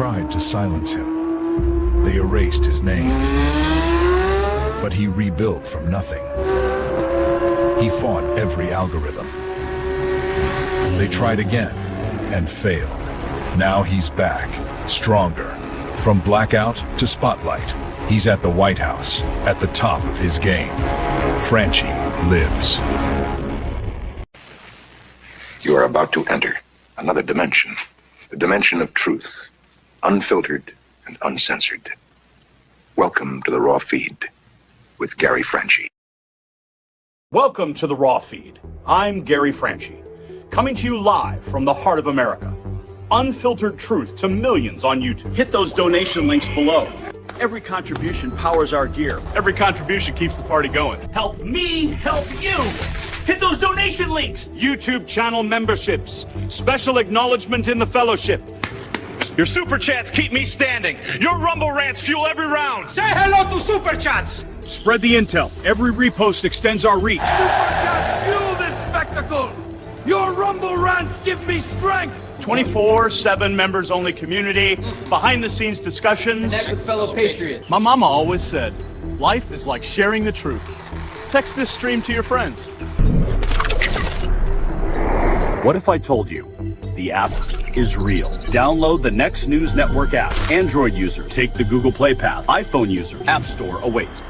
tried to silence him. They erased his name. But he rebuilt from nothing. He fought every algorithm. They tried again and failed. Now he's back, stronger. From blackout to spotlight, he's at the White House, at the top of his game. Franchi lives. You are about to enter another dimension, a dimension of truth, unfiltered and uncensored. Welcome to the Raw Feed with Gary Franchi. Welcome to the Raw Feed. I'm Gary Franchi, coming to you live from the heart of America. Unfiltered truth to millions on YouTube. Hit those donation links below. Every contribution powers our gear. Every contribution keeps the party going. Help me help you. Hit those donation links. YouTube channel memberships. Special acknowledgement in the fellowship. Your super chats keep me standing. Your Rumble rants fuel every round. Say hello to super chats. Spread the intel. Every repost extends our reach. Super chats fuel this spectacle. Your Rumble rants give me strength. 24/7 members-only community, behind-the-scenes discussions. Connect with fellow patriots. My mama always said, life is like sharing the truth. Text this stream to your friends. What if I told you the app is real? Download the Next News Network app. Android users, take the Google Play path. iPhone users, App Store awaits.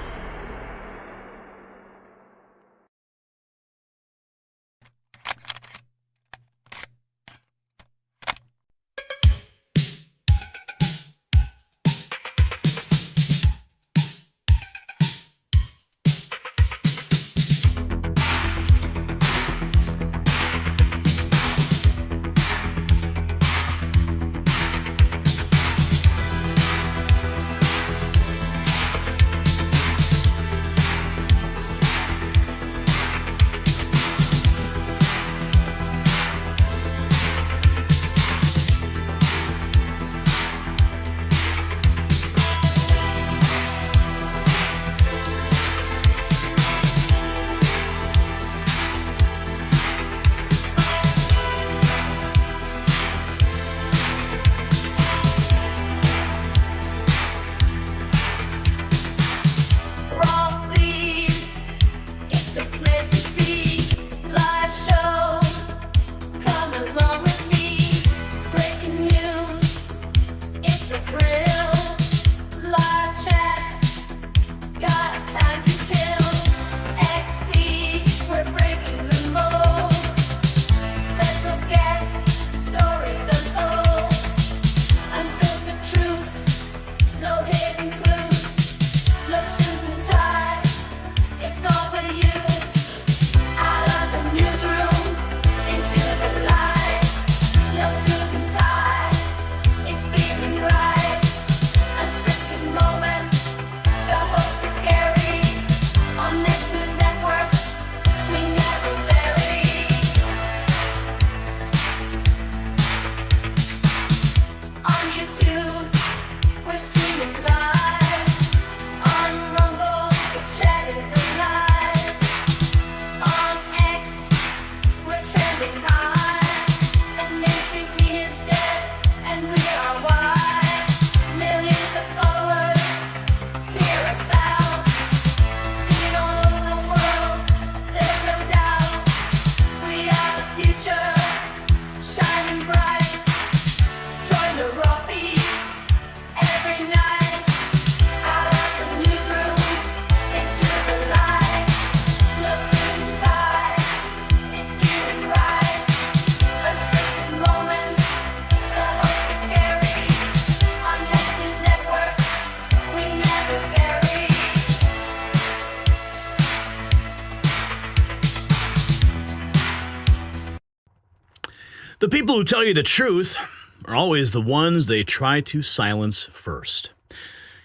The people who tell you the truth are always the ones they try to silence first.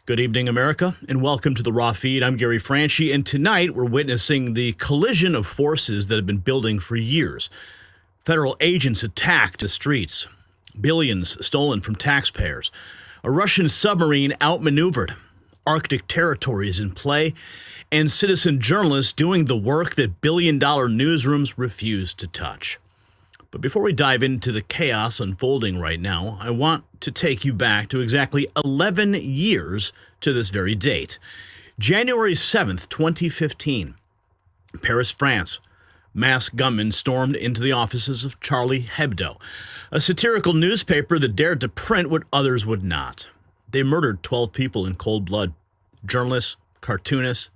Good evening, America, and welcome to the Raw Feed. I'm Gary Franchi, and tonight we're witnessing the collision of forces that have been building for years. Federal agents attacked the streets, billions stolen from taxpayers, a Russian submarine outmaneuvered, Arctic territories in play, and citizen journalists doing the work that billion-dollar newsrooms refuse to touch. But before we dive into the chaos unfolding right now, I want to take you back to exactly 11 years to this very date. January 7th, 2015. Paris, France. Masked gunmen stormed into the offices of Charlie Hebdo, a satirical newspaper that dared to print what others would not. They murdered 12 people in cold blood. Journalists, cartoonists,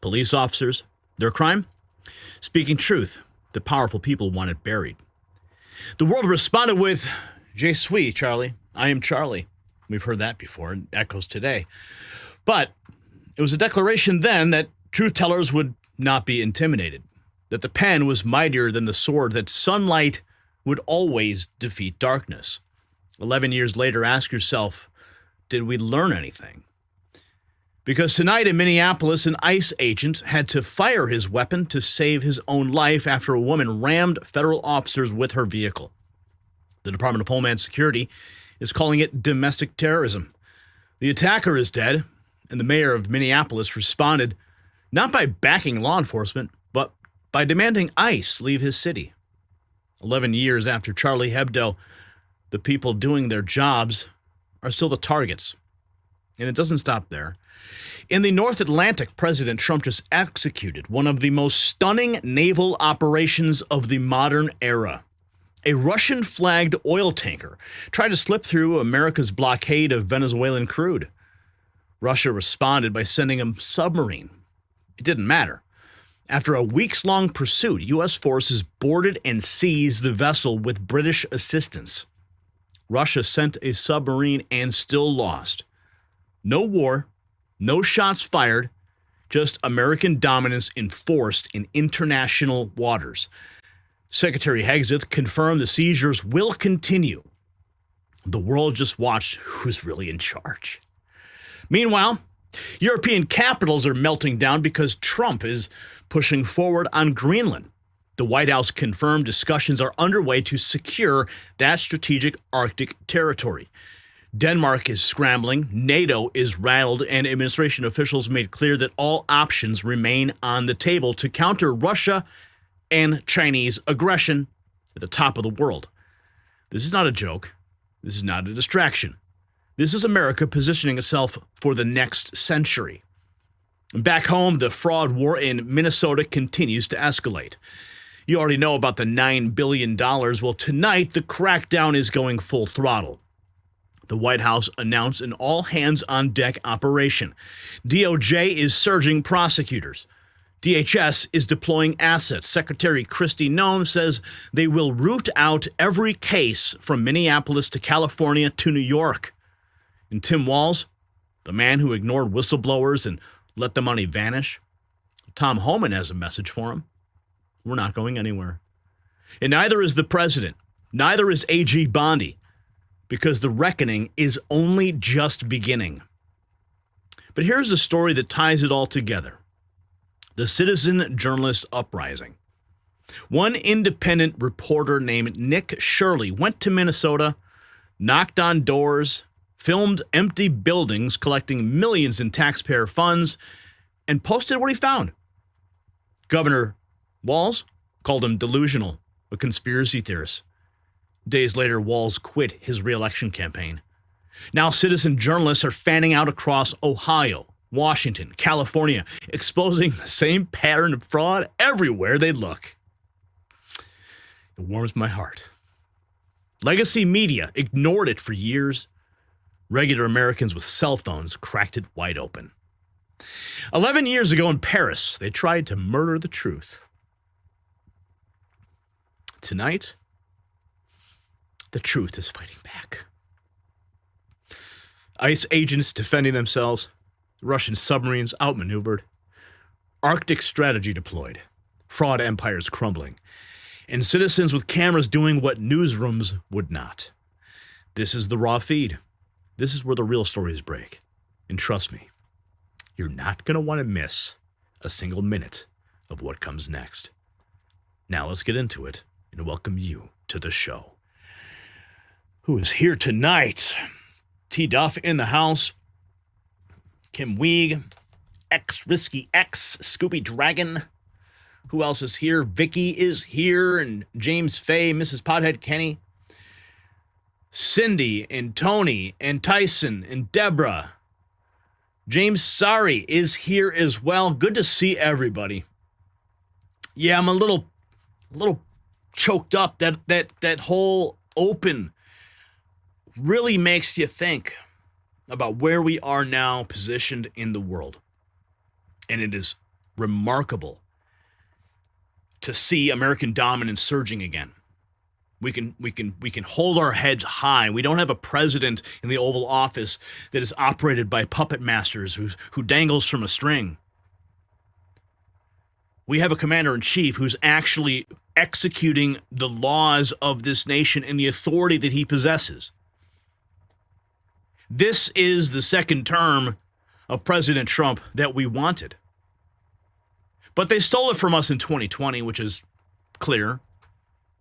police officers. Their crime? Speaking truth, the powerful people want it buried. The world responded with, Je suis, Charlie. I am Charlie. We've heard that before, and it echoes today. But it was a declaration then that truth tellers would not be intimidated, that the pen was mightier than the sword, that sunlight would always defeat darkness. 11 years later, ask yourself, did we learn anything? Because tonight in Minneapolis, an ICE agent had to fire his weapon to save his own life after a woman rammed federal officers with her vehicle. The Department of Homeland Security is calling it domestic terrorism. The attacker is dead, and the mayor of Minneapolis responded not by backing law enforcement, but by demanding ICE leave his city. 11 years after Charlie Hebdo, the people doing their jobs are still the targets. And it doesn't stop there. In the North Atlantic, President Trump just executed one of the most stunning naval operations of the modern era. A Russian-flagged oil tanker tried to slip through America's blockade of Venezuelan crude. Russia responded by sending a submarine. It didn't matter. After a weeks-long pursuit, U.S. forces boarded and seized the vessel with British assistance. Russia sent a submarine and still lost. No war, no shots fired, just American dominance enforced in international waters. Secretary Hegseth confirmed the seizures will continue. The world just watched who's really in charge. Meanwhile, European capitals are melting down because Trump is pushing forward on Greenland. The White House confirmed discussions are underway to secure that strategic Arctic territory. Denmark is scrambling, NATO is rattled, and administration officials made clear that all options remain on the table to counter Russia and Chinese aggression at the top of the world. This is not a joke. This is not a distraction. This is America positioning itself for the next century. Back home, the fraud war in Minnesota continues to escalate. You already know about the $9 billion. Well, tonight, the crackdown is going full throttle. The White House announced an all-hands-on-deck operation. DOJ is surging prosecutors. DHS is deploying assets. Secretary Kristi Noem says they will root out every case from Minneapolis to California to New York. And Tim Walz, the man who ignored whistleblowers and let the money vanish, Tom Homan has a message for him. We're not going anywhere. And neither is the president. Neither is AG Bondi, because the reckoning is only just beginning. But here's the story that ties it all together. The citizen journalist uprising. One independent reporter named Nick Shirley went to Minnesota, knocked on doors, filmed empty buildings collecting millions in taxpayer funds, and posted what he found. Governor Walz called him delusional, a conspiracy theorist. Days later, Walz quit his re-election campaign. Now citizen journalists are fanning out across Ohio, Washington, California, exposing the same pattern of fraud everywhere they look. It warms my heart. Legacy media ignored it for years. Regular Americans with cell phones cracked it wide open. 11 years ago in Paris, they tried to murder the truth. Tonight, the truth is fighting back. ICE agents defending themselves, Russian submarines outmaneuvered, Arctic strategy deployed, fraud empires crumbling, and citizens with cameras doing what newsrooms would not. This is the raw feed. This is where the real stories break. And trust me, you're not going to want to miss a single minute of what comes next. Now let's get into it and welcome you to the show. Who is here tonight? T. Duff in the house. Kim Weeg, Risky X, Scooby Dragon. Who else is here? Vicky is here, and James Fay, Mrs. Pothead Kenny, Cindy, and Tony, and Tyson, and Deborah. James Sari is here as well. Good to see everybody. Yeah, I'm a little choked up. That whole open really makes you think about where we are now positioned in the world. And it is remarkable to see American dominance surging again. We can hold our heads high. We don't have a president in the Oval Office that is operated by puppet masters who dangles from a string. We have a commander-in-chief who's actually executing the laws of this nation and the authority that he possesses. This is the second term of President Trump that we wanted. But they stole it from us in 2020, which is clear.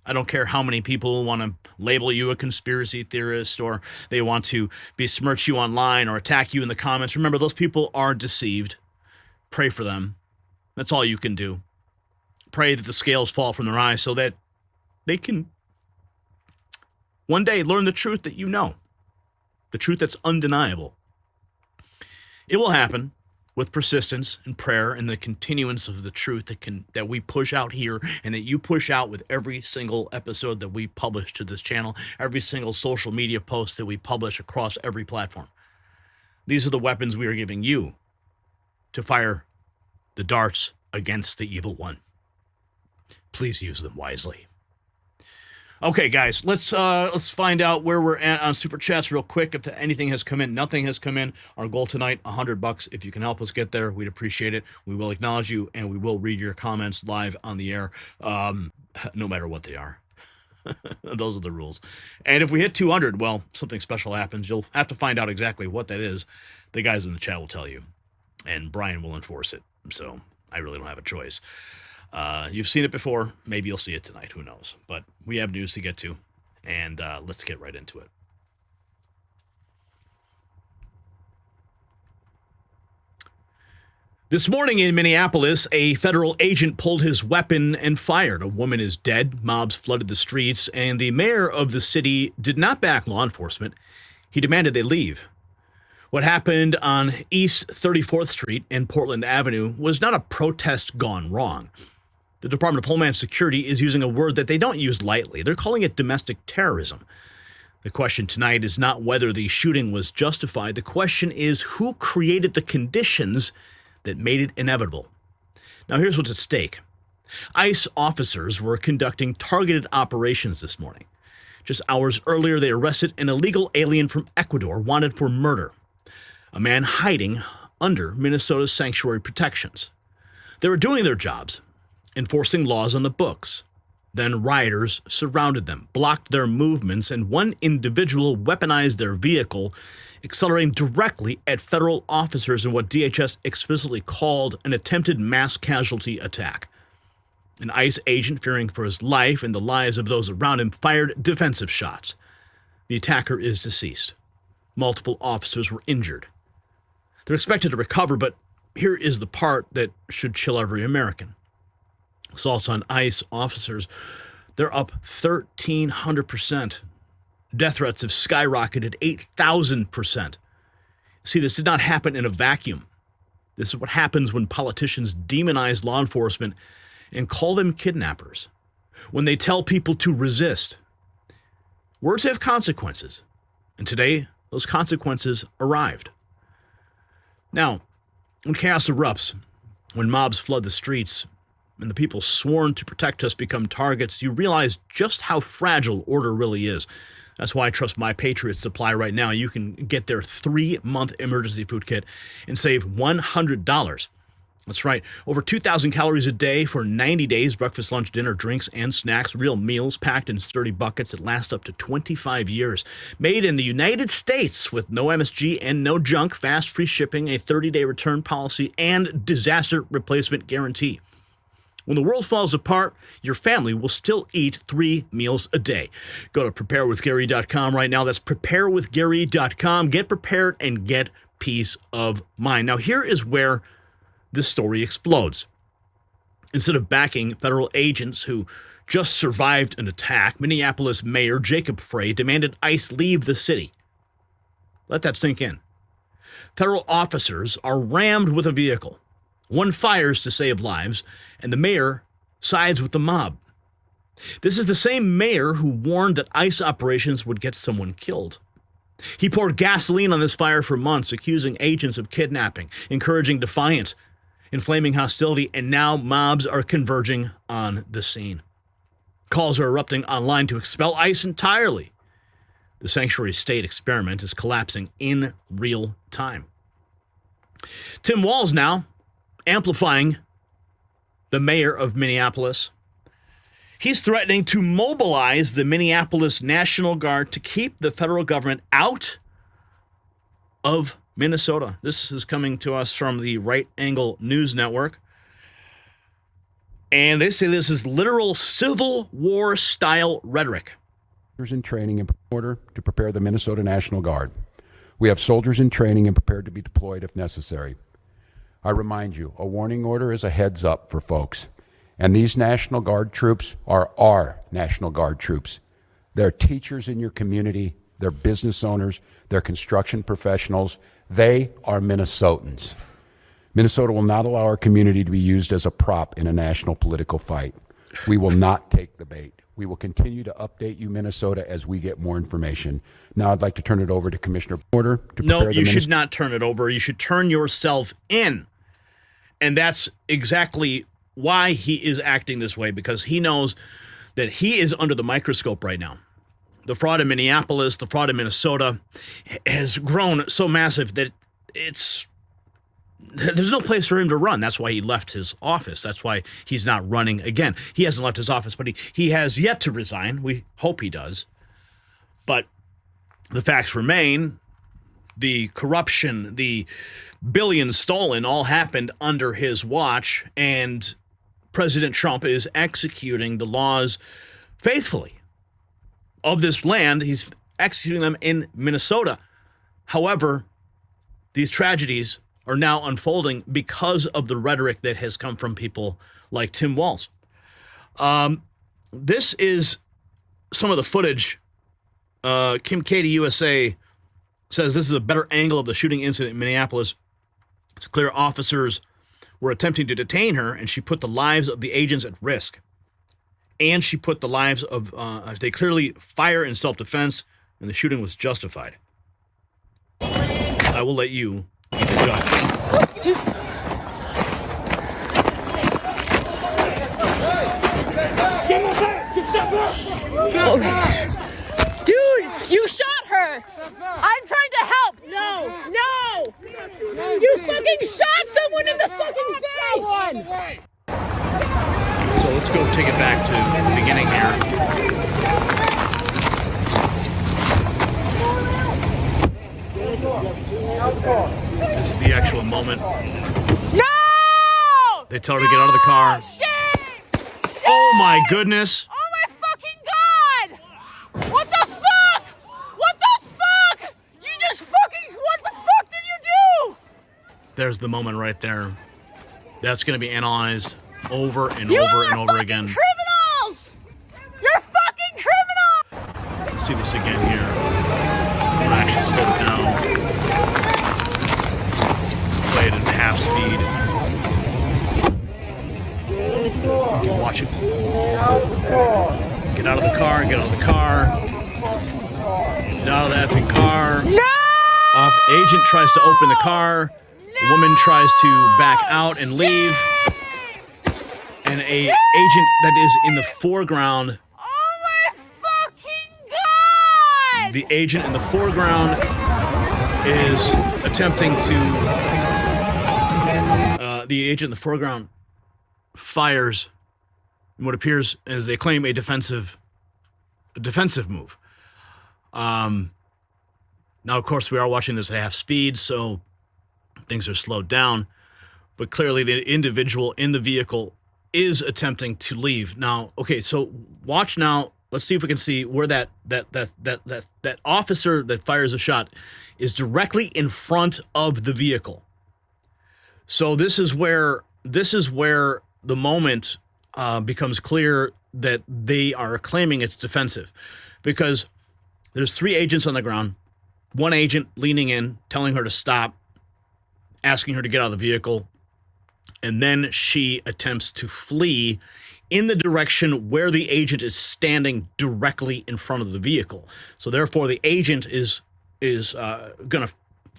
I don't care how many people want to label you a conspiracy theorist or they want to besmirch you online or attack you in the comments. Remember, those people are deceived. Pray for them. That's all you can do. Pray that the scales fall from their eyes so that they can one day learn the truth that you know, the truth that's undeniable. It will happen with persistence and prayer and the continuance of the truth that we push out here and that you push out with every single episode that we publish to this channel, every single social media post that we publish across every platform. These are the weapons we are giving you to fire the darts against the evil one. Please use them wisely. Okay, guys, let's find out where we're at on Super Chats real quick. If anything has come in, nothing has come in. Our goal tonight, $100. If you can help us get there, we'd appreciate it. We will acknowledge you, and we will read your comments live on the air, no matter what they are. Those are the rules. And if we hit 200, well, something special happens. You'll have to find out exactly what that is. The guys in the chat will tell you, and Brian will enforce it. So I really don't have a choice. You've seen it before. Maybe you'll see it tonight. Who knows? But we have news to get to, and let's get right into it. This morning in Minneapolis, a federal agent pulled his weapon and fired. A woman is dead. Mobs flooded the streets, and the mayor of the city did not back law enforcement. He demanded they leave. What happened on East 34th Street and Portland Avenue was not a protest gone wrong. The Department of Homeland Security is using a word that they don't use lightly. They're calling it domestic terrorism. The question tonight is not whether the shooting was justified. The question is who created the conditions that made it inevitable. Now, here's what's at stake. ICE officers were conducting targeted operations this morning. Just hours earlier, they arrested an illegal alien from Ecuador wanted for murder, a man hiding under Minnesota's sanctuary protections. They were doing their jobs, enforcing laws on the books. Then rioters surrounded them, blocked their movements, and one individual weaponized their vehicle, accelerating directly at federal officers in what DHS explicitly called an attempted mass casualty attack. An ICE agent, fearing for his life and the lives of those around him, fired defensive shots. The attacker is deceased. Multiple officers were injured. They're expected to recover, but here is the part that should chill every American. Assaults on ICE officers, they're up 1,300%. Death threats have skyrocketed 8,000%. See, this did not happen in a vacuum. This is what happens when politicians demonize law enforcement and call them kidnappers, when they tell people to resist. Words have consequences, and today those consequences arrived. Now, when chaos erupts, when mobs flood the streets, and the people sworn to protect us become targets, you realize just how fragile order really is. That's why I trust My Patriot Supply right now. You can get their 3-month emergency food kit and save $100. That's right, over 2,000 calories a day for 90 days, breakfast, lunch, dinner, drinks, and snacks, real meals packed in sturdy buckets that last up to 25 years. Made in the United States with no MSG and no junk, fast free shipping, a 30-day return policy, and disaster replacement guarantee. When the world falls apart, your family will still eat 3 meals a day. Go to preparewithgary.com right now. That's preparewithgary.com. Get prepared and get peace of mind. Now, here is where this story explodes. Instead of backing federal agents who just survived an attack, Minneapolis Mayor Jacob Frey demanded ICE leave the city. Let that sink in. Federal officers are rammed with a vehicle. One fires to save lives, and the mayor sides with the mob. This is the same mayor who warned that ICE operations would get someone killed. He poured gasoline on this fire for months, accusing agents of kidnapping, encouraging defiance, inflaming hostility, and now mobs are converging on the scene. Calls are erupting online to expel ICE entirely. The sanctuary state experiment is collapsing in real time. Tim Walz now amplifying the mayor of Minneapolis. He's threatening to mobilize the Minneapolis National Guard to keep the federal government out of Minnesota. This is coming to us from the Right Angle News Network. And they say this is literal Civil War style rhetoric. In training in order to prepare the Minnesota National Guard. We have soldiers in training and prepared to be deployed if necessary. I remind you, a warning order is a heads up for folks. And these National Guard troops are our National Guard troops. They're teachers in your community, they're business owners, they're construction professionals. They are Minnesotans. Minnesota will not allow our community to be used as a prop in a national political fight. We will not take the bait. We will continue to update you, Minnesota, as we get more information. Now I'd like to turn it over to Commissioner Porter to prepare No, you should not turn it over. You should turn yourself in. And that's exactly why he is acting this way, because he knows that he is under the microscope right now. The fraud in Minneapolis, the fraud in Minnesota has grown so massive that there's no place for him to run. That's why he left his office. That's why he's not running again. He hasn't left his office, but he has yet to resign. We hope he does. But the facts remain. The corruption, the billions stolen all happened under his watch, and President Trump is executing the laws faithfully of this land. He's executing them in Minnesota. However, these tragedies are now unfolding because of the rhetoric that has come from people like Tim Walz. This is some of the footage. Kim Katie USA says this is a better angle of the shooting incident in Minneapolis. It's clear officers were attempting to detain her, and she put the lives of the agents at risk. And she put the lives of, they clearly fire in self-defense, and the shooting was justified. I will let you be the judge. Dude, you shot her! I'm trying to help! No! You fucking shot someone in the fucking face! So let's go take it back to the beginning here. This is the actual moment. No! They tell her to get out of the car. Shame! Oh my goodness! Oh my fucking god! What the fuck? What the fuck? You just fucking, what the fuck did you do? There's the moment right there. That's going to be analyzed over and over and over again. Criminals! You're fucking criminals! Let's see this again here. I'm gonna actually slow it down. Play it at half speed. You can watch it. Get out of the car, get out of the car. Get out of the effing car. No! Agent tries to open the car. The woman tries to back out and leave. And a agent that is in the foreground. Oh my fucking god! The agent in the foreground is attempting to. The agent in the foreground fires in what appears as they claim a defensive move. Now, of course, we are watching this at half speed, so things are slowed down. But clearly, the individual in the vehicle is attempting to leave. Now, okay, so watch now. Let's see if we can see where that officer that fires a shot is directly in front of the vehicle. So this is where the moment becomes clear that they are claiming it's defensive, because there's 3 agents on the ground, 1 agent leaning in, telling her to stop, asking her to get out of the vehicle, and then she attempts to flee in the direction where the agent is standing directly in front of the vehicle. So therefore, the agent is going to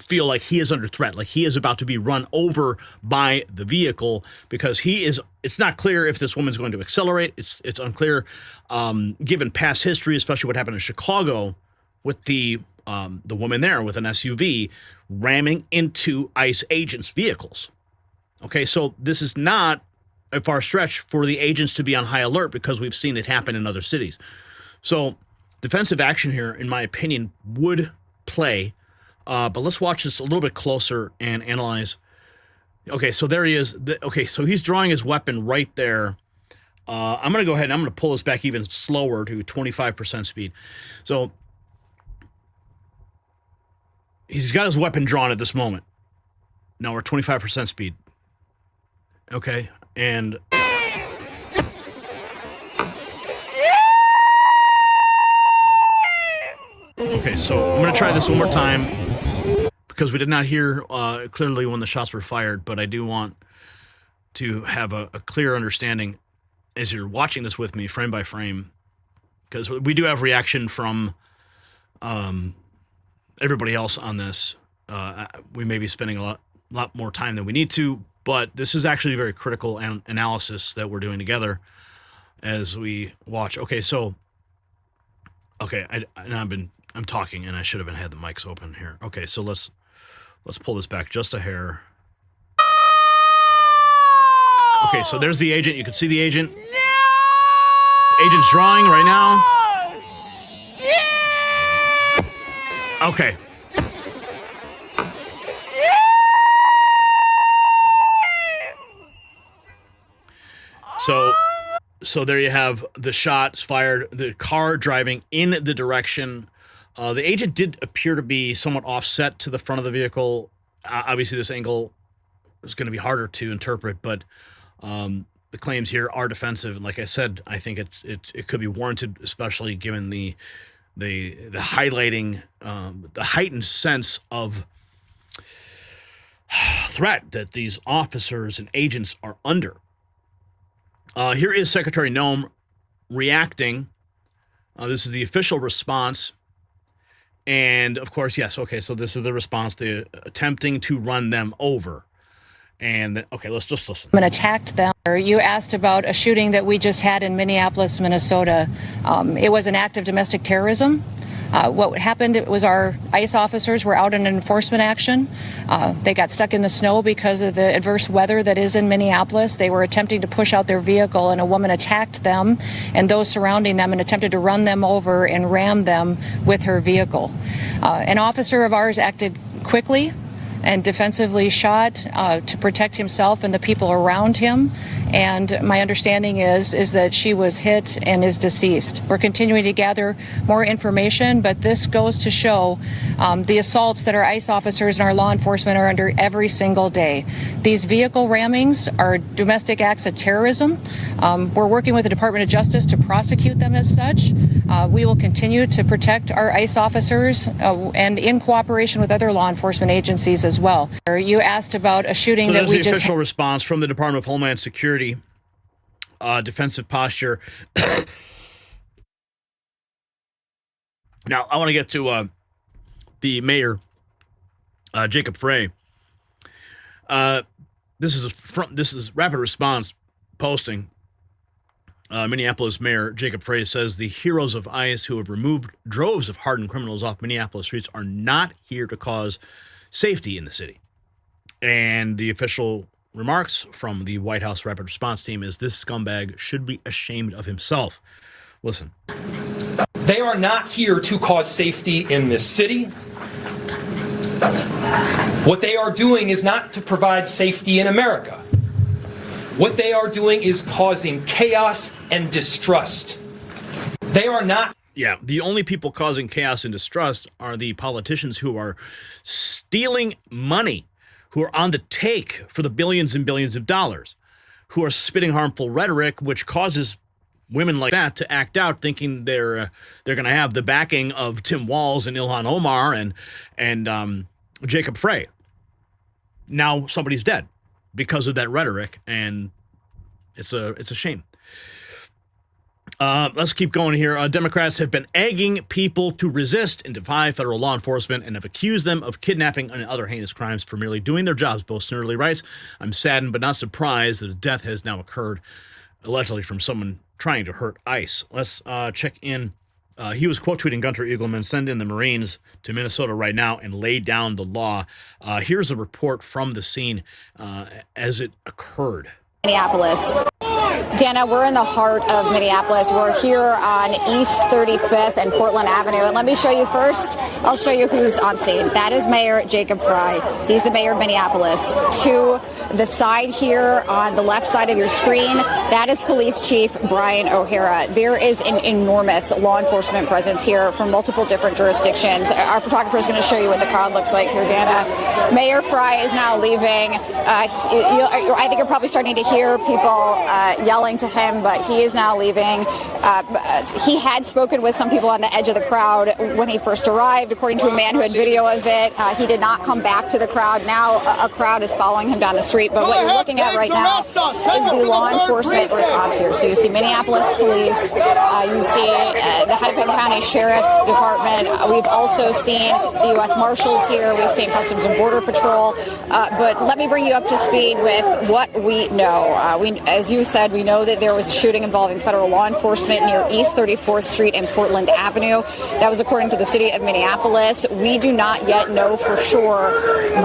feel like he is under threat, like he is about to be run over by the vehicle, because it's not clear if this woman's going to accelerate. It's unclear, given past history, especially what happened in Chicago with the woman there with an SUV ramming into ICE agents' vehicles. Okay, so this is not a far stretch for the agents to be on high alert, because we've seen it happen in other cities. So defensive action here, in my opinion, would play. But let's watch this a little bit closer and analyze. Okay, so there he is. Okay, so he's drawing his weapon right there. I'm going to go ahead and I'm going to pull this back even slower to 25% speed. So he's got his weapon drawn at this moment. Now we're 25% speed. Okay, and okay, so I'm going to try this one more time, because we did not hear clearly when the shots were fired, but I do want to have a clear understanding as you're watching this with me, frame by frame, because we do have reaction from everybody else on this. We may be spending a lot more time than we need to, but this is actually a very critical analysis that we're doing together as we watch. Okay, so I'm talking and I should have had the mics open here. Okay, so let's pull this back just a hair. Okay, so there's the agent. You can see the agent. No! Agent's drawing right now. Shit! Okay. So there you have the shots fired, the car driving in the direction. The agent did appear to be somewhat offset to the front of the vehicle. Obviously, this angle is going to be harder to interpret, but the claims here are defensive. And like I said, I think it could be warranted, especially given the highlighting, the heightened sense of threat that these officers and agents are under. Here is Secretary Noem reacting. This is the official response. And, of course, yes, okay, so this is the response. They're attempting to run them over. And, okay, let's just listen. And attacked them. You asked about a shooting that we just had in Minneapolis, Minnesota. It was an act of domestic terrorism. What happened, it was our ICE officers were out in enforcement action. They got stuck in the snow because of the adverse weather that is in Minneapolis. They were attempting to push out their vehicle, and a woman attacked them and those surrounding them and attempted to run them over and ram them with her vehicle. An officer of ours acted quickly and defensively shot to protect himself and the people around him. And my understanding is that she was hit and is deceased. We're continuing to gather more information, but this goes to show the assaults that our ICE officers and our law enforcement are under every single day. These vehicle rammings are domestic acts of terrorism. We're working with the Department of Justice to prosecute them as such. We will continue to protect our ICE officers and in cooperation with other law enforcement agencies as well. You asked about a shooting that we just... So the official response from the Department of Homeland Security, defensive posture. Now, I want to get to the mayor, Jacob Frey. This is rapid response posting. Minneapolis Mayor Jacob Frey says the heroes of ICE who have removed droves of hardened criminals off Minneapolis streets are not here to cause safety in the city. And the official remarks from the White House rapid response team is this scumbag should be ashamed of himself. Listen. They are not here to cause safety in this city. What they are doing is not to provide safety in America. What they are doing is causing chaos and distrust. They are not. Yeah, the only people causing chaos and distrust are the politicians who are stealing money, who are on the take for the billions and billions of dollars. who are spitting harmful rhetoric, which causes women like that to act out, thinking they're going to have the backing of Tim Walz and Ilhan Omar and Jacob Frey. Now somebody's dead because of that rhetoric, and it's a shame. Let's keep going here. Democrats have been egging people to resist and defy federal law enforcement and have accused them of kidnapping and other heinous crimes for merely doing their jobs, Bolsonaro early writes. I'm saddened but not surprised that a death has now occurred, allegedly from someone trying to hurt ICE. Let's check in. He was quote tweeting Gunter Eagleman, send in the Marines to Minnesota right now and lay down the law. Here's a report from the scene as it occurred. Minneapolis. Dana, we're in the heart of Minneapolis. We're here on East 35th and Portland Avenue. And let me show you first, I'll show you who's on scene. That is Mayor Jacob Frey. He's the mayor of Minneapolis. To the side here on the left side of your screen, that is Police Chief Brian O'Hara. There is an enormous law enforcement presence here from multiple different jurisdictions. Our photographer is going to show you what the crowd looks like here, Dana. Mayor Frey is now leaving. I think you're probably starting to hear people yelling to him, but he is now leaving. He had spoken with some people on the edge of the crowd when he first arrived, according to a man who had video of it. He did not come back to the crowd. Now a crowd is following him down the street. But what you're looking at right now is the law enforcement response here. So you see Minneapolis police, you see the Hennepin County Sheriff's Department. We've also seen the U.S. Marshals here. We've seen Customs and Border Patrol. But let me bring you up to speed with what we know. As you said, we know that there was a shooting involving federal law enforcement near East 34th Street and Portland Avenue. That was according to the city of Minneapolis. We do not yet know for sure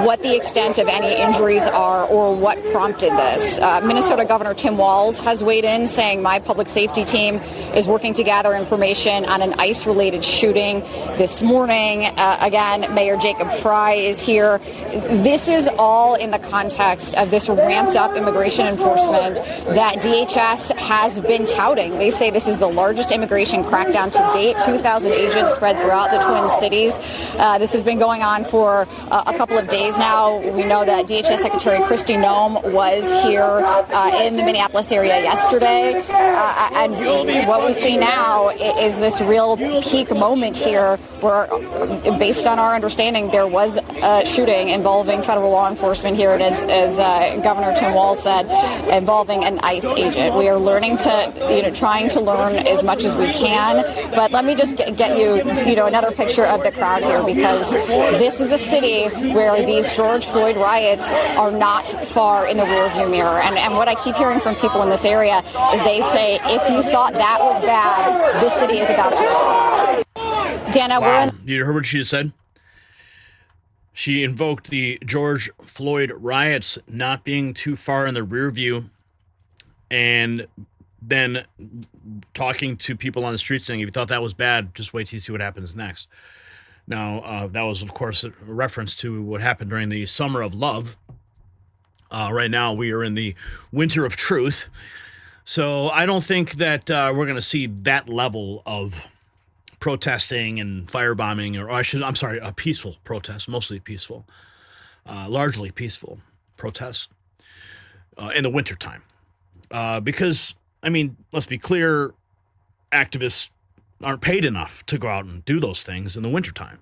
what the extent of any injuries are or what prompted this. Minnesota Governor Tim Walz has weighed in, saying my public safety team is working to gather information on an ICE-related shooting this morning. Again, Mayor Jacob Frey is here. This is all in the context of this ramped-up immigration enforcement that DHS has been touting. They say this is the largest immigration crackdown to date. 2,000 agents spread throughout the Twin Cities. This has been going on for a couple of days now. We know that DHS Secretary Kristi Noem was here in the Minneapolis area yesterday. And what we see now is this real peak moment here where, based on our understanding, there was a shooting involving federal law enforcement here, and as Governor Tim Walz said, involving an ICE agent. We are learning to, trying to learn as much as we can. But let me just get you, another picture of the crowd here, because this is a city where these George Floyd riots are not far in the rearview mirror. And what I keep hearing from people in this area is they say, if you thought that was bad, this city is about to explode. Dana, wow. You heard what she just said? She invoked the George Floyd riots not being too far in the rear view, and then talking to people on the street saying, if you thought that was bad, just wait till you see what happens next. Now, that was, of course, a reference to what happened during the Summer of Love. Right now, we are in the Winter of Truth. So I don't think that we're going to see that level of protesting and firebombing, or peaceful protests, mostly peaceful, largely peaceful protests in the wintertime. Because, let's be clear, activists aren't paid enough to go out and do those things in the wintertime,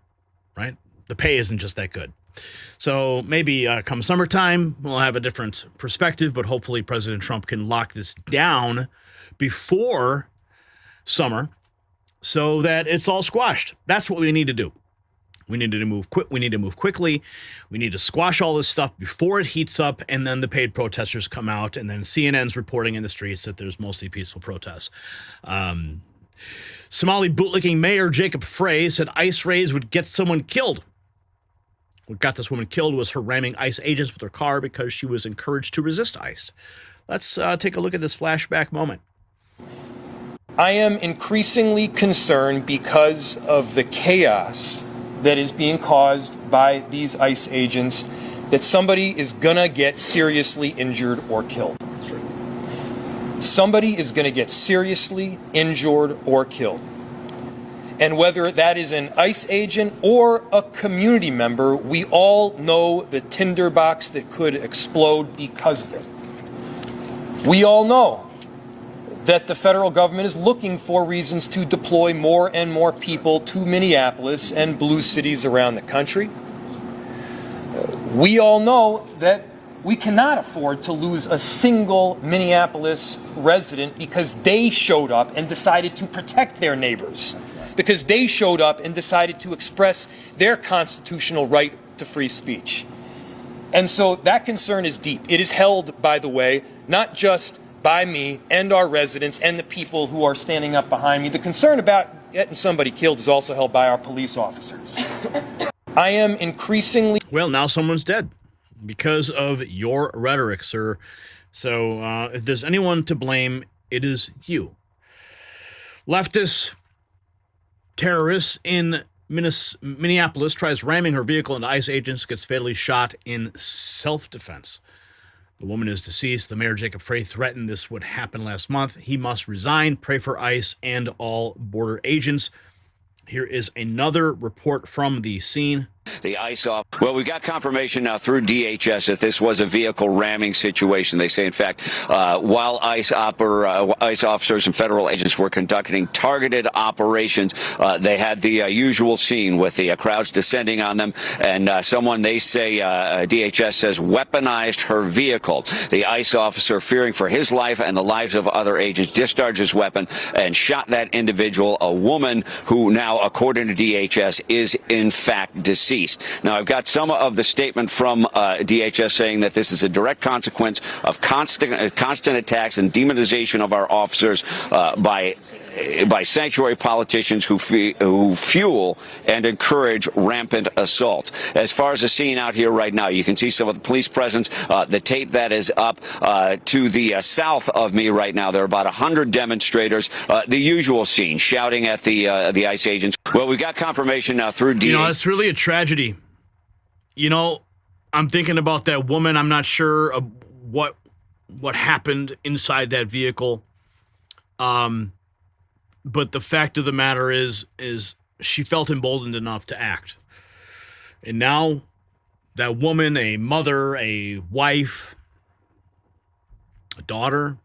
right? The pay isn't just that good. So maybe come summertime, we'll have a different perspective, but hopefully President Trump can lock this down before summer so that it's all squashed. That's what we need to do. We need to move quickly. We need to squash all this stuff before it heats up, and then the paid protesters come out, and then CNN's reporting in the streets that there's mostly peaceful protests. Somali bootlicking Mayor Jacob Frey said ICE raids would get someone killed. What got this woman killed was her ramming ICE agents with her car because she was encouraged to resist ICE. Let's take a look at this flashback moment. I am increasingly concerned because of the chaos that is being caused by these ICE agents that somebody is gonna get seriously injured or killed. Somebody is gonna get seriously injured or killed. And whether that is an ICE agent or a community member, we all know the tinderbox that could explode because of it. We all know that the federal government is looking for reasons to deploy more and more people to Minneapolis and blue cities around the country. We all know that we cannot afford to lose a single Minneapolis resident because they showed up and decided to protect their neighbors, because they showed up and decided to express their constitutional right to free speech. And so that concern is deep. It is held, by the way, not just by me and our residents and the people who are standing up behind me. The concern about getting somebody killed is also held by our police officers. I am increasingly... Well, now someone's dead because of your rhetoric, sir. So if there's anyone to blame, it is you. Leftist terrorists in Minneapolis tries ramming her vehicle into ICE agents, gets fatally shot in self-defense. The woman is deceased. The Mayor Jacob Frey threatened this would happen last month. He must resign. Pray for ICE and all border agents. Here is another report from the scene. The ICE off. Well, we got confirmation now through DHS that this was a vehicle ramming situation. They say, in fact, while ICE officers and federal agents were conducting targeted operations, they had the usual scene with the crowds descending on them, and someone, they say, DHS says, weaponized her vehicle. The ICE officer, fearing for his life and the lives of other agents, discharged his weapon and shot that individual, a woman who now, according to DHS, is in fact deceased. Now, I've got some of the statement from DHS saying that this is a direct consequence of constant attacks and demonization of our officers by sanctuary politicians who fuel and encourage rampant assaults. As far as the scene out here right now, you can see some of the police presence. The tape that is up to the south of me right now, there are about 100 demonstrators. The usual scene, shouting at the ICE agents. Well, we got confirmation now through DHS. You know, it's really a tragedy. You know, I'm thinking about that woman. I'm not sure of what happened inside that vehicle. But the fact of the matter is she felt emboldened enough to act. And now that woman, a mother, a wife, a daughter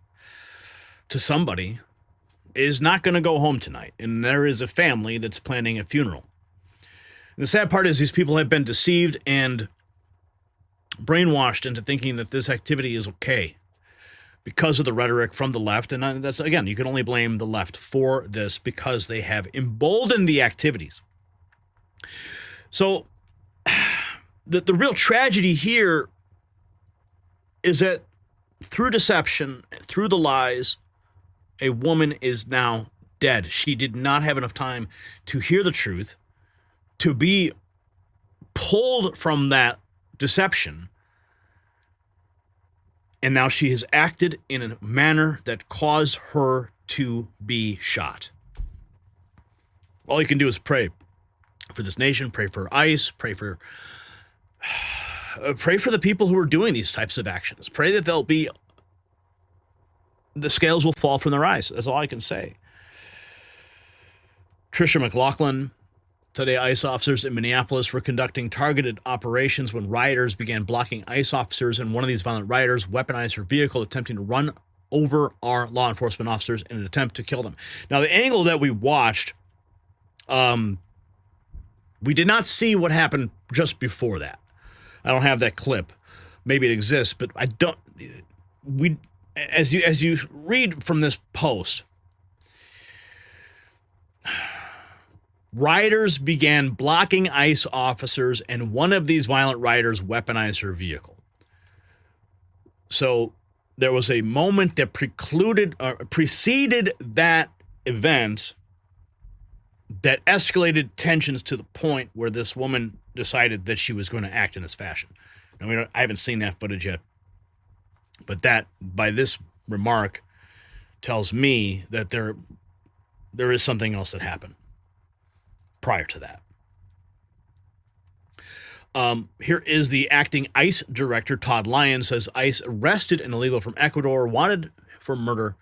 to somebody, is not going to go home tonight. And there is a family that's planning a funeral. And the sad part is these people have been deceived and brainwashed into thinking that this activity is okay because of the rhetoric from the left. And that's, again, you can only blame the left for this because they have emboldened the activities. So the real tragedy here is that through deception, through the lies, a woman is now dead. She did not have enough time to hear the truth, to be pulled from that deception. And now she has acted in a manner that caused her to be shot. All you can do is pray for this nation, pray for ICE, pray for the people who are doing these types of actions. Pray that the scales will fall from their eyes. That's all I can say. Tricia McLaughlin. Today, ICE officers in Minneapolis were conducting targeted operations when rioters began blocking ICE officers, and one of these violent rioters weaponized her vehicle, attempting to run over our law enforcement officers in an attempt to kill them. Now, the angle that we watched, we did not see what happened just before that. I don't have that clip. Maybe it exists, but I don't. As you read from this post, rioters began blocking ICE officers, and one of these violent rioters weaponized her vehicle. So there was a moment that preceded that event that escalated tensions to the point where this woman decided that she was going to act in this fashion. Now, I haven't seen that footage yet, but that, by this remark, tells me that there is something else that happened prior to that. Here is the acting ICE director, Todd Lyons, says ICE arrested an illegal from Ecuador, wanted for murder,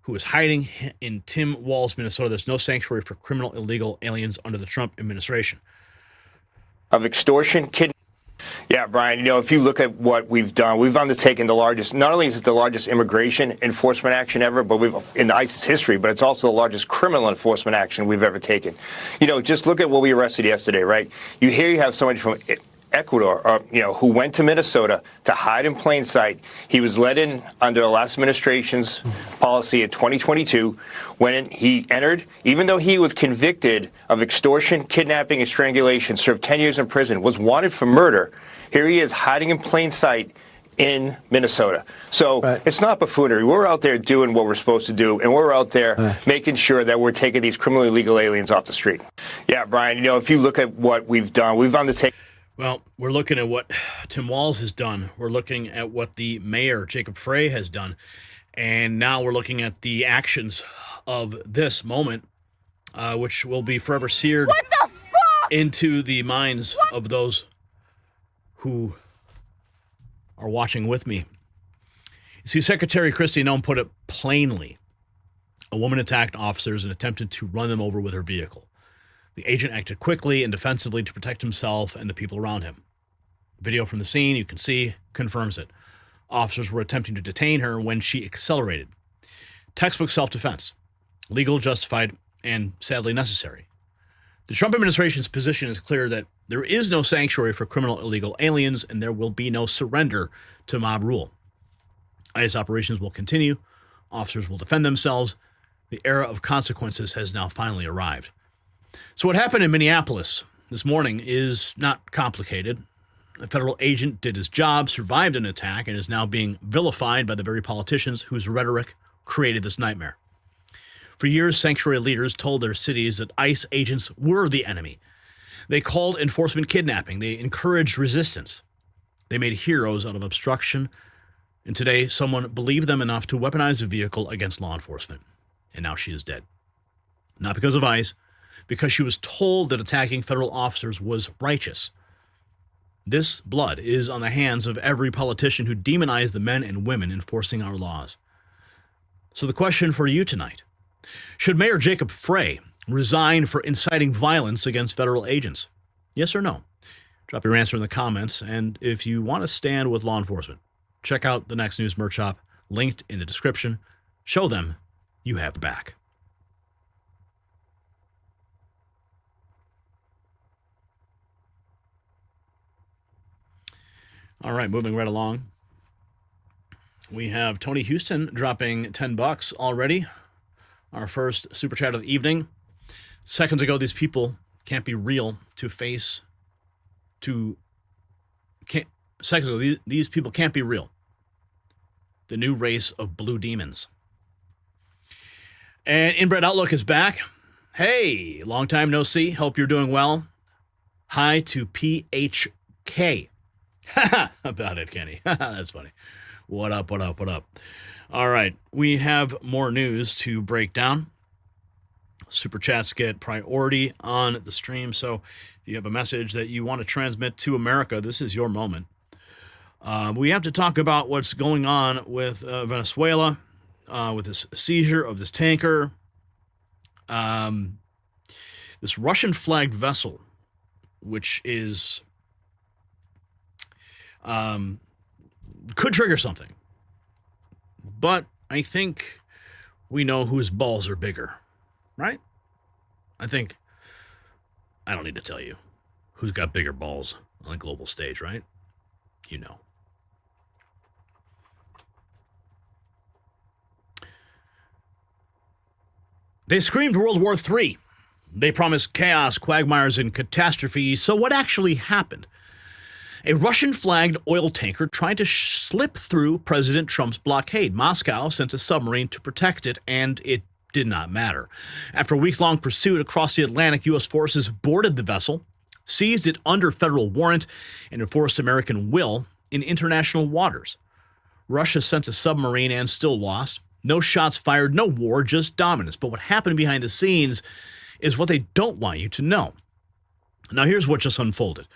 who is hiding in Tim Walz, Minnesota. There's no sanctuary for criminal illegal aliens under the Trump administration. Of extortion, kidnapping. Yeah, Brian, if you look at what we've done, we've undertaken not only is it the largest immigration enforcement action ever, but in the ISIS history, but it's also the largest criminal enforcement action we've ever taken. Just look at what we arrested yesterday, right? You have somebody from Ecuador, who went to Minnesota to hide in plain sight. He was let in under the last administration's policy in 2022 when he entered, even though he was convicted of extortion, kidnapping, and strangulation, served 10 years in prison, was wanted for murder. Here he is hiding in plain sight in Minnesota. So It's not buffoonery. We're out there doing what we're supposed to do, and we're out there making sure that we're taking these criminally illegal aliens off the street. Yeah, Brian, if you look at what we've done, we've undertaken... Well, we're looking at what Tim Walz has done. We're looking at what the mayor, Jacob Frey, has done. And now we're looking at the actions of this moment, which will be forever seared into the minds of those who are watching with me. You see, Secretary Kristi Noem put it plainly. A woman attacked officers and attempted to run them over with her vehicle. The agent acted quickly and defensively to protect himself and the people around him. Video from the scene, you can see, confirms it. Officers were attempting to detain her when she accelerated. Textbook self-defense. Legal, justified, and sadly necessary. The Trump administration's position is clear that there is no sanctuary for criminal illegal aliens and there will be no surrender to mob rule. ICE operations will continue. Officers will defend themselves. The era of consequences has now finally arrived. So what happened in Minneapolis this morning is not complicated. A federal agent did his job, survived an attack, and is now being vilified by the very politicians whose rhetoric created this nightmare. For years, sanctuary leaders told their cities that ICE agents were the enemy. They called enforcement kidnapping. They encouraged resistance. They made heroes out of obstruction. And today, someone believed them enough to weaponize a vehicle against law enforcement. And now she is dead. Not because of ICE, because she was told that attacking federal officers was righteous. This blood is on the hands of every politician who demonized the men and women enforcing our laws. So the question for you tonight, should Mayor Jacob Frey resign for inciting violence against federal agents? Yes or no? Drop your answer in the comments, and if you want to stand with law enforcement, check out the Next News merch shop, linked in the description. Show them you have the back. All right, moving right along. We have Tony Houston dropping $10 already. Our first super chat of the evening. Seconds ago, these people can't be real these people can't be real. The new race of blue demons. And Inbred Outlook is back. Hey, long time no see. Hope you're doing well. Hi to PHK. About it, Kenny. That's funny. What up? All right, we have more news to break down. Super chats get priority on the stream, so if you have a message that you want to transmit to America, this is your moment. We have to talk about what's going on with Venezuela, with this seizure of this tanker. This Russian-flagged vessel, which is... could trigger something. But I think we know whose balls are bigger, right? I don't need to tell you who's got bigger balls on the global stage, right? You know. They screamed World War III. They promised chaos, quagmires, and catastrophe. So what actually happened? A Russian-flagged oil tanker tried to slip through President Trump's blockade. Moscow sent a submarine to protect it, and it did not matter. After a week-long pursuit across the Atlantic, U.S. forces boarded the vessel, seized it under federal warrant, and enforced American will in international waters. Russia sent a submarine and still lost. No shots fired, no war, just dominance. But what happened behind the scenes is what they don't want you to know. Now, here's what just unfolded.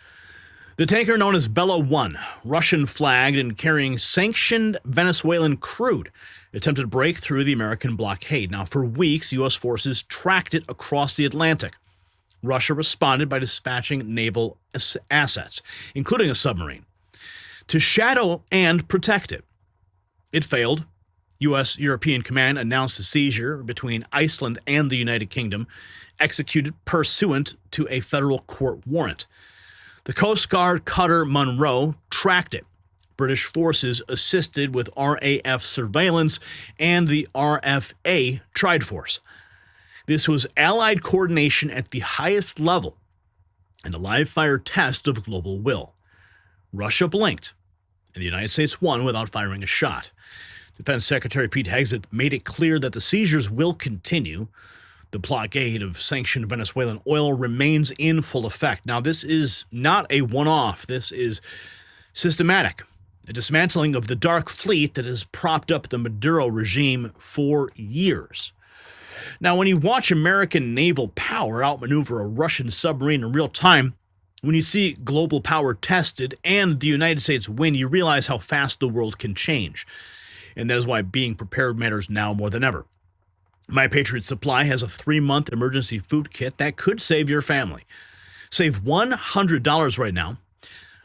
The tanker known as Bella 1, Russian-flagged and carrying sanctioned Venezuelan crude, attempted to break through the American blockade. Now, for weeks, U.S. forces tracked it across the Atlantic. Russia responded by dispatching naval assets, including a submarine, to shadow and protect it. It failed. U.S. European Command announced a seizure between Iceland and the United Kingdom, executed pursuant to a federal court warrant. The Coast Guard cutter Monroe tracked it. British forces assisted with RAF surveillance and the RFA Triforce. This was Allied coordination at the highest level and a live-fire test of global will. Russia blinked, and the United States won without firing a shot. Defense Secretary Pete Hegseth made it clear that the seizures will continue. The blockade of sanctioned Venezuelan oil remains in full effect. Now, this is not a one-off. This is systematic. A dismantling of the dark fleet that has propped up the Maduro regime for years. Now, when you watch American naval power outmaneuver a Russian submarine in real time, when you see global power tested and the United States win, you realize how fast the world can change. And that is why being prepared matters now more than ever. My Patriot Supply has a 3-month emergency food kit that could save your family. Save $100 right now.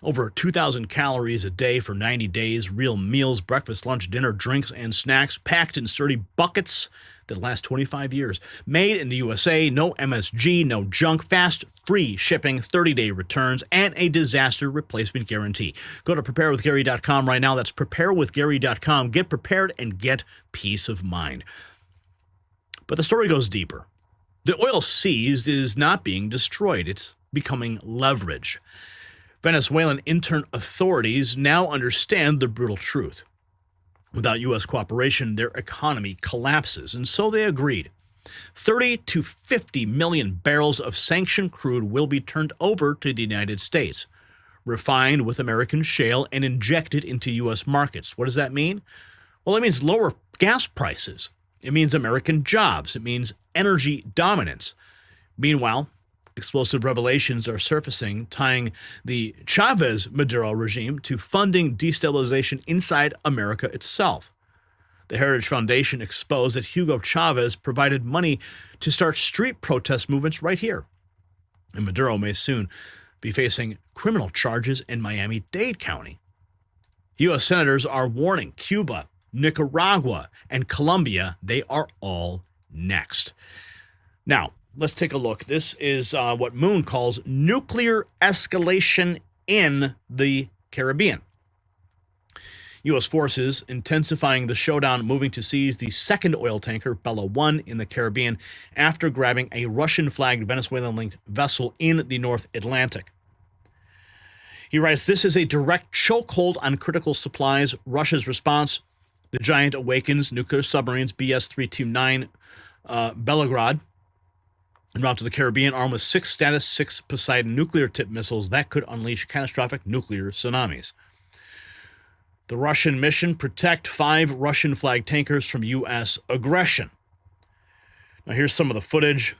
Over 2,000 calories a day for 90 days, real meals, breakfast, lunch, dinner, drinks, and snacks packed in sturdy buckets that last 25 years. Made in the USA, no MSG, no junk, fast, free shipping, 30-day returns, and a disaster replacement guarantee. Go to preparewithgary.com right now. That's preparewithgary.com. Get prepared and get peace of mind. But the story goes deeper. The oil seized is not being destroyed. It's becoming leverage. Venezuelan intern authorities now understand the brutal truth. Without U.S. cooperation, their economy collapses, and so they agreed. 30 to 50 million barrels of sanctioned crude will be turned over to the United States, refined with American shale and injected into U.S. markets. What does that mean? Well, it means lower gas prices. It means American jobs. It means energy dominance. Meanwhile, explosive revelations are surfacing, tying the Chavez-Maduro regime to funding destabilization inside America itself. The Heritage Foundation exposed that Hugo Chavez provided money to start street protest movements right here. And Maduro may soon be facing criminal charges in Miami-Dade County. U.S. senators are warning Cuba, Nicaragua, and Colombia they are all next. Now, let's take a look. This is what Moon calls nuclear escalation in the Caribbean. U.S. forces intensifying the showdown, moving to seize the second oil tanker, Bella 1, in the Caribbean after grabbing a Russian-flagged Venezuelan-linked vessel in the North Atlantic. He writes, this is a direct chokehold on critical supplies. Russia's response, the giant awakens nuclear submarines BS-329 Belgrade, en route to the Caribbean, armed with 6 Status 6 Poseidon nuclear-tipped missiles that could unleash catastrophic nuclear tsunamis. The Russian mission, protect 5 Russian-flagged tankers from U.S. aggression. Now, here's some of the footage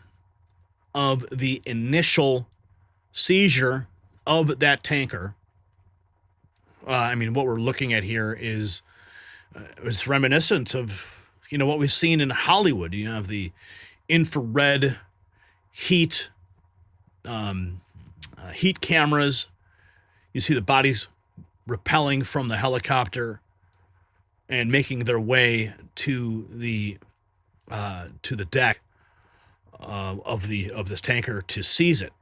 of the initial seizure of that tanker. What we're looking at here is it's reminiscent of, what we've seen in Hollywood. You have the infrared heat cameras. You see the bodies rappelling from the helicopter and making their way to the deck of this tanker to seize it.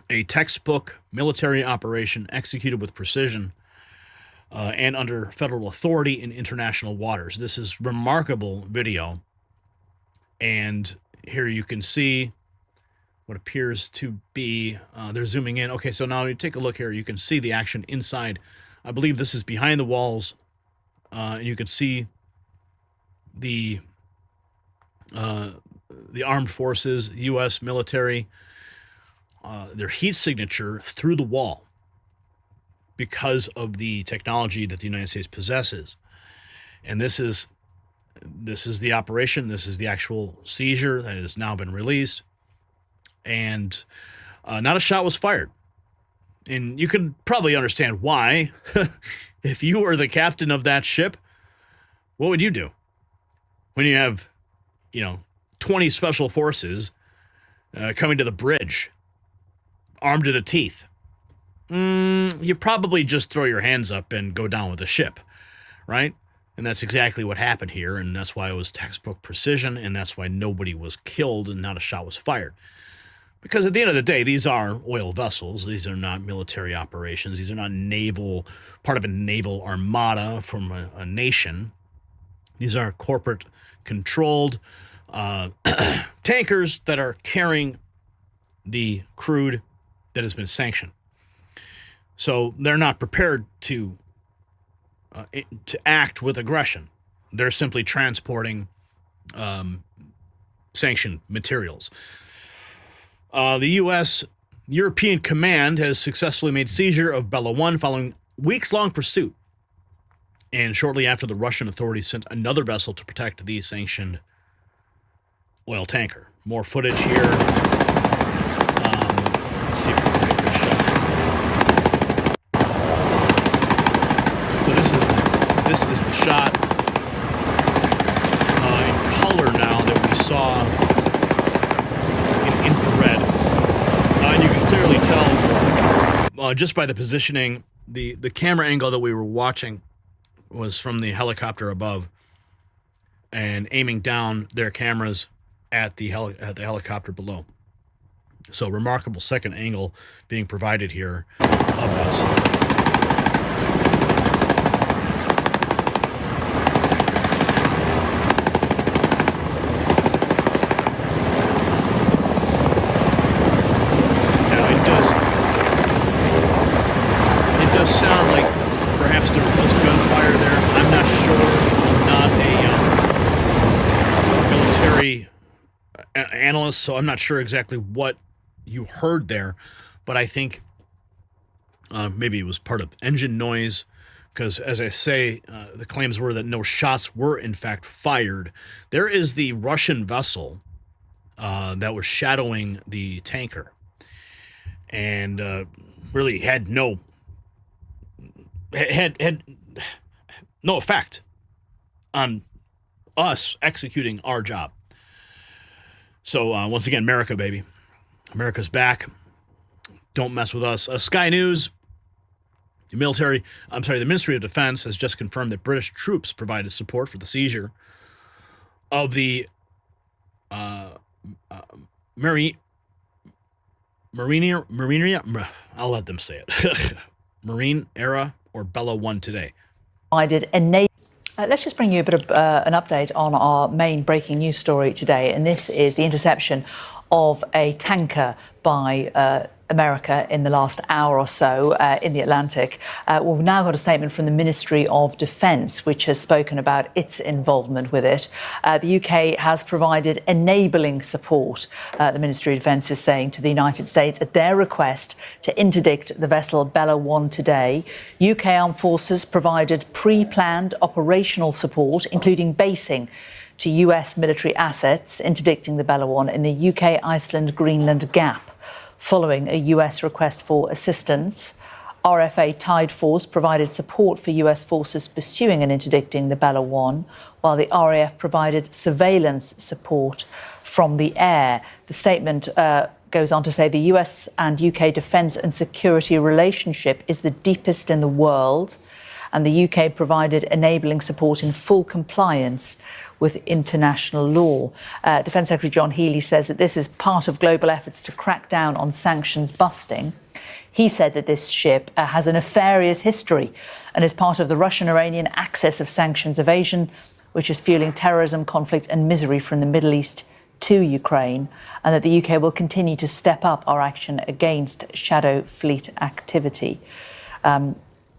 A textbook military operation executed with precision and under federal authority in international waters. This is remarkable video, and here you can see what appears to be, they're zooming in. Okay, so now you take a look here. You can see the action inside. I believe this is behind the walls, and you can see the armed forces, U.S. military, their heat signature through the wall because of the technology that the United States possesses. And this is the operation. This is the actual seizure that has now been released. And not a shot was fired. And you could probably understand why. If you were the captain of that ship, what would you do? When you have, 20 special forces coming to the bridge, armed to the teeth, you probably just throw your hands up and go down with the ship, right? And that's exactly what happened here, and that's why it was textbook precision, and that's why nobody was killed and not a shot was fired. Because at the end of the day, these are oil vessels. These are not military operations. These are not part of a naval armada from a nation. These are corporate-controlled tankers that are carrying the crude that has been sanctioned. So they're not prepared to act with aggression. They're simply transporting sanctioned materials. The U.S. European Command has successfully made seizure of Bella 1 following weeks-long pursuit. And shortly after, the Russian authorities sent another vessel to protect the sanctioned oil tanker. More footage here. Let's see if we can make this shot. So this is the shot in color now that we saw in infrared. And you can clearly tell just by the positioning, the camera angle that we were watching was from the helicopter above and aiming down their cameras at the helicopter below. So remarkable second angle being provided here of this. Sound like perhaps there was gunfire there. I'm not sure. I'm not a military analyst, so I'm not sure exactly what you heard there. But I think maybe it was part of engine noise, because as I say, the claims were that no shots were in fact fired. There is the Russian vessel that was shadowing the tanker, and really had no effect on us executing our job. So once again, America, baby. America's back. Don't mess with us. Sky News, the Ministry of Defense has just confirmed that British troops provided support for the seizure of the Marine, I'll let them say it. Marine era or Bella 1 today. Let's just bring you a bit of an update on our main breaking news story today, and this is the interception of a tanker by America in the last hour or so in the Atlantic. We've now got a statement from the Ministry of Defence, which has spoken about its involvement with it. The UK has provided enabling support, the Ministry of Defence is saying, to the United States at their request to interdict the vessel Bella 1 today. UK Armed Forces provided pre-planned operational support, including basing to US military assets, interdicting the Bella 1 in the UK-Iceland-Greenland gap. Following a US request for assistance, RFA Tide Force provided support for US forces pursuing and interdicting the Bella 1, while the RAF provided surveillance support from the air. The statement goes on to say the US and UK defence and security relationship is the deepest in the world, and the UK provided enabling support in full compliance with international law. Defence Secretary John Healey says that this is part of global efforts to crack down on sanctions busting. He said that this ship has a nefarious history and is part of the Russian-Iranian axis of sanctions evasion, which is fueling terrorism, conflict and misery from the Middle East to Ukraine, and that the UK will continue to step up our action against shadow fleet activity.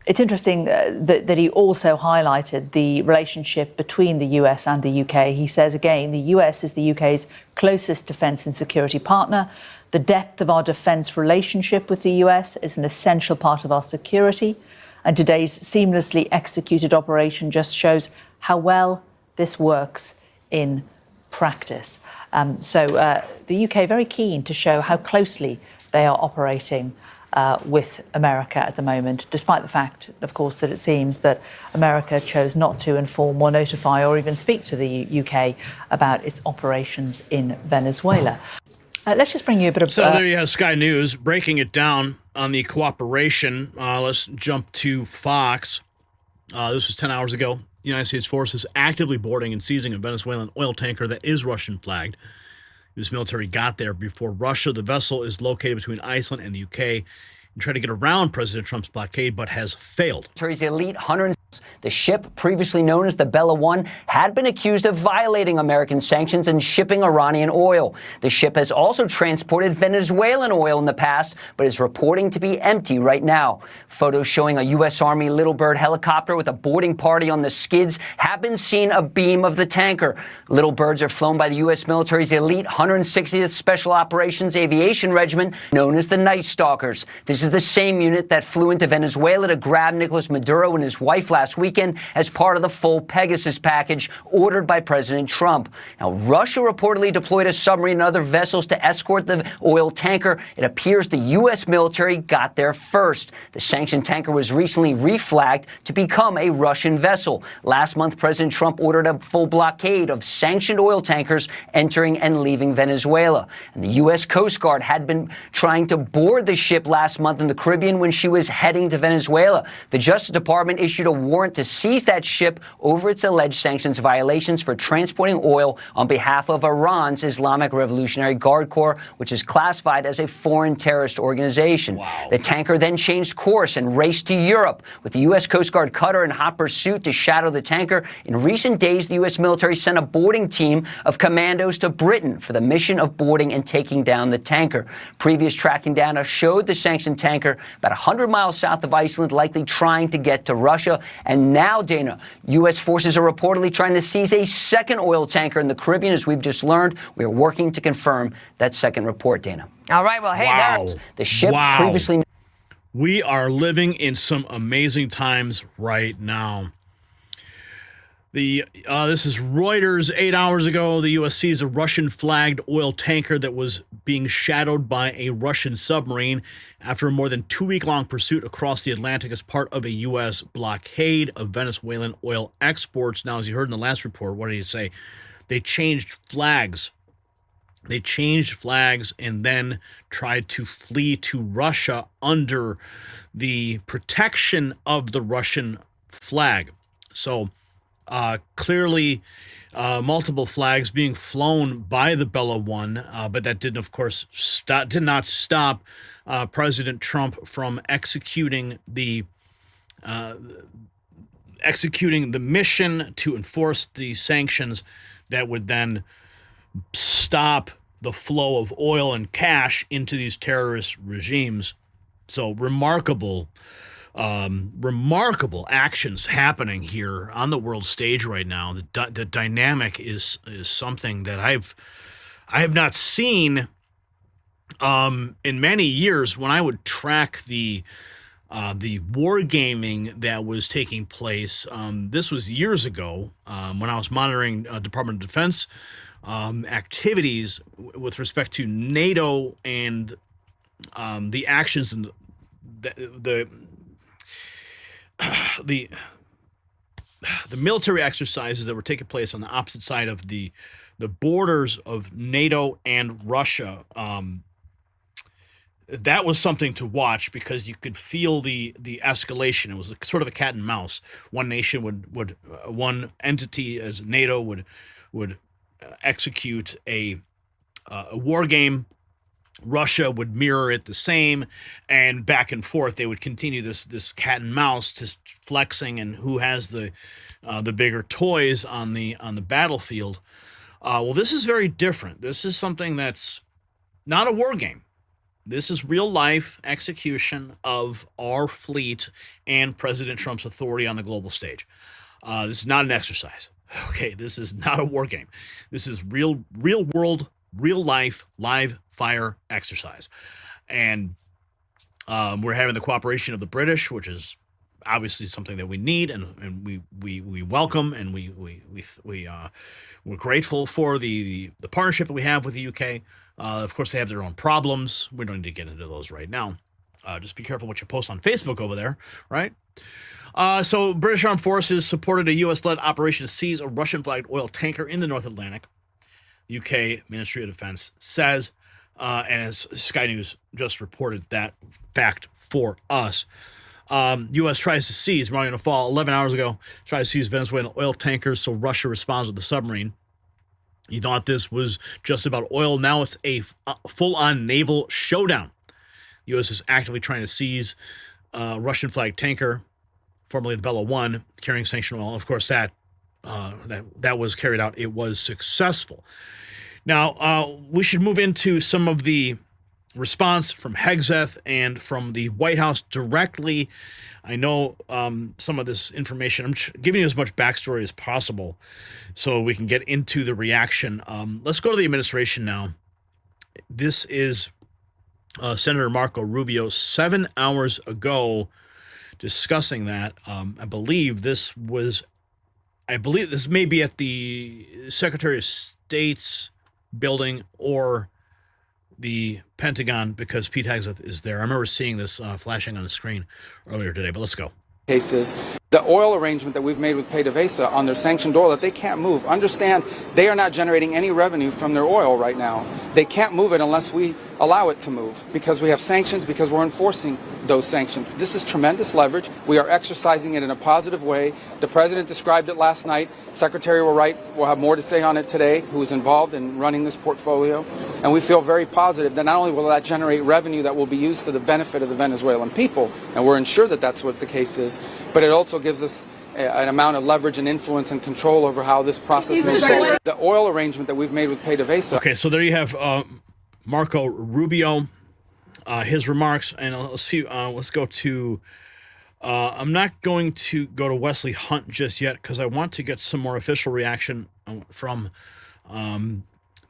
It's interesting that he also highlighted the relationship between the US and the UK. He says, again, the US is the UK's closest defence and security partner. The depth of our defence relationship with the US is an essential part of our security. And today's seamlessly executed operation just shows how well this works in practice. So the UK very keen to show how closely they are operating with America at the moment, despite the fact, of course, that it seems that America chose not to inform or notify or even speak to the UK about its operations in Venezuela. Let's just bring you a bit of... So there you have Sky News breaking it down on the cooperation. Let's jump to Fox. This was 10 hours ago. The United States forces actively boarding and seizing a Venezuelan oil tanker that is Russian flagged. U.S. military got there before Russia. The vessel is located between Iceland and the UK and tried to get around President Trump's blockade, but has failed. Military's elite hunter. The ship, previously known as the Bella One, had been accused of violating American sanctions and shipping Iranian oil. The ship has also transported Venezuelan oil in the past, but is reporting to be empty right now. Photos showing a U.S. Army Little Bird helicopter with a boarding party on the skids have been seen abeam of the tanker. Little Birds are flown by the U.S. military's elite 160th Special Operations Aviation Regiment, known as the Night Stalkers. This is the same unit that flew into Venezuela to grab Nicolas Maduro and his wife last weekend as part of the full Pegasus package ordered by President Trump. Now, Russia reportedly deployed a submarine and other vessels to escort the oil tanker. It appears the U.S. military got there first. The sanctioned tanker was recently reflagged to become a Russian vessel. Last month, President Trump ordered a full blockade of sanctioned oil tankers entering and leaving Venezuela. And the U.S. Coast Guard had been trying to board the ship last month in the Caribbean when she was heading to Venezuela. The Justice Department issued a warrant to seize that ship over its alleged sanctions violations for transporting oil on behalf of Iran's Islamic Revolutionary Guard Corps, which is classified as a foreign terrorist organization. Wow. The tanker then changed course and raced to Europe, with the U.S. Coast Guard cutter in hot pursuit to shadow the tanker. In recent days, the U.S. military sent a boarding team of commandos to Britain for the mission of boarding and taking down the tanker. Previous tracking data showed the sanctioned tanker about 100 miles south of Iceland, likely trying to get to Russia. And now, Dana, U.S. forces are reportedly trying to seize a second oil tanker in the Caribbean. As we've just learned, we are working to confirm that second report, Dana. All right, well, hey, there's the ship previously... We are living in some amazing times right now. This is Reuters. 8 hours ago, the U.S. seized a Russian-flagged oil tanker that was being shadowed by a Russian submarine after a more than 2-week-long pursuit across the Atlantic as part of a U.S. blockade of Venezuelan oil exports. Now, as you heard in the last report, what did he say? They changed flags. They changed flags and then tried to flee to Russia under the protection of the Russian flag. So, clearly, multiple flags being flown by the Bella One, but that did not stop President Trump from executing the mission to enforce the sanctions that would then stop the flow of oil and cash into these terrorist regimes. So remarkable actions happening here on the world stage right now. The dynamic is something that I have not seen in many years. When I would track the wargaming that was taking place, this was years ago when I was monitoring Department of Defense activities with respect to NATO and the actions and the military exercises that were taking place on the opposite side of the borders of NATO and Russia. That was something to watch because you could feel the escalation. It was sort of a cat and mouse. One nation would one entity as NATO would execute a war game. Russia would mirror it the same, and back and forth they would continue this cat and mouse, just flexing and who has the bigger toys on the battlefield. Well, this is very different. This is something that's not a war game. This is real life execution of our fleet and President Trump's authority on the global stage. This is not an exercise. Okay, this is not a war game. This is real world, real life, live fire exercise. And we're having the cooperation of the British, which is obviously something that we need and we welcome, and we're grateful for the partnership that we have with the UK. Of course, they have their own problems. We don't need to get into those right now. Just be careful what you post on Facebook over there, right? So British Armed Forces supported a U.S.-led operation to seize a Russian-flagged oil tanker in the North Atlantic. UK Ministry of Defense says And as Sky News just reported that fact for us. U.S. tries to seize, Mario Fall, 11 hours ago, tries to seize Venezuelan oil tankers, so Russia responds with a submarine. You thought this was just about oil. Now it's a full-on naval showdown. The U.S. is actively trying to seize a Russian-flagged tanker, formerly the Bella 1, carrying sanctioned oil. Of course, that was carried out. It was successful. Now, we should move into some of the response from Hegseth and from the White House directly. I know some of this information. I'm giving you as much backstory as possible so we can get into the reaction. Let's go to the administration now. This is Senator Marco Rubio 7 hours ago discussing that. I believe this may be at the Secretary of State's building or the Pentagon, because Pete Hegseth is there. I remember seeing this flashing on the screen earlier today, but let's go. Cases, the oil arrangement that we've made with PDVSA on their sanctioned oil that they can't move. Understand, they are not generating any revenue from their oil right now. They can't move it unless we allow it to move, because we have sanctions, because we're enforcing those sanctions. This is tremendous leverage. We are exercising it in a positive way. The president described it last night. Secretary will have more to say on it today, who is involved in running this portfolio. And we feel very positive that not only will that generate revenue that will be used to the benefit of the Venezuelan people, and we're ensured that that's what the case is, but it also gives us an amount of leverage and influence and control over how this process moves forward. The oil arrangement that we've made with PDVSA. Okay, so there you have Marco Rubio, his remarks, and let's see. Let's go to. I'm not going to go to Wesley Hunt just yet because I want to get some more official reaction from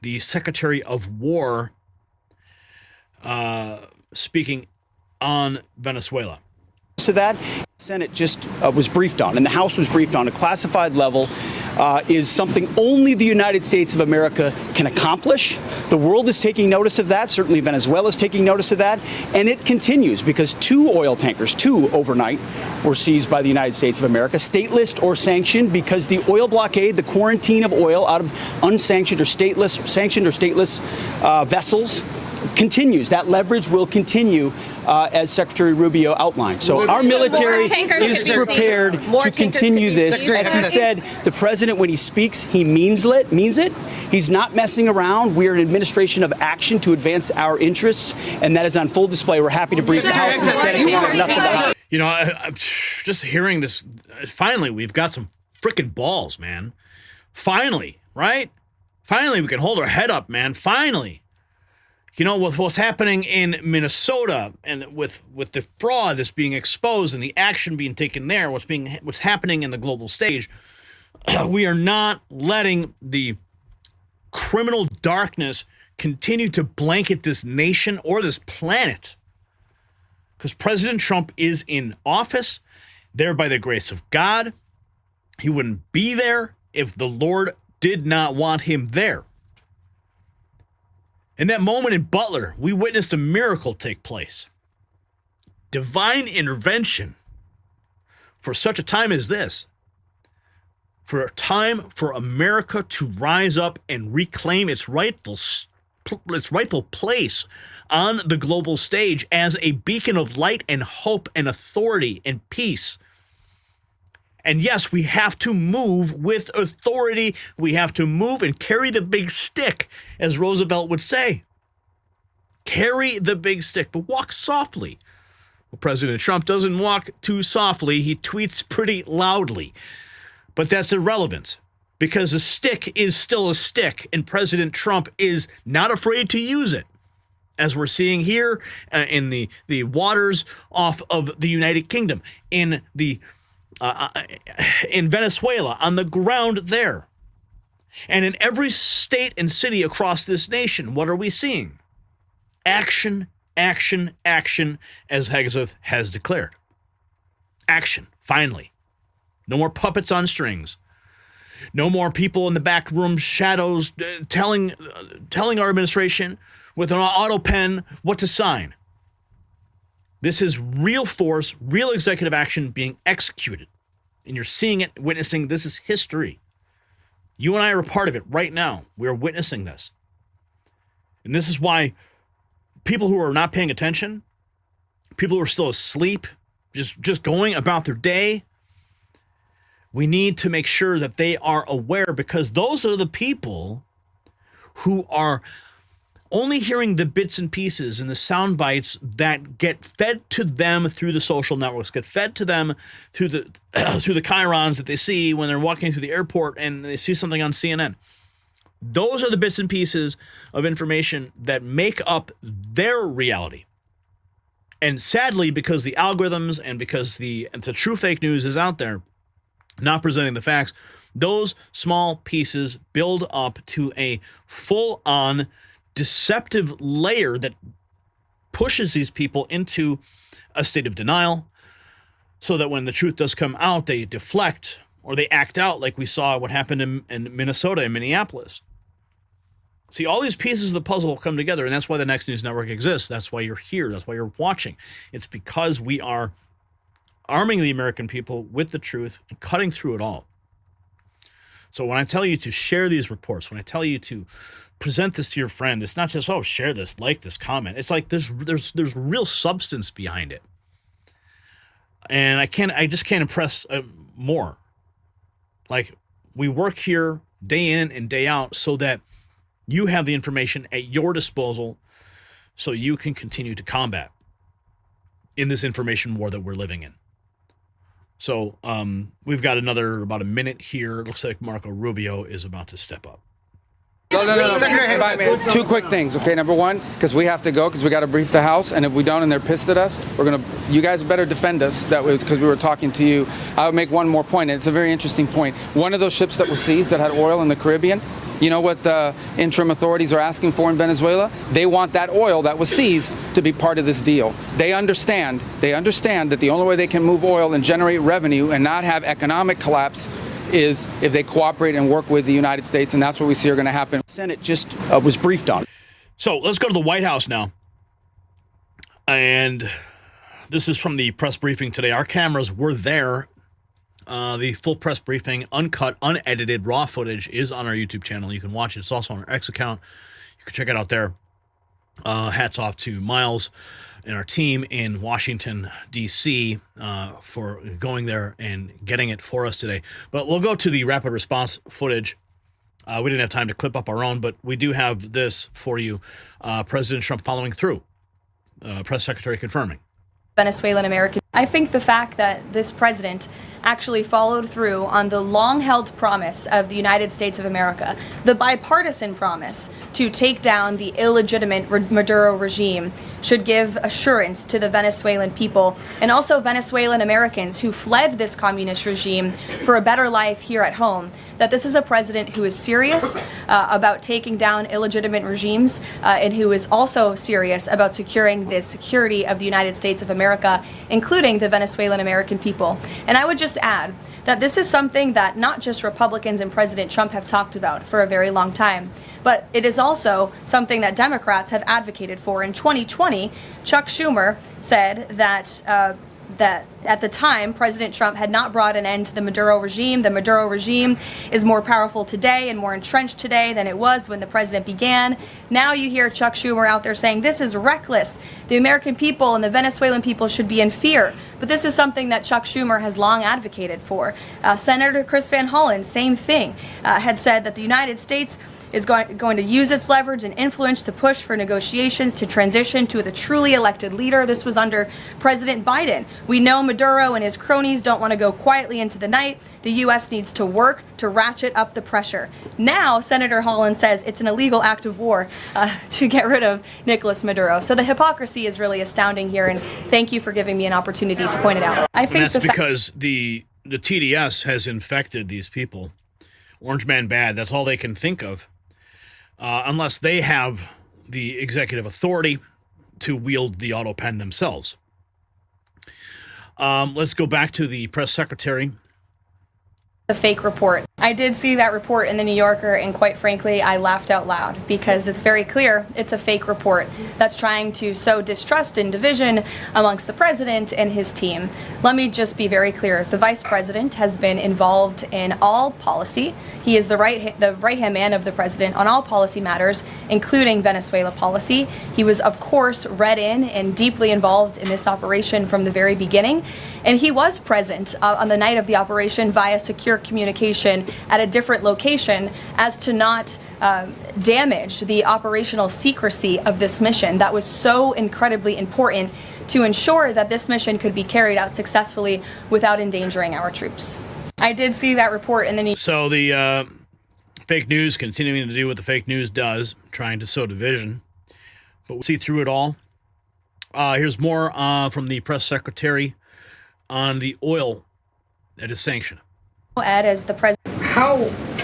the Secretary of War speaking on Venezuela. So that Senate just was briefed on, and the House was briefed on a classified level, is something only the United States of America can accomplish. The world is taking notice of that. Certainly Venezuela is taking notice of that. And it continues because two oil tankers, overnight, were seized by the United States of America, stateless or sanctioned, because the oil blockade, the quarantine of oil out of unsanctioned or sanctioned or stateless vessels continues. That leverage will continue as Secretary Rubio outlined. So our military is prepared to continue this. As he said, the president, when he speaks, he means it. He's not messing around. We are an administration of action to advance our interests, and that is on full display. We're happy to brief the House and the Senate. We have nothing about it. You know, I'm just hearing this. Finally, we've got some freaking balls, man. Finally, right? Finally, we can hold our head up, man. Finally. You know, with what's happening in Minnesota and with the fraud that's being exposed and the action being taken there, what's happening in the global stage, we are not letting the criminal darkness continue to blanket this nation or this planet. Because President Trump is in office, there by the grace of God. He wouldn't be there if the Lord did not want him there. In that moment in Butler, we witnessed a miracle take place. Divine intervention for such a time as this. For a time for America to rise up and reclaim its rightful place on the global stage as a beacon of light and hope and authority and peace. And yes, we have to move with authority. We have to move and carry the big stick, as Roosevelt would say. Carry the big stick, but walk softly. Well, President Trump doesn't walk too softly. He tweets pretty loudly. But that's irrelevant, because a stick is still a stick, and President Trump is not afraid to use it, as we're seeing here in the waters off of the United Kingdom, in Venezuela, on the ground there. And in every state and city across this nation, what are we seeing? Action, action, action, as Hegseth has declared. Action, finally. No more puppets on strings. No more people in the back room shadows telling our administration with an auto pen what to sign. This is real force, real executive action being executed. And you're seeing it, witnessing. This is history. You and I are a part of it right now. We are witnessing this. And this is why people who are not paying attention, people who are still asleep, just going about their day. We need to make sure that they are aware, because those are the people who are only hearing the bits and pieces and the sound bites that get fed to them through the social networks, get fed to them through the through the chyrons that they see when they're walking through the airport and they see something on CNN. Those are the bits and pieces of information that make up their reality. And sadly, because the algorithms and because the true fake news is out there, not presenting the facts, those small pieces build up to a full-on deceptive layer that pushes these people into a state of denial, so that when the truth does come out, they deflect or they act out, like we saw what happened in Minnesota and Minneapolis. See, all these pieces of the puzzle come together, and that's why the Next News Network exists. That's why you're here. That's why you're watching. It's because we are arming the American people with the truth and cutting through it all. So when I tell you to share these reports, when I tell you to present this to your friend, it's not just, oh, share this, like this, comment. It's like there's real substance behind it. And I just can't impress more. Like, we work here day in and day out so that you have the information at your disposal so you can continue to combat in this information war that we're living in. So we've got about a minute here. It looks like Marco Rubio is about to step up. No. Two quick things, okay? Number one, because we have to go, because we got to brief the House, and if we don't and they're pissed at us, you guys better defend us. That was because we were talking to you. I would make one more point, and it's a very interesting point. One of those ships that was seized that had oil in the Caribbean, you know what the interim authorities are asking for in Venezuela? They want that oil that was seized to be part of this deal. They understand that the only way they can move oil and generate revenue and not have economic collapse is if they cooperate and work with the United States, and that's what we see are going to happen. The Senate just was briefed on. So let's go to the White House now. And this is from the press briefing today. Our cameras were there. The full press briefing, uncut, unedited, raw footage is on our YouTube channel. You can watch it. It's also on our X account. You can check it out there. Hats off to Miles and our team in Washington, D.C. For going there and getting it for us today. But we'll go to the rapid response footage. We didn't have time to clip up our own, but we do have this for you. President Trump following through. Press secretary confirming. Venezuelan American. I think the fact that this president actually followed through on the long-held promise of the United States of America, the bipartisan promise to take down the illegitimate Maduro regime, should give assurance to the Venezuelan people and also Venezuelan Americans who fled this communist regime for a better life here at home, that this is a president who is serious about taking down illegitimate regimes and who is also serious about securing the security of the United States of America, including the Venezuelan American people. And I would just add that this is something that not just Republicans and President Trump have talked about for a very long time, but it is also something that Democrats have advocated for. In 2020, Chuck Schumer said that that at the time, President Trump had not brought an end to the Maduro regime. The Maduro regime is more powerful today and more entrenched today than it was when the president began. Now you hear Chuck Schumer out there saying this is reckless. The American people and the Venezuelan people should be in fear. But this is something that Chuck Schumer has long advocated for. Senator Chris Van Hollen, same thing, had said that the United States is going to use its leverage and influence to push for negotiations to transition to the truly elected leader. This was under President Biden. We know Maduro and his cronies don't want to go quietly into the night. The U.S. needs to work to ratchet up the pressure. Now, Senator Holland says it's an illegal act of war to get rid of Nicolas Maduro. So the hypocrisy is really astounding here, and thank you for giving me an opportunity to point it out. I think that's because the TDS has infected these people. Orange man bad, that's all they can think of. Unless they have the executive authority to wield the auto pen themselves. Let's go back to the press secretary. The fake report. I did see that report in the New Yorker, and quite frankly, I laughed out loud because it's very clear it's a fake report that's trying to sow distrust and division amongst the president and his team. Let me just be very clear. The vice president has been involved in all policy. He is the right-hand man of the president on all policy matters, including Venezuela policy. He was, of course, read in and deeply involved in this operation from the very beginning. And he was present on the night of the operation via secure communication at a different location as to not damage the operational secrecy of this mission that was so incredibly important to ensure that this mission could be carried out successfully without endangering our troops. I did see that report in the news. So the fake news continuing to do what the fake news does, trying to sow division. But we'll see through it all. Here's more from the press secretary on the oil that is sanctioned. Ed, as the president. How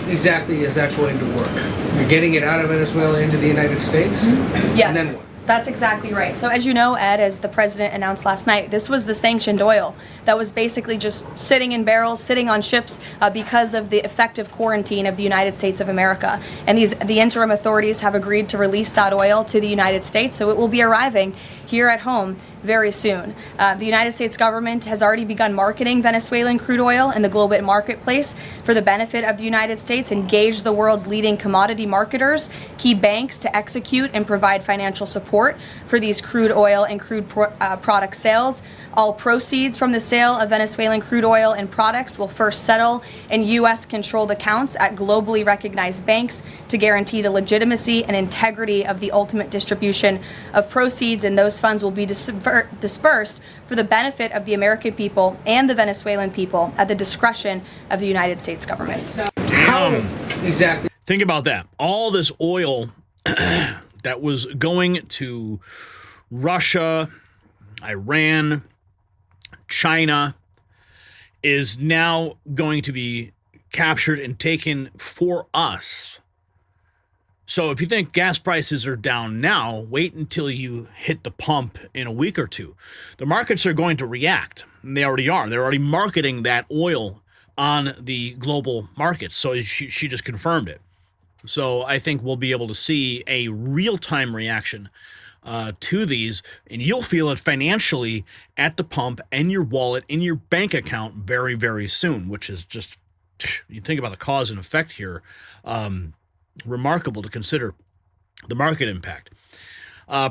exactly is that going to work? You're getting it out of Venezuela into the United States? Yes. And then what? That's exactly right. So as you know, Ed, as the president announced last night, this was the sanctioned oil that was basically just sitting in barrels, sitting on ships because of the effective quarantine of the United States of America. And the interim authorities have agreed to release that oil to the United States, so it will be arriving here at home very soon. The United States government has already begun marketing Venezuelan crude oil in the global marketplace for the benefit of the United States, engaged the world's leading commodity marketers, key banks to execute and provide financial support for these crude oil and crude product sales. All proceeds from the sale of Venezuelan crude oil and products will first settle in U.S.-controlled accounts at globally recognized banks to guarantee the legitimacy and integrity of the ultimate distribution of proceeds, and those funds will be dispersed for the benefit of the American people and the Venezuelan people at the discretion of the United States government. How exactly? Think about that. All this oil that was going to Russia, Iran, China is now going to be captured and taken for us. So if you think gas prices are down now, wait until you hit the pump in a week or two. The markets are going to react, and they already are. They're already marketing that oil on the global markets. So she just confirmed it. So I think we'll be able to see a real-time reaction to these, and you'll feel it financially at the pump and your wallet, in your bank account very, very soon, which is just, you think about the cause and effect here, remarkable to consider the market impact.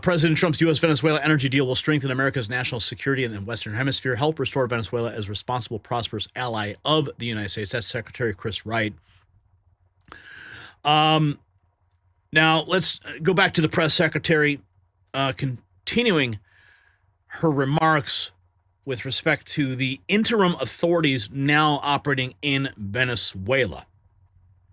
President Trump's U.S.-Venezuela energy deal will strengthen America's national security in the Western Hemisphere, help restore Venezuela as a responsible, prosperous ally of the United States. That's Secretary Chris Wright. Now, let's go back to the press secretary, continuing her remarks with respect to the interim authorities now operating in Venezuela.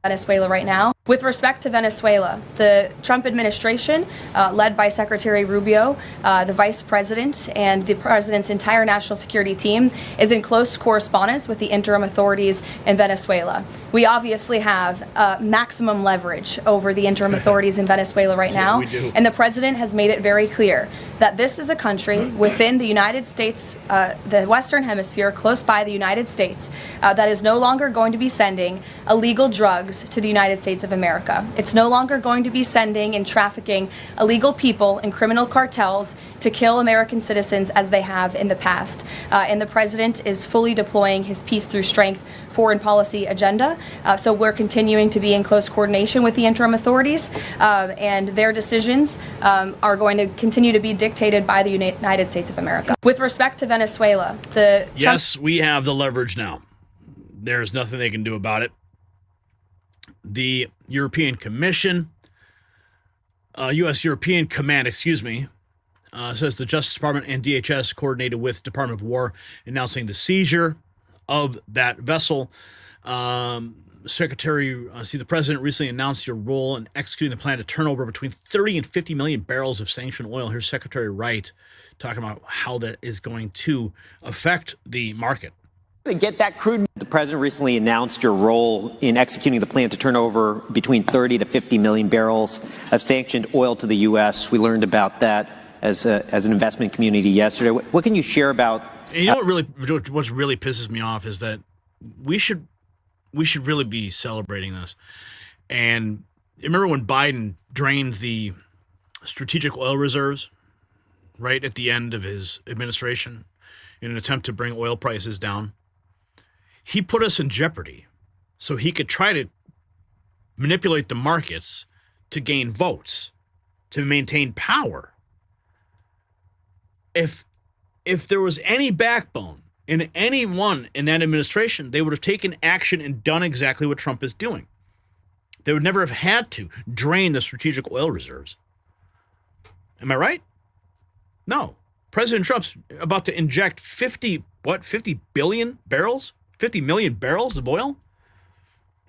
Venezuela right now. With respect to Venezuela, the Trump administration, led by Secretary Rubio, the vice president, and the president's entire national security team, is in close correspondence with the interim authorities in Venezuela. We obviously have maximum leverage over the interim authorities in Venezuela right now, and the president has made it very clear that this is a country within the United States, the Western Hemisphere, close by the United States, that is no longer going to be sending illegal drugs to the United States of America. It's no longer going to be sending and trafficking illegal people and criminal cartels to kill American citizens as they have in the past. And the president is fully deploying his peace through strength foreign policy agenda. So we're continuing to be in close coordination with the interim authorities, and their decisions are going to continue to be dictated by the United States of America. With respect to Venezuela, Yes, we have the leverage now. There's nothing they can do about it. The European Commission, U.S. European Command, says the Justice Department and DHS coordinated with Department of War announcing the seizure of that vessel. The president recently announced your role in executing the plan to turn over between 30 and 50 million barrels of sanctioned oil. Here's Secretary Wright talking about how that is going to affect the market. To get that crude. The president recently announced your role in executing the plan to turn over between 30 to 50 million barrels of sanctioned oil to the U.S. We learned about that as an investment community yesterday. What can you share about? And you know what really pisses me off is that we should we should really be celebrating this. And remember when Biden drained the strategic oil reserves right at the end of his administration in an attempt to bring oil prices down? He put us in jeopardy so he could try to manipulate the markets to gain votes, to maintain power. If there was any backbone in anyone in that administration, they would have taken action and done exactly what Trump is doing. They would never have had to drain the strategic oil reserves. Am I right? No. President Trump's about to inject 50 billion barrels? 50 million barrels of oil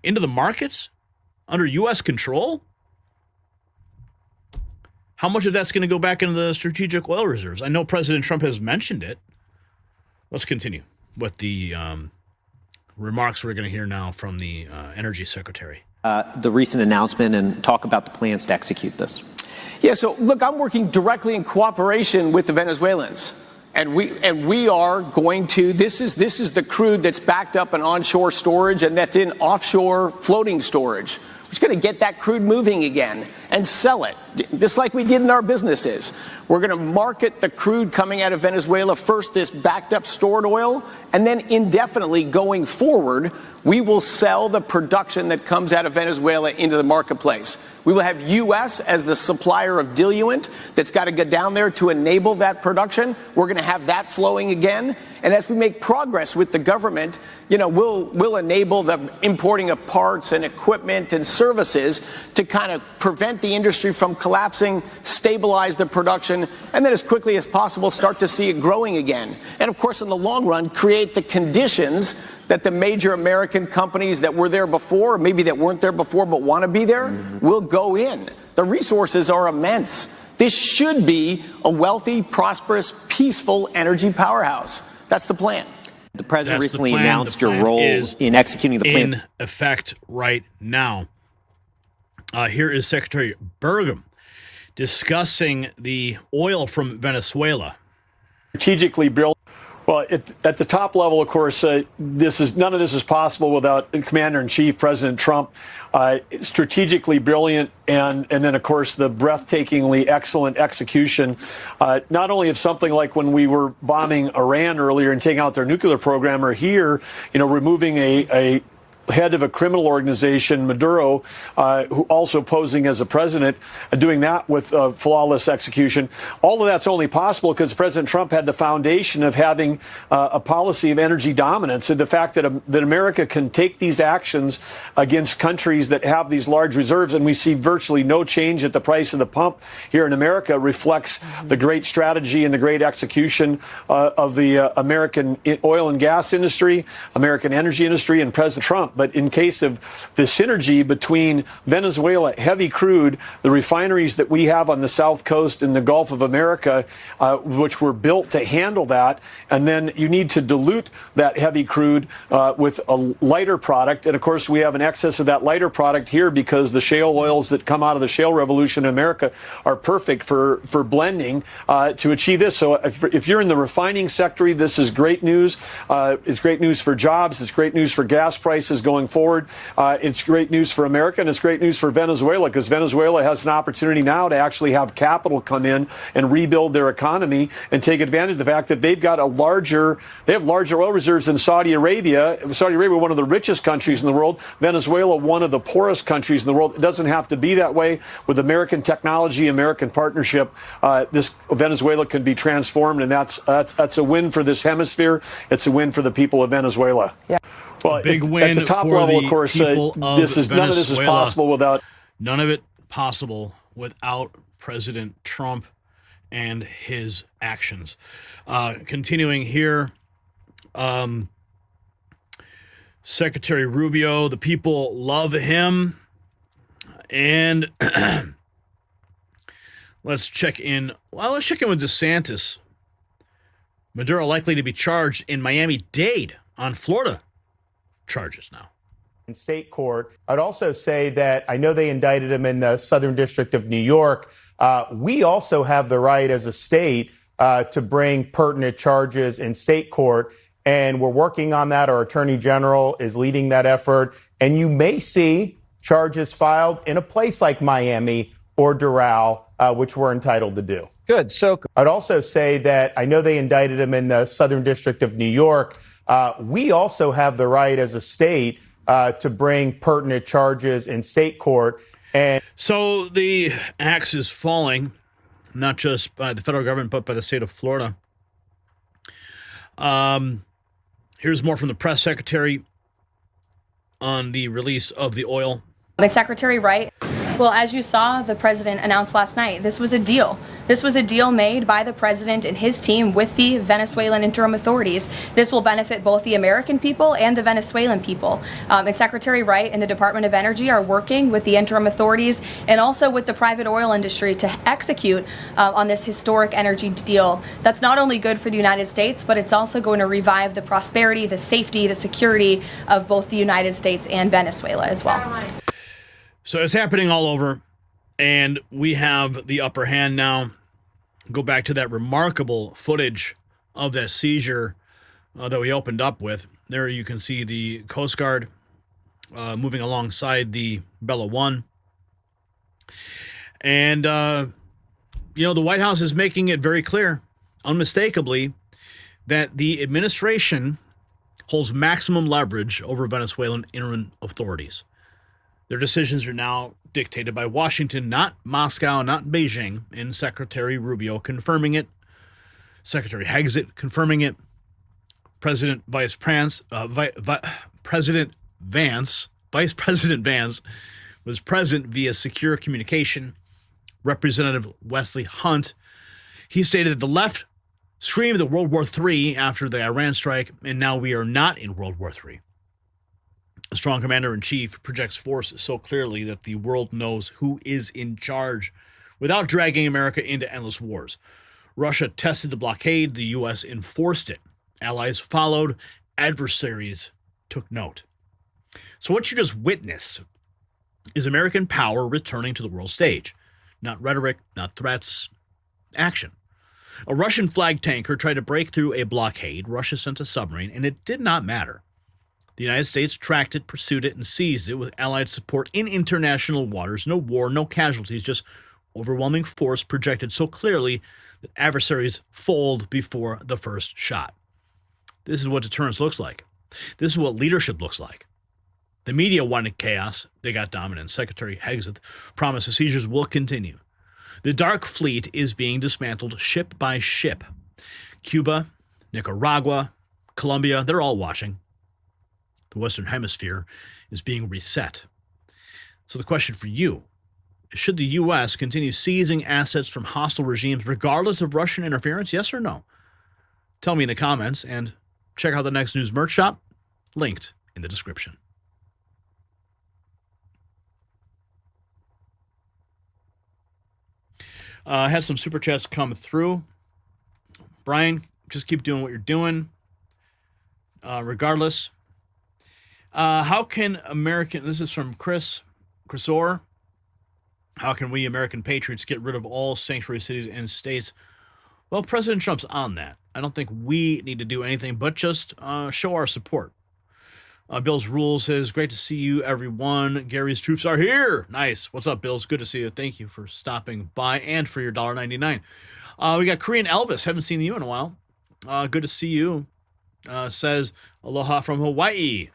into the markets under U.S. control? How much of that's going to go back into the strategic oil reserves? I know President Trump has mentioned it. Let's continue with the remarks we're going to hear now from the Energy Secretary. The recent announcement and talk about the plans to execute this. Yeah, so look, I'm working directly in cooperation with the Venezuelans. And we are going to, this is the crude that's backed up in onshore storage and that's in offshore floating storage. We're just going to get that crude moving again and sell it, just like we did in our businesses. We're going to market the crude coming out of Venezuela, first this backed up stored oil, and then indefinitely going forward, we will sell the production that comes out of Venezuela into the marketplace. We will have U.S. as the supplier of diluent that's got to get down there to enable that production. We're going to have that flowing again. And as we make progress with the government, we'll enable the importing of parts and equipment and services to kind of prevent the industry from collapsing, stabilize the production, and then as quickly as possible start to see it growing again. And of course, in the long run, create the conditions that the major American companies that were there before, or maybe that weren't there before but want to be there, will go in. The resources are immense. This should be a wealthy, prosperous, peaceful energy powerhouse. That's the plan. The president recently announced your role in executing the plan. In effect right now. Here is Secretary Burgum discussing the oil from Venezuela. Strategically built. Well, at the top level, of course, none of this is possible without Commander-in-Chief President Trump. Strategically brilliant, and then, of course, the breathtakingly excellent execution, not only of something like when we were bombing Iran earlier and taking out their nuclear program, or here, removing a head of a criminal organization, Maduro, who also posing as a president, doing that with flawless execution. All of that's only possible because President Trump had the foundation of having a policy of energy dominance, and the fact that America can take these actions against countries that have these large reserves, and we see virtually no change at the price of the pump here in America, reflects the great strategy and the great execution of the American oil and gas industry, American energy industry, and President Trump. But in case of the synergy between Venezuela, heavy crude, the refineries that we have on the South Coast in the Gulf of America, which were built to handle that, and then you need to dilute that heavy crude with a lighter product. And, of course, we have an excess of that lighter product here because the shale oils that come out of the shale revolution in America are perfect for blending to achieve this. So if you're in the refining sector, this is great news. It's great news for jobs. It's great news for gas prices going forward. It's great news for America, and it's great news for Venezuela, because Venezuela has an opportunity now to actually have capital come in and rebuild their economy and take advantage of the fact that they have larger oil reserves than Saudi Arabia. Saudi Arabia, one of the richest countries in the world. Venezuela, one of the poorest countries in the world. It doesn't have to be that way. With American technology, American partnership, this Venezuela can be transformed, and that's a win for this hemisphere. It's a win for the people of Venezuela. Yeah. Well, big win at the top for level, the of course. People of none of this is possible without. None of it possible without President Trump and his actions. Continuing here, Secretary Rubio, the people love him, and let's check in. Well, let's check in with DeSantis. Maduro likely to be charged in Miami-Dade on Florida charges now. In state court. I'd also say that I know they indicted him in the Southern District of New York. We also have the right as a state to bring pertinent charges in state court. and we're working on that. Our Attorney General is leading that effort, and you may see charges filed in a place like Miami or Doral, which we're entitled to do. Good. So I'd also say that I know they indicted him in the Southern District of New York. We also have the right as a state to bring pertinent charges in state court. And so the axe is falling, not just by the federal government, but by the state of Florida. Here's more from the press secretary on the release of the oil. Secretary Wright, well, as you saw, the president announced last night, this was a deal. This was a deal made by the president and his team with the Venezuelan interim authorities. This will benefit both the American people and the Venezuelan people. And Secretary Wright and the Department of Energy are working with the interim authorities and also with the private oil industry to execute on this historic energy deal. That's not only good for the United States, but it's also going to revive the prosperity, the safety, the security of both the United States and Venezuela as well. So it's happening all over, and we have the upper hand now. Go back to that remarkable footage of that seizure that we opened up with. There you can see the Coast Guard moving alongside the Bella 1. And, the White House is making it very clear, unmistakably, that the administration holds maximum leverage over Venezuelan interim authorities. Their decisions are now dictated by Washington, not Moscow, not Beijing, and Secretary Rubio confirming it, Secretary Hegseth confirming it, President Vance was present via secure communication. Representative Wesley Hunt, he stated that the left screamed at World War III after the Iran strike, and now we are not in World War III. A strong commander-in-chief projects force so clearly that the world knows who is in charge without dragging America into endless wars. Russia tested the blockade. The U.S. enforced it. Allies followed. Adversaries took note. So what you just witnessed is American power returning to the world stage. Not rhetoric, not threats, action. A Russian flag tanker tried to break through a blockade. Russia sent a submarine, and it did not matter. The United States tracked it, pursued it, and seized it with Allied support in international waters. No war, no casualties, just overwhelming force projected so clearly that adversaries fold before the first shot. This is what deterrence looks like. This is what leadership looks like. The media wanted chaos. They got dominant. Secretary Hegseth promised the seizures will continue. The Dark Fleet is being dismantled ship by ship. Cuba, Nicaragua, Colombia, they're all watching. The Western Hemisphere is being reset. So the question for you, should the U.S. continue seizing assets from hostile regimes regardless of Russian interference, yes or no? Tell me in the comments, and check out the Next News merch shop, linked in the description. I had some super chats come through. Brian, just keep doing what you're doing. Regardless. How can this is from Chris Orr. How can we American patriots get rid of all sanctuary cities and states? Well, President Trump's on that. I don't think we need to do anything but just show our support. Bill's Rule says, great to see you, everyone. Gary's troops are here. Nice. What's up, Bills? Good to see you. Thank you for stopping by and for your $1.99. We got Korean Elvis. Haven't seen you in a while. Good to see you. Says, aloha from Hawaii.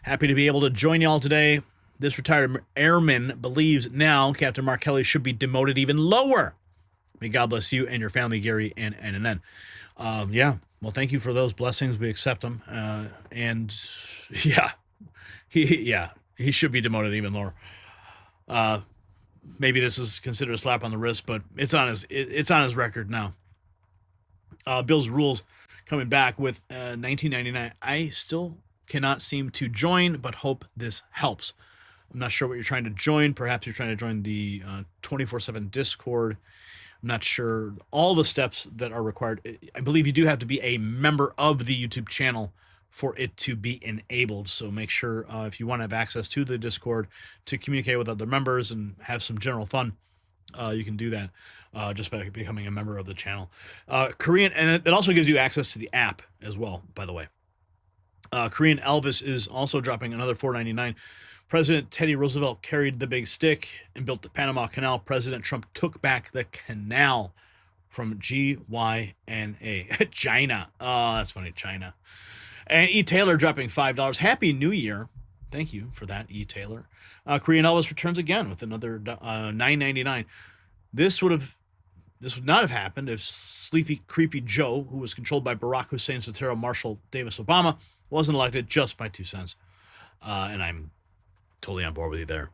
Happy to be able to join y'all today. This retired airman believes now Captain Mark Kelly should be demoted even lower. May God bless you and your family, Gary and NNN. Yeah, well, thank you for those blessings. We accept them. And yeah, he should be demoted even lower. Maybe this is considered a slap on the wrist, but it's on his record now. Bill's Rules coming back with 1999. I still cannot seem to join, but hope this helps. I'm not sure what you're trying to join. Perhaps you're trying to join the 24/7 Discord. I'm not sure all the steps that are required. I believe you do have to be a member of the YouTube channel for it to be enabled. So make sure if you want to have access to the Discord to communicate with other members and have some general fun, you can do that just by becoming a member of the channel. Korean, and it also gives you access to the app as well, by the way. Korean Elvis is also dropping another $4.99. President Teddy Roosevelt carried the big stick and built the Panama Canal. President Trump took back the canal from GYNA. China. Oh, that's funny. China. And E. Taylor dropping $5. Happy New Year. Thank you for that, E. Taylor. Korean Elvis returns again with another $9.99. This would not have happened if Sleepy Creepy Joe, who was controlled by Barack Hussein Sotero Marshall Davis Obama, wasn't elected just by 2 cents. And I'm totally on board with you there.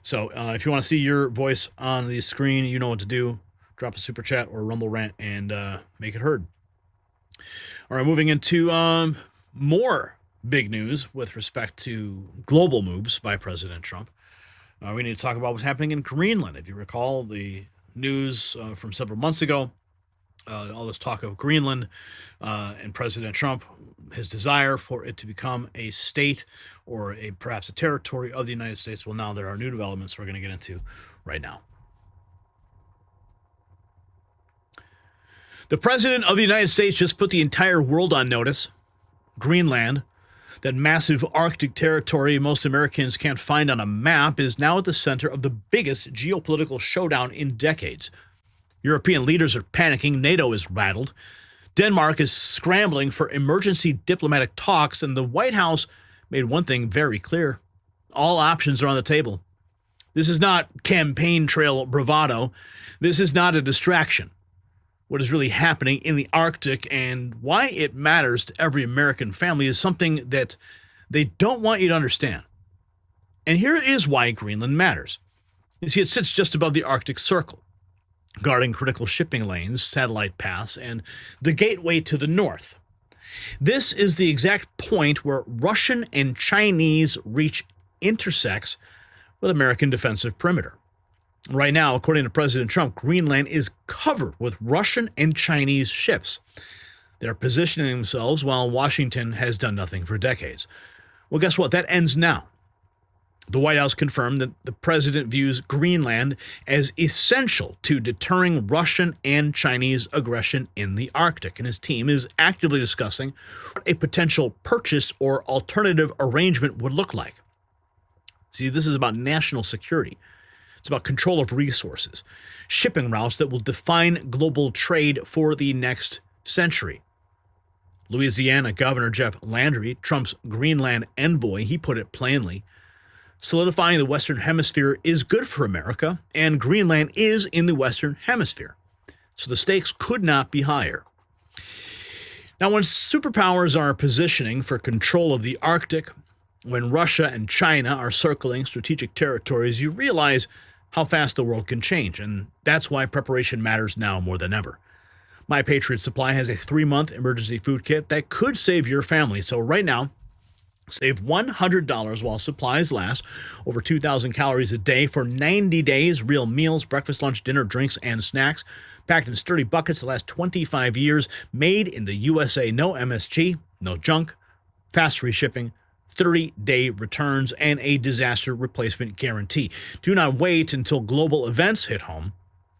So if you want to see your voice on the screen, you know what to do. Drop a super chat or a Rumble rant and make it heard. All right, moving into more big news with respect to global moves by President Trump. We need to talk about what's happening in Greenland. If you recall the news from several months ago, all this talk of Greenland and President Trump, his desire for it to become a state or perhaps a territory of the United States. Well, now there are new developments we're going to get into right now. The President of the United States just put the entire world on notice. Greenland, that massive Arctic territory most Americans can't find on a map, is now at the center of the biggest geopolitical showdown in decades. European leaders are panicking. NATO is rattled. Denmark is scrambling for emergency diplomatic talks, and the White House made one thing very clear. All options are on the table. This is not campaign trail bravado. This is not a distraction. What is really happening in the Arctic and why it matters to every American family is something that they don't want you to understand. And here is why Greenland matters. You see, it sits just above the Arctic Circle, guarding critical shipping lanes, satellite paths, and the gateway to the north. This is the exact point where Russian and Chinese reach intersects with American defensive perimeter. Right now, according to President Trump, Greenland is covered with Russian and Chinese ships. They're positioning themselves while Washington has done nothing for decades. Well, guess what? That ends now. The White House confirmed that the president views Greenland as essential to deterring Russian and Chinese aggression in the Arctic, and his team is actively discussing what a potential purchase or alternative arrangement would look like. See, this is about national security. It's about control of resources, shipping routes that will define global trade for the next century. Louisiana Governor Jeff Landry, Trump's Greenland envoy, he put it plainly, solidifying the Western Hemisphere is good for America, and Greenland is in the Western Hemisphere. So the stakes could not be higher. Now, when superpowers are positioning for control of the Arctic, when Russia and China are circling strategic territories, you realize how fast the world can change, and that's why preparation matters now more than ever. My Patriot Supply has a 3-month emergency food kit that could save your family. So right now, save $100 while supplies last. Over 2,000 calories a day for 90 days. Real meals, breakfast, lunch, dinner, drinks, and snacks. Packed in sturdy buckets that last 25 years. Made in the USA. No MSG, no junk, fast free shipping, 30-day returns, and a disaster replacement guarantee. Do not wait until global events hit home.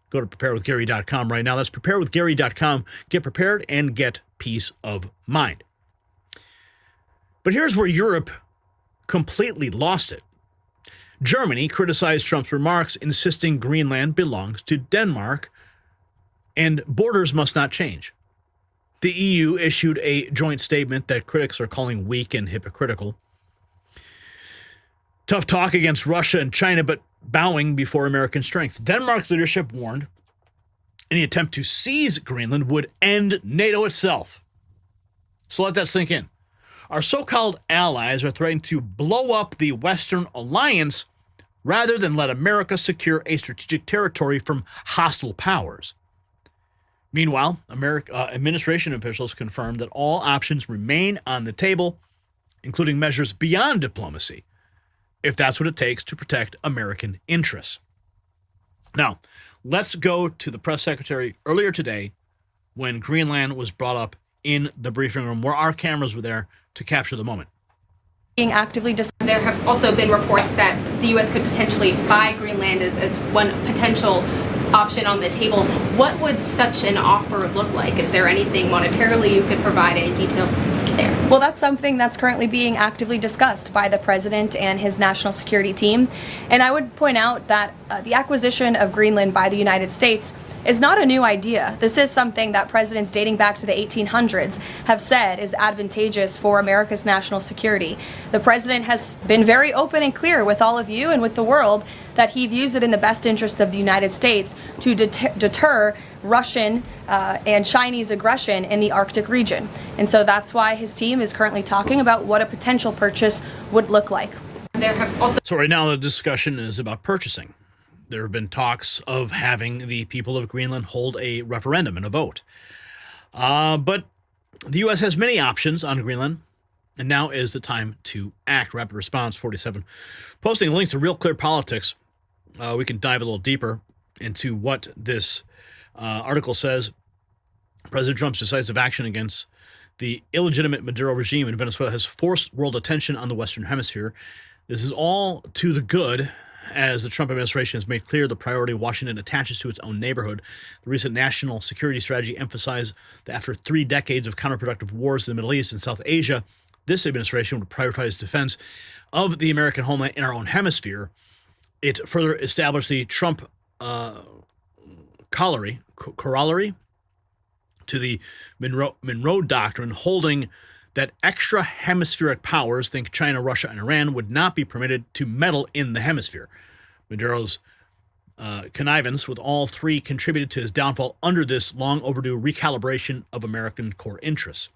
Go to preparewithgary.com right now. That's preparewithgary.com. Get prepared and get peace of mind. But here's where Europe completely lost it. Germany criticized Trump's remarks, insisting Greenland belongs to Denmark and borders must not change. The EU issued a joint statement that critics are calling weak and hypocritical. Tough talk against Russia and China, but bowing before American strength. Denmark's leadership warned any attempt to seize Greenland would end NATO itself. So let that sink in. Our so-called allies are threatening to blow up the Western alliance rather than let America secure a strategic territory from hostile powers. Meanwhile, administration officials confirmed that all options remain on the table, including measures beyond diplomacy, if that's what it takes to protect American interests. Now, let's go to the press secretary earlier today when Greenland was brought up in the briefing room, where our cameras were there to capture the moment. Being actively there have also been reports that the U.S. could potentially buy Greenland as one potential option on the table. What would such an offer look like? Is there anything monetarily you could provide, any details? there? Well, that's something that's currently being actively discussed by the president and his national security team. And I would point out that the acquisition of Greenland by the United States is not a new idea. This is something that presidents dating back to the 1800s have said is advantageous for America's national security. The president has been very open and clear with all of you and with the world that he views it in the best interest of the United States to deter Russian and Chinese aggression in the Arctic region. And so that's why his team is currently talking about what a potential purchase would look like. So right now the discussion is about purchasing. There have been talks of having the people of Greenland hold a referendum and a vote. But the U.S. has many options on Greenland, and now is the time to act. Rapid Response 47. Posting links to Real Clear Politics. We can dive a little deeper into what this article says. President Trump's decisive action against the illegitimate Maduro regime in Venezuela has forced world attention on the Western Hemisphere. This is all to the good, as the Trump administration has made clear the priority Washington attaches to its own neighborhood. The recent national security strategy emphasized that after 3 decades of counterproductive wars in the Middle East and South Asia, this administration would prioritize defense of the American homeland in our own hemisphere. It further established the Trump corollary to the Monroe Doctrine, holding that extra hemispheric powers, think China, Russia, and Iran, would not be permitted to meddle in the hemisphere. Maduro's connivance with all three contributed to his downfall under this long overdue recalibration of American core interests.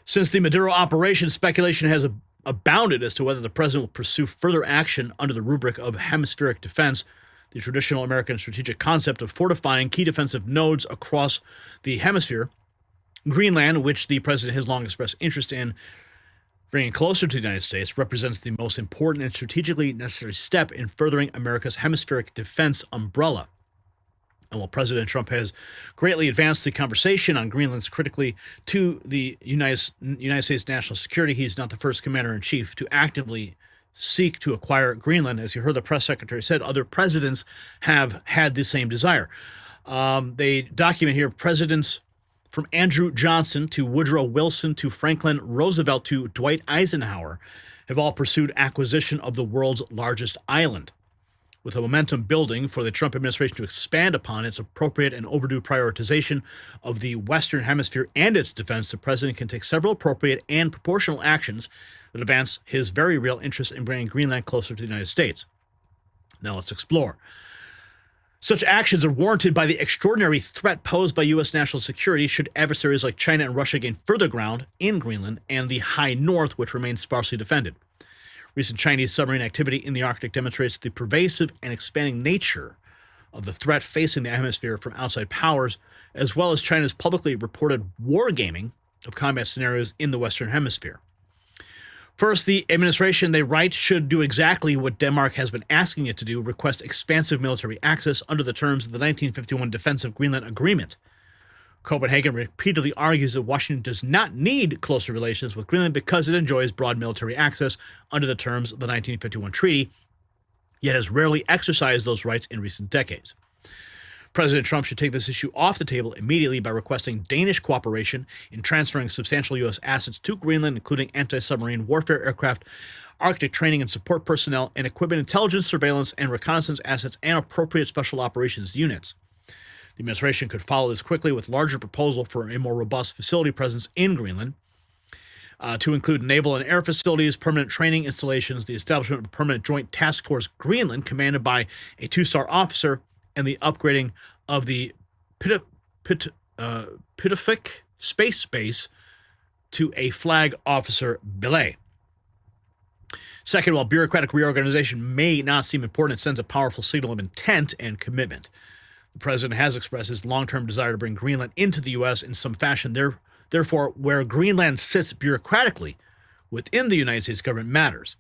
Since the Maduro operation, speculation has abounded as to whether the president will pursue further action under the rubric of hemispheric defense, the traditional American strategic concept of fortifying key defensive nodes across the hemisphere. Greenland, which the president has long expressed interest in bringing closer to the United States, represents the most important and strategically necessary step in furthering America's hemispheric defense umbrella. And while President Trump has greatly advanced the conversation on Greenland's critically to the United States national security, he's not the first commander-in-chief to actively seek to acquire Greenland. As you heard the press secretary said, other presidents have had the same desire. They document here presidents from Andrew Johnson to Woodrow Wilson to Franklin Roosevelt to Dwight Eisenhower have all pursued acquisition of the world's largest island. With a momentum building for the Trump administration to expand upon its appropriate and overdue prioritization of the Western Hemisphere and its defense, the president can take several appropriate and proportional actions that advance his very real interest in bringing Greenland closer to the United States. Now let's explore. Such actions are warranted by the extraordinary threat posed by U.S. national security should adversaries like China and Russia gain further ground in Greenland and the high north, which remains sparsely defended. Recent Chinese submarine activity in the Arctic demonstrates the pervasive and expanding nature of the threat facing the hemisphere from outside powers, as well as China's publicly reported wargaming of combat scenarios in the Western Hemisphere. First, the administration, they write, should do exactly what Denmark has been asking it to do, request expansive military access under the terms of the 1951 Defense of Greenland Agreement. Copenhagen repeatedly argues that Washington does not need closer relations with Greenland because it enjoys broad military access under the terms of the 1951 treaty, yet has rarely exercised those rights in recent decades. President Trump should take this issue off the table immediately by requesting Danish cooperation in transferring substantial U.S. assets to Greenland, including anti-submarine warfare aircraft, Arctic training and support personnel, and equipment, intelligence, surveillance, and reconnaissance assets, and appropriate special operations units. The administration could follow this quickly with larger proposal for a more robust facility presence in Greenland, to include naval and air facilities, permanent training installations, the establishment of a permanent joint task force Greenland commanded by a 2-star officer, and the upgrading of the Pitufik Space Base to a flag officer billet. Second, while bureaucratic reorganization may not seem important, it sends a powerful signal of intent and commitment. The president has expressed his long-term desire to bring Greenland into the U.S. in some fashion. Therefore, where Greenland sits bureaucratically within the United States government matters.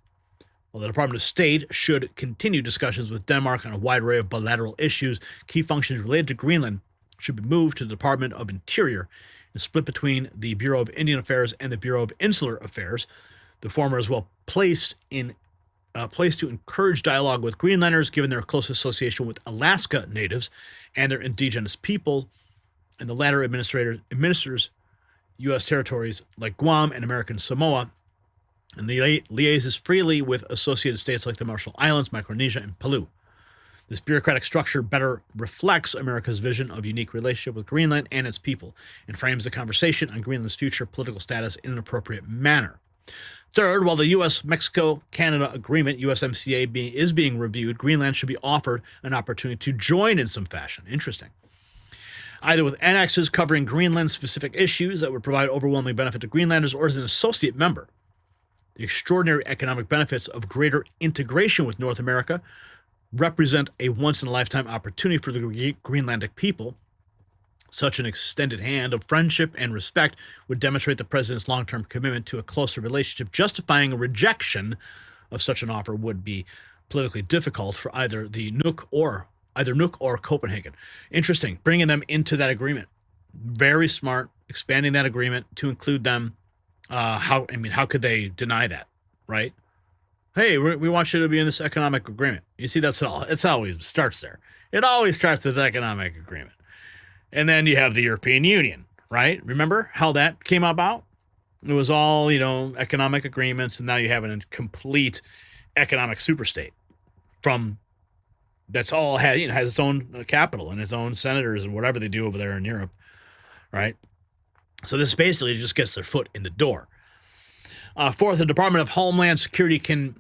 While the Department of State should continue discussions with Denmark on a wide array of bilateral issues, key functions related to Greenland should be moved to the Department of Interior and split between the Bureau of Indian Affairs and the Bureau of Insular Affairs. The former is well placed to encourage dialogue with Greenlanders, given their close association with Alaska natives and their indigenous people, and the latter administers U.S. territories like Guam and American Samoa, and liaises freely with associated states like the Marshall Islands, Micronesia, and Palau. This bureaucratic structure better reflects America's vision of unique relationship with Greenland and its people, and frames the conversation on Greenland's future political status in an appropriate manner. Third, while the U.S.-Mexico-Canada Agreement, USMCA, is being reviewed, Greenland should be offered an opportunity to join in some fashion. Interesting. Either with annexes covering Greenland-specific issues that would provide overwhelming benefit to Greenlanders, or as an associate member. The extraordinary economic benefits of greater integration with North America represent a once-in-a-lifetime opportunity for the Greenlandic people. Such an extended hand of friendship and respect would demonstrate the president's long-term commitment to a closer relationship. Justifying a rejection of such an offer would be politically difficult for either Nuuk or Copenhagen. Interesting, bringing them into that agreement. Very smart, expanding that agreement to include them. How could they deny that, right? Hey, we want you to be in this economic agreement. You see, it's always starts there. It always starts with economic agreement. And then you have the European Union, right? Remember how that came about? It was all, economic agreements, and now you have a complete economic superstate that's all has its own capital and its own senators and whatever they do over there in Europe, right? So this basically just gets their foot in the door. Fourth, the Department of Homeland Security can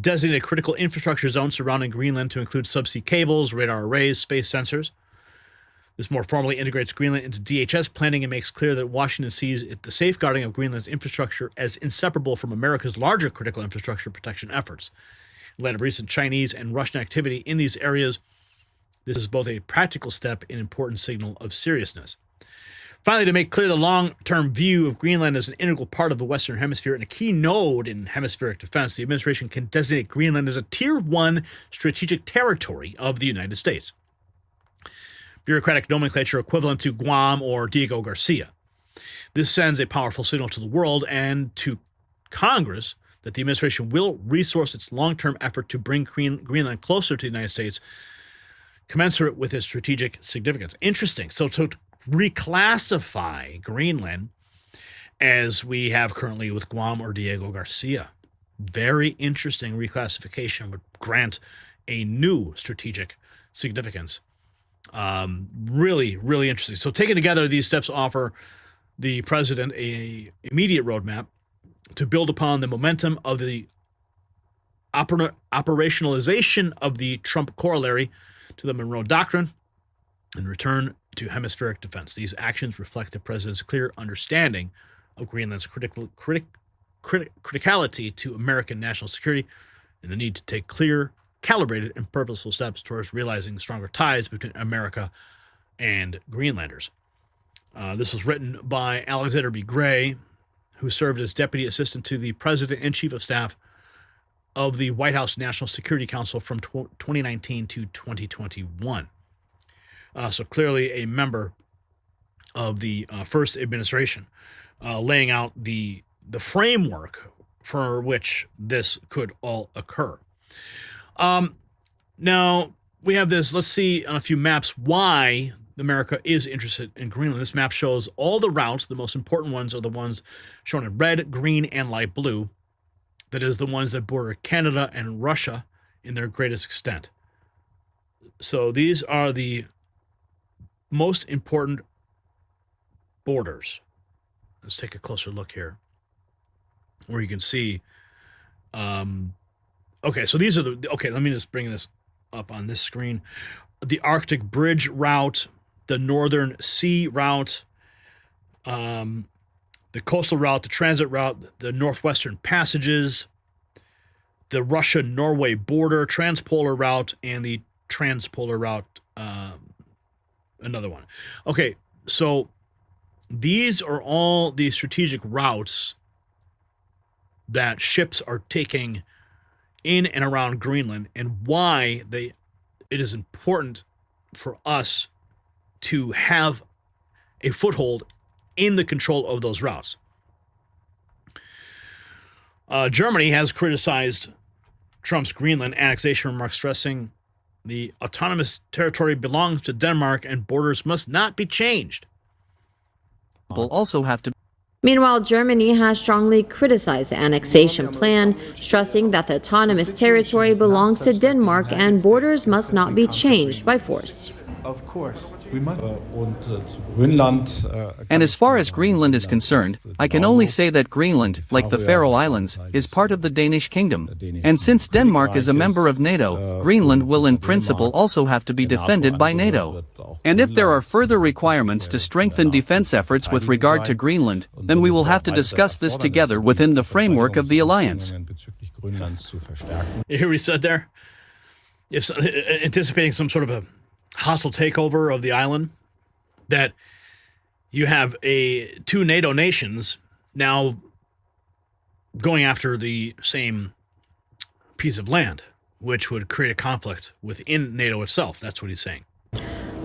designate a critical infrastructure zone surrounding Greenland to include subsea cables, radar arrays, space sensors. This more formally integrates Greenland into DHS planning and makes clear that Washington sees the safeguarding of Greenland's infrastructure as inseparable from America's larger critical infrastructure protection efforts. In light of recent Chinese and Russian activity in these areas, this is both a practical step and important signal of seriousness. Finally, to make clear the long-term view of Greenland as an integral part of the Western Hemisphere and a key node in hemispheric defense, the administration can designate Greenland as a Tier 1 strategic territory of the United States. Bureaucratic nomenclature equivalent to Guam or Diego Garcia. This sends a powerful signal to the world and to Congress that the administration will resource its long-term effort to bring Greenland closer to the United States, commensurate with its strategic significance. Interesting. So to reclassify Greenland as we have currently with Guam or Diego Garcia. Very interesting reclassification would grant a new strategic significance. Really, really interesting. So taken together, these steps offer the president an immediate roadmap to build upon the momentum of the operationalization of the Trump corollary to the Monroe Doctrine and return to hemispheric defense. These actions reflect the president's clear understanding of Greenland's criticality to American national security and the need to take clear, calibrated, and purposeful steps towards realizing stronger ties between America and Greenlanders. This was written by Alexander B. Gray, who served as Deputy Assistant to the President and Chief of Staff of the White House National Security Council from 2019 to 2021. So clearly a member of the first administration, laying out the framework for which this could all occur. Now, we have this, let's see on a few maps why America is interested in Greenland. This map shows all the routes. The most important ones are the ones shown in red, green, and light blue. That is the ones that border Canada and Russia in their greatest extent. So these are the most important borders. Let's take a closer look here, where you can see. Okay, so these are let me just bring this up on this screen. The Arctic Bridge route, the Northern Sea route, the coastal route, the transit route, the Northwestern passages, the Russia-Norway border, transpolar route, and the transpolar route, another one. Okay, so these are all the strategic routes that ships are taking in and around Greenland, and why it is important for us to have a foothold in the control of those routes. Germany has criticized Trump's Greenland annexation remarks, stressing the autonomous territory belongs to Denmark and borders must not be changed. will also have to. Meanwhile, Germany has strongly criticized the annexation plan, stressing that the autonomous territory belongs to Denmark and borders must not be changed by force. Of course, we must. And as far as Greenland is concerned, I can only say that Greenland, like the Faroe Islands, is part of the Danish kingdom. And since Denmark is a member of NATO, Greenland will in principle also have to be defended by NATO. And if there are further requirements to strengthen defense efforts with regard to Greenland, then we will have to discuss this together within the framework of the alliance. You hear what he said there? If anticipating some sort of a hostile takeover of the island, that you have two NATO nations now going after the same piece of land, which would create a conflict within NATO itself. That's what he's saying.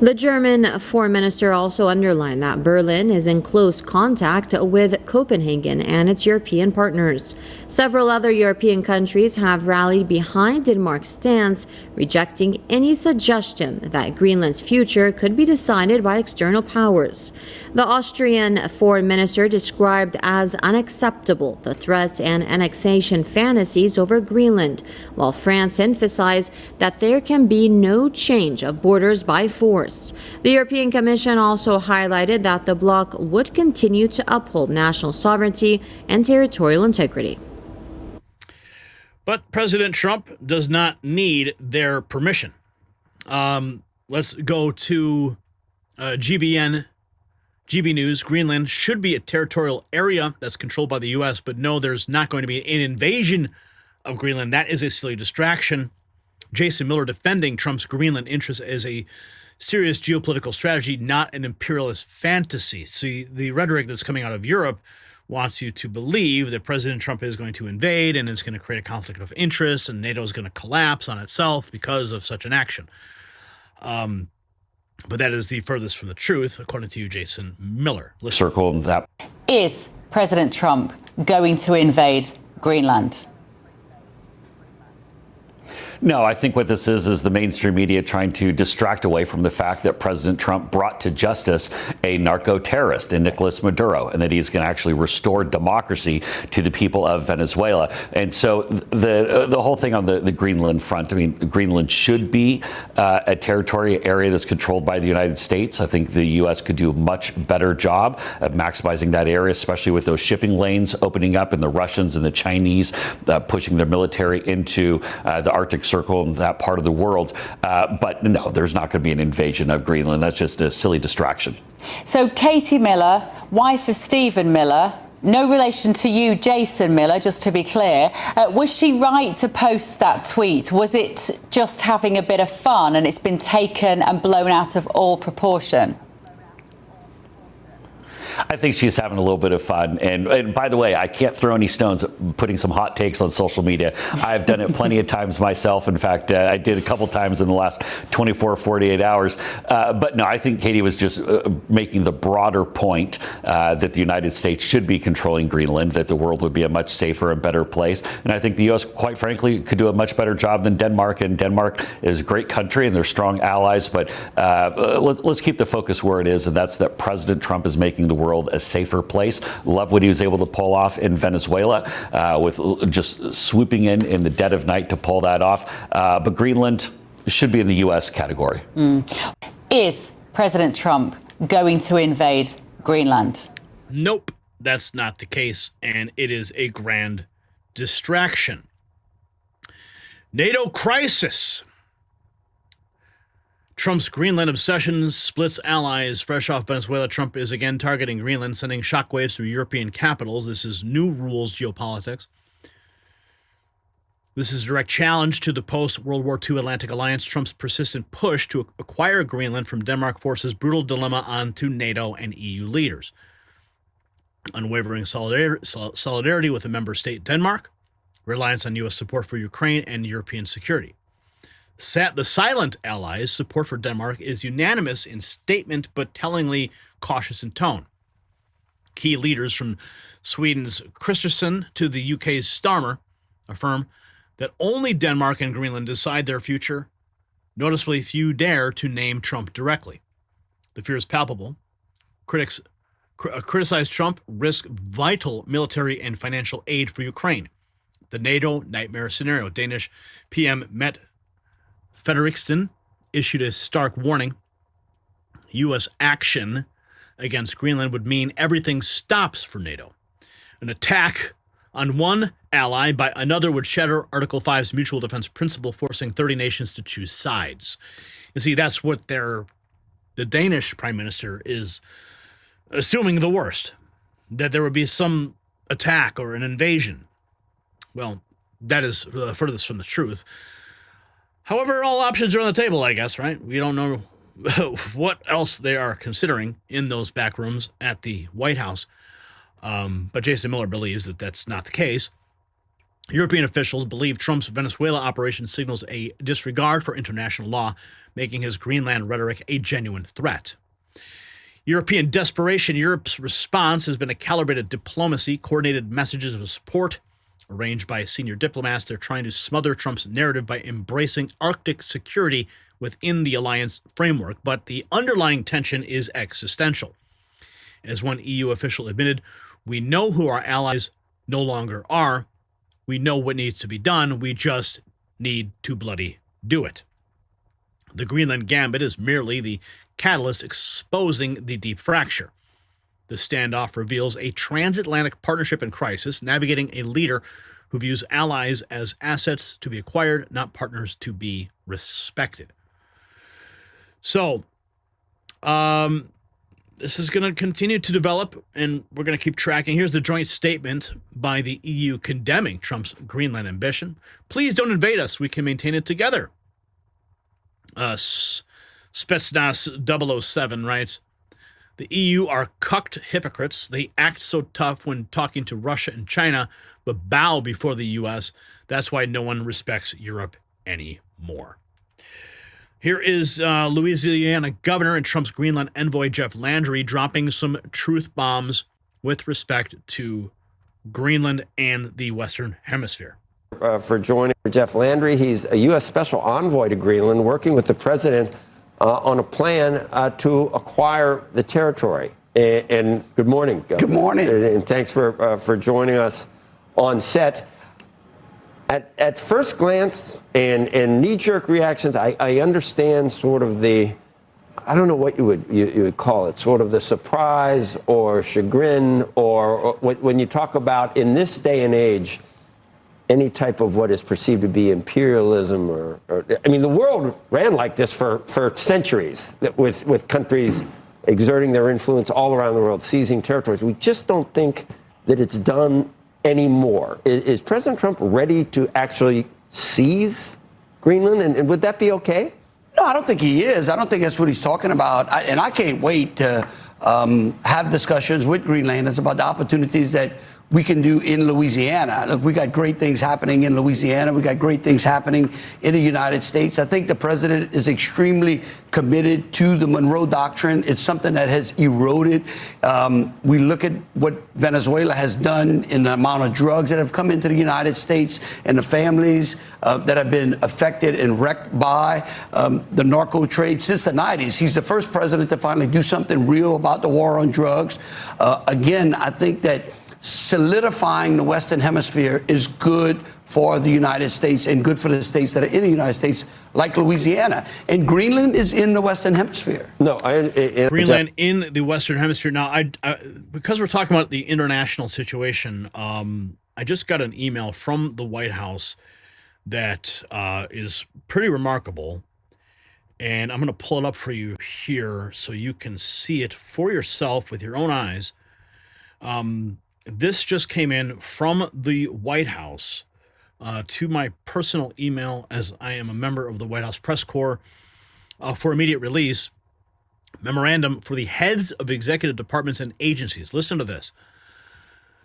The German foreign minister also underlined that Berlin is in close contact with Copenhagen and its European partners. Several other European countries have rallied behind Denmark's stance, rejecting any suggestion that Greenland's future could be decided by external powers. The Austrian foreign minister described as unacceptable the threats and annexation fantasies over Greenland, while France emphasized that there can be no change of borders by force. The European Commission also highlighted that the bloc would continue to uphold national sovereignty and territorial integrity. But President Trump does not need their permission. Let's go to GB News. Greenland should be a territorial area that's controlled by the U.S., but no, there's not going to be an invasion of Greenland. That is a silly distraction. Jason Miller defending Trump's Greenland interests as a serious geopolitical strategy, not an imperialist fantasy. See, the rhetoric that's coming out of Europe wants you to believe that President Trump is going to invade and it's going to create a conflict of interest and NATO is going to collapse on itself because of such an action. But that is the furthest from the truth, according to you, Jason Miller. Circle that. Is President Trump going to invade Greenland? No, I think what this is the mainstream media trying to distract away from the fact that President Trump brought to justice a narco-terrorist in Nicolas Maduro, and that he's going to actually restore democracy to the people of Venezuela. And so the whole thing on the Greenland front, I mean, Greenland should be a territory area that's controlled by the United States. I think the U.S. could do a much better job of maximizing that area, especially with those shipping lanes opening up and the Russians and the Chinese pushing their military into the Arctic Circle in that part of the world. But no, there's not going to be an invasion of Greenland. That's just a silly distraction. So Katie Miller, wife of Stephen Miller, no relation to you, Jason Miller, just to be clear. Was she right to post that tweet? Was it just having a bit of fun and it's been taken and blown out of all proportion? I think she's having a little bit of fun. And by the way, I can't throw any stones at putting some hot takes on social media. I've done it plenty of times myself. In fact, I did a couple times in the last 24, 48 hours. But no, I think Katie was just making the broader point that the United States should be controlling Greenland, that the world would be a much safer and better place. And I think the U.S., quite frankly, could do a much better job than Denmark. And Denmark is a great country and they're strong allies. But let's keep the focus where it is. And that's that President Trump is making the world a safer place. Love what he was able to pull off in Venezuela with just swooping in the dead of night to pull that off. But Greenland should be in the U.S. category. Is President Trump going to invade Greenland? Nope, that's not the case, and it is a grand distraction. NATO crisis. Trump's Greenland obsession splits allies. Fresh off Venezuela, Trump is again targeting Greenland, sending shockwaves through European capitals. This is new rules geopolitics. This is a direct challenge to the post-World War II Atlantic Alliance. Trump's persistent push to acquire Greenland from Denmark forces brutal dilemma onto NATO and EU leaders. Unwavering solidarity with the member state Denmark, reliance on U.S. support for Ukraine and European security. The silent allies' support for Denmark is unanimous in statement, but tellingly cautious in tone. Key leaders from Sweden's Kristersson to the UK's Starmer affirm that only Denmark and Greenland decide their future. Noticeably few dare to name Trump directly. The fear is palpable. Critics criticized Trump risk vital military and financial aid for Ukraine. The NATO nightmare scenario. Danish PM Mette Frederiksen issued a stark warning. U.S. action against Greenland would mean everything stops for NATO. An attack on one ally by another would shatter Article 5's mutual defense principle, forcing 30 nations to choose sides. You see, that's what the Danish prime minister is assuming the worst, that there would be some attack or an invasion. Well, that is furthest from the truth. However, all options are on the table, I guess, right? We don't know what else they are considering in those back rooms at the White House. But Jason Miller believes that that's not the case. European officials believe Trump's Venezuela operation signals a disregard for international law, making his Greenland rhetoric a genuine threat. European desperation. Europe's response has been a calibrated diplomacy, coordinated messages of support, arranged by senior diplomats. They're trying to smother Trump's narrative by embracing Arctic security within the alliance framework, but the underlying tension is existential. As one EU official admitted, we know who our allies no longer are. We know what needs to be done. We just need to bloody do it. The Greenland Gambit is merely the catalyst exposing the deep fracture. The standoff reveals a transatlantic partnership in crisis, navigating a leader who views allies as assets to be acquired, not partners to be respected. So, this is going to continue to develop, and we're going to keep tracking. Here's the joint statement by the EU condemning Trump's Greenland ambition. Please don't invade us. We can maintain it together. Spetsnaz 007 writes, the EU are cucked hypocrites. They act so tough when talking to Russia and China, but bow before the U.S. That's why no one respects Europe anymore. Here is Louisiana governor and Trump's Greenland envoy, Jeff Landry, dropping some truth bombs with respect to Greenland and the Western Hemisphere. For joining Jeff Landry. He's a U.S. Special Envoy to Greenland, working with the president on a plan to acquire the territory. And good morning, Governor. Good morning. And thanks for joining us on set. At first glance and knee-jerk reactions, I understand sort of the, I don't know what you would call it, sort of the surprise or chagrin, or when you talk about, in this day and age, any type of what is perceived to be imperialism or I mean, the world ran like this for centuries, with countries exerting their influence all around the world, seizing territories. We just don't think that it's done anymore. Is President Trump ready to actually seize Greenland, and would that be okay? No, I don't think he is. I don't think that's what he's talking about. And I can't wait to have discussions with Greenlanders about the opportunities that we can do in Louisiana. Look, we got great things happening in Louisiana. We got great things happening in the United States. I think the president is extremely committed to the Monroe Doctrine. It's something that has eroded. We look at what Venezuela has done in the amount of drugs that have come into the United States and the families that have been affected and wrecked by the narco trade since the 90s. He's the first president to finally do something real about the war on drugs. Again, I think that solidifying the Western Hemisphere is good for the United States and good for the states that are in the United States, like Louisiana. And Greenland is in the Western Hemisphere. No, Greenland in the Western Hemisphere. Now, I because we're talking about the international situation, I just got an email from the White House that is pretty remarkable. And I'm going to pull it up for you here so you can see it for yourself with your own eyes. This just came in from the White House to my personal email, as I am a member of the White House Press Corps, for immediate release. Memorandum for the heads of executive departments and agencies. Listen to this.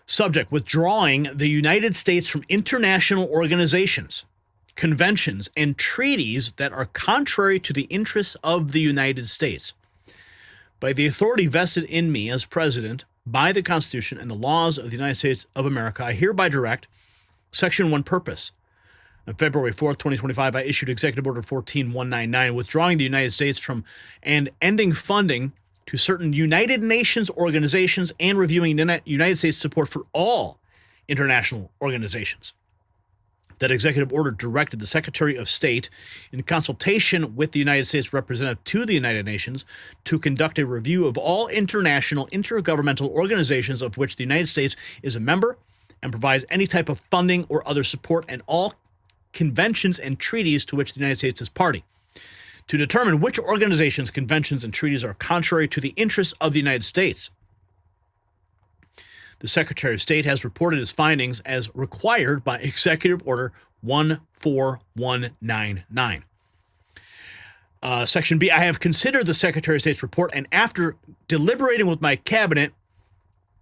Subject: withdrawing the United States from international organizations, conventions, and treaties that are contrary to the interests of the United States. By the authority vested in me as president, by the Constitution and the laws of the United States of America, I hereby direct Section 1 purpose. On February 4th, 2025, I issued Executive Order 14199, withdrawing the United States from and ending funding to certain United Nations organizations and reviewing United States support for all international organizations. That executive order directed the Secretary of State, in consultation with the United States representative to the United Nations, to conduct a review of all international intergovernmental organizations of which the United States is a member and provides any type of funding or other support, and all conventions and treaties to which the United States is party, to determine which organizations, conventions, and treaties are contrary to the interests of the United States. The Secretary of State has reported his findings as required by Executive Order 14199. Section B, I have considered the Secretary of State's report, and after deliberating with my cabinet,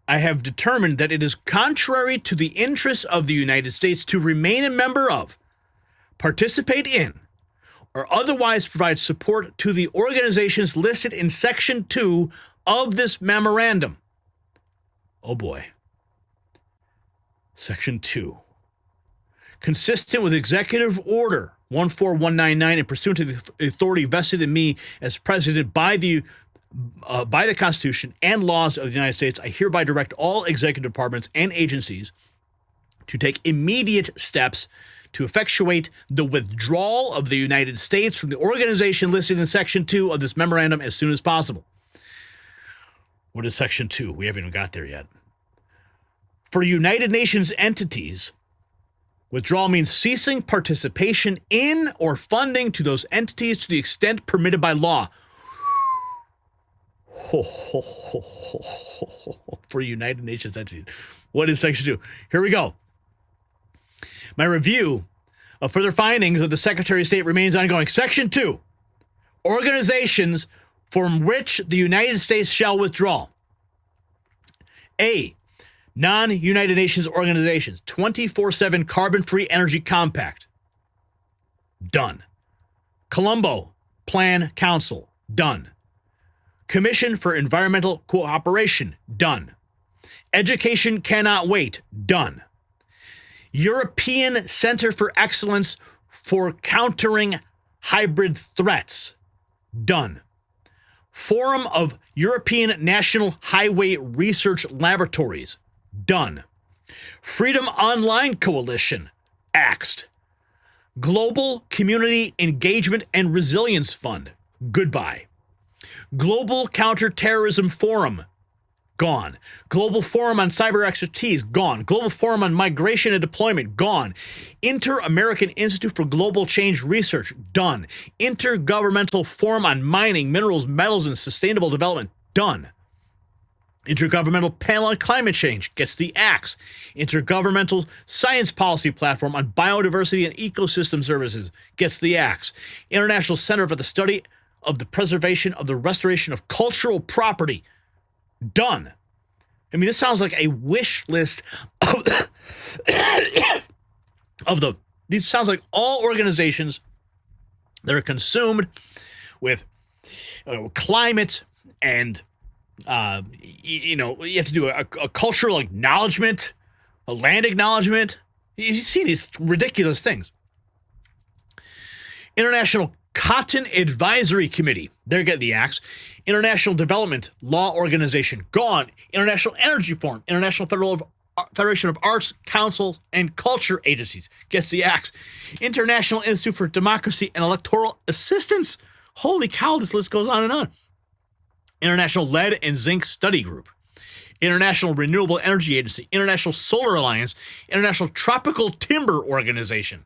I have determined that it is contrary to the interests of the United States to remain a member of, participate in, or otherwise provide support to the organizations listed in Section 2 of this memorandum. Oh boy. Section 2. Consistent with Executive Order 14199 and pursuant to the authority vested in me as president by the Constitution and laws of the United States, I hereby direct all executive departments and agencies to take immediate steps to effectuate the withdrawal of the United States from the organization listed in Section 2 of this memorandum as soon as possible. What is Section 2? We haven't even got there yet. For United Nations entities, withdrawal means ceasing participation in or funding to those entities to the extent permitted by law. For United Nations entities. What is Section 2? Here we go. My review of further findings of the Secretary of State remains ongoing. Section 2. Organizations from which the United States shall withdraw. A. Non-United Nations organizations. 24/7 Carbon-Free Energy Compact. Done. Colombo Plan Council. Done. Commission for Environmental Cooperation. Done. Education Cannot Wait. Done. European Center for Excellence for Countering Hybrid Threats. Done. Forum of European National Highway Research Laboratories. Done. Freedom Online Coalition. Axed. Global Community Engagement and Resilience Fund. Goodbye. Global Counterterrorism Forum. Gone. Global Forum on Cyber Expertise. Gone. Global Forum on Migration and Deployment. Gone. Inter-American Institute for Global Change Research. Done. Intergovernmental Forum on Mining, Minerals, Metals, and Sustainable Development. Done. Intergovernmental Panel on Climate Change gets the axe. Intergovernmental Science Policy Platform on Biodiversity and Ecosystem Services gets the axe. International Center for the Study of the Preservation of the Restoration of Cultural Property. Done. I mean, this sounds like a wish list of these sounds like all organizations that are consumed with climate and you have to do a cultural acknowledgement, a land acknowledgement. You see these ridiculous things. International Cotton Advisory Committee, they're getting the axe. International Development Law Organization, gone. International Energy Forum, International Federation of Arts, Councils, and Culture Agencies gets the axe. International Institute for Democracy and Electoral Assistance. Holy cow, this list goes on and on. International Lead and Zinc Study Group, International Renewable Energy Agency, International Solar Alliance, International Tropical Timber Organization,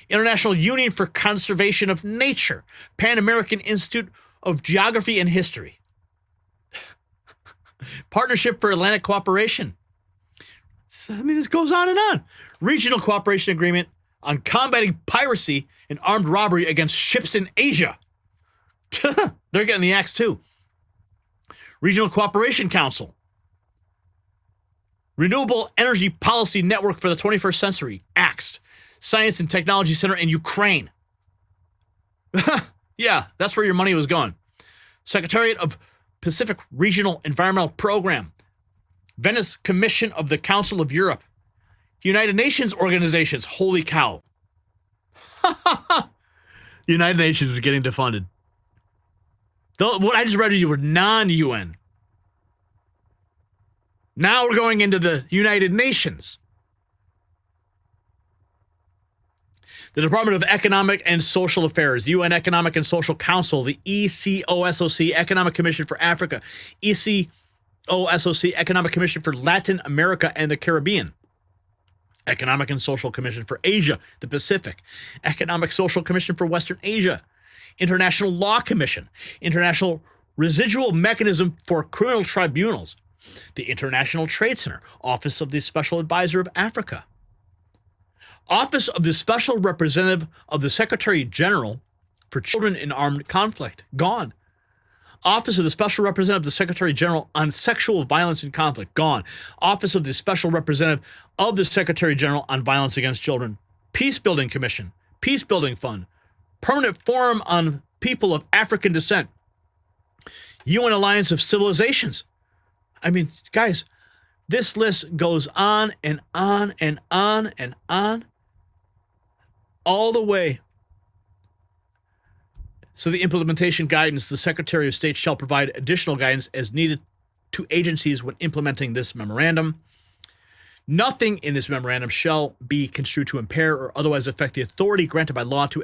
International Union for Conservation of Nature, Pan American Institute of Geography and History, Partnership for Atlantic Cooperation. I mean, this goes on and on. Regional Cooperation Agreement on Combating Piracy and Armed Robbery Against Ships in Asia. They're getting the axe too. Regional Cooperation Council. Renewable Energy Policy Network for the 21st Century, axed. Science and Technology Center in Ukraine. Yeah, that's where your money was going. Secretariat of Pacific Regional Environmental Program. Venice Commission of the Council of Europe. United Nations organizations. Holy cow. United Nations is getting defunded. What I just read to you were non-UN. Now we're going into the United Nations. The Department of Economic and Social Affairs, the UN Economic and Social Council, the ECOSOC, Economic Commission for Africa, ECOSOC, Economic Commission for Latin America and the Caribbean, Economic and Social Commission for Asia, the Pacific, Economic Social Commission for Western Asia, International Law Commission, International Residual Mechanism for Criminal Tribunals, the International Trade Center, Office of the Special Advisor of Africa, Office of the Special Representative of the Secretary General for Children in Armed Conflict, gone. Office of the Special Representative of the Secretary General on Sexual Violence and Conflict, gone. Office of the Special Representative of the Secretary General on Violence Against Children, Peacebuilding Commission, Peacebuilding Fund, Permanent Forum on People of African Descent, UN Alliance of Civilizations. I mean, guys, this list goes on and on and on and on, all the way. So the implementation guidance, the Secretary of State shall provide additional guidance as needed to agencies when implementing this memorandum. Nothing in this memorandum shall be construed to impair or otherwise affect the authority granted by law to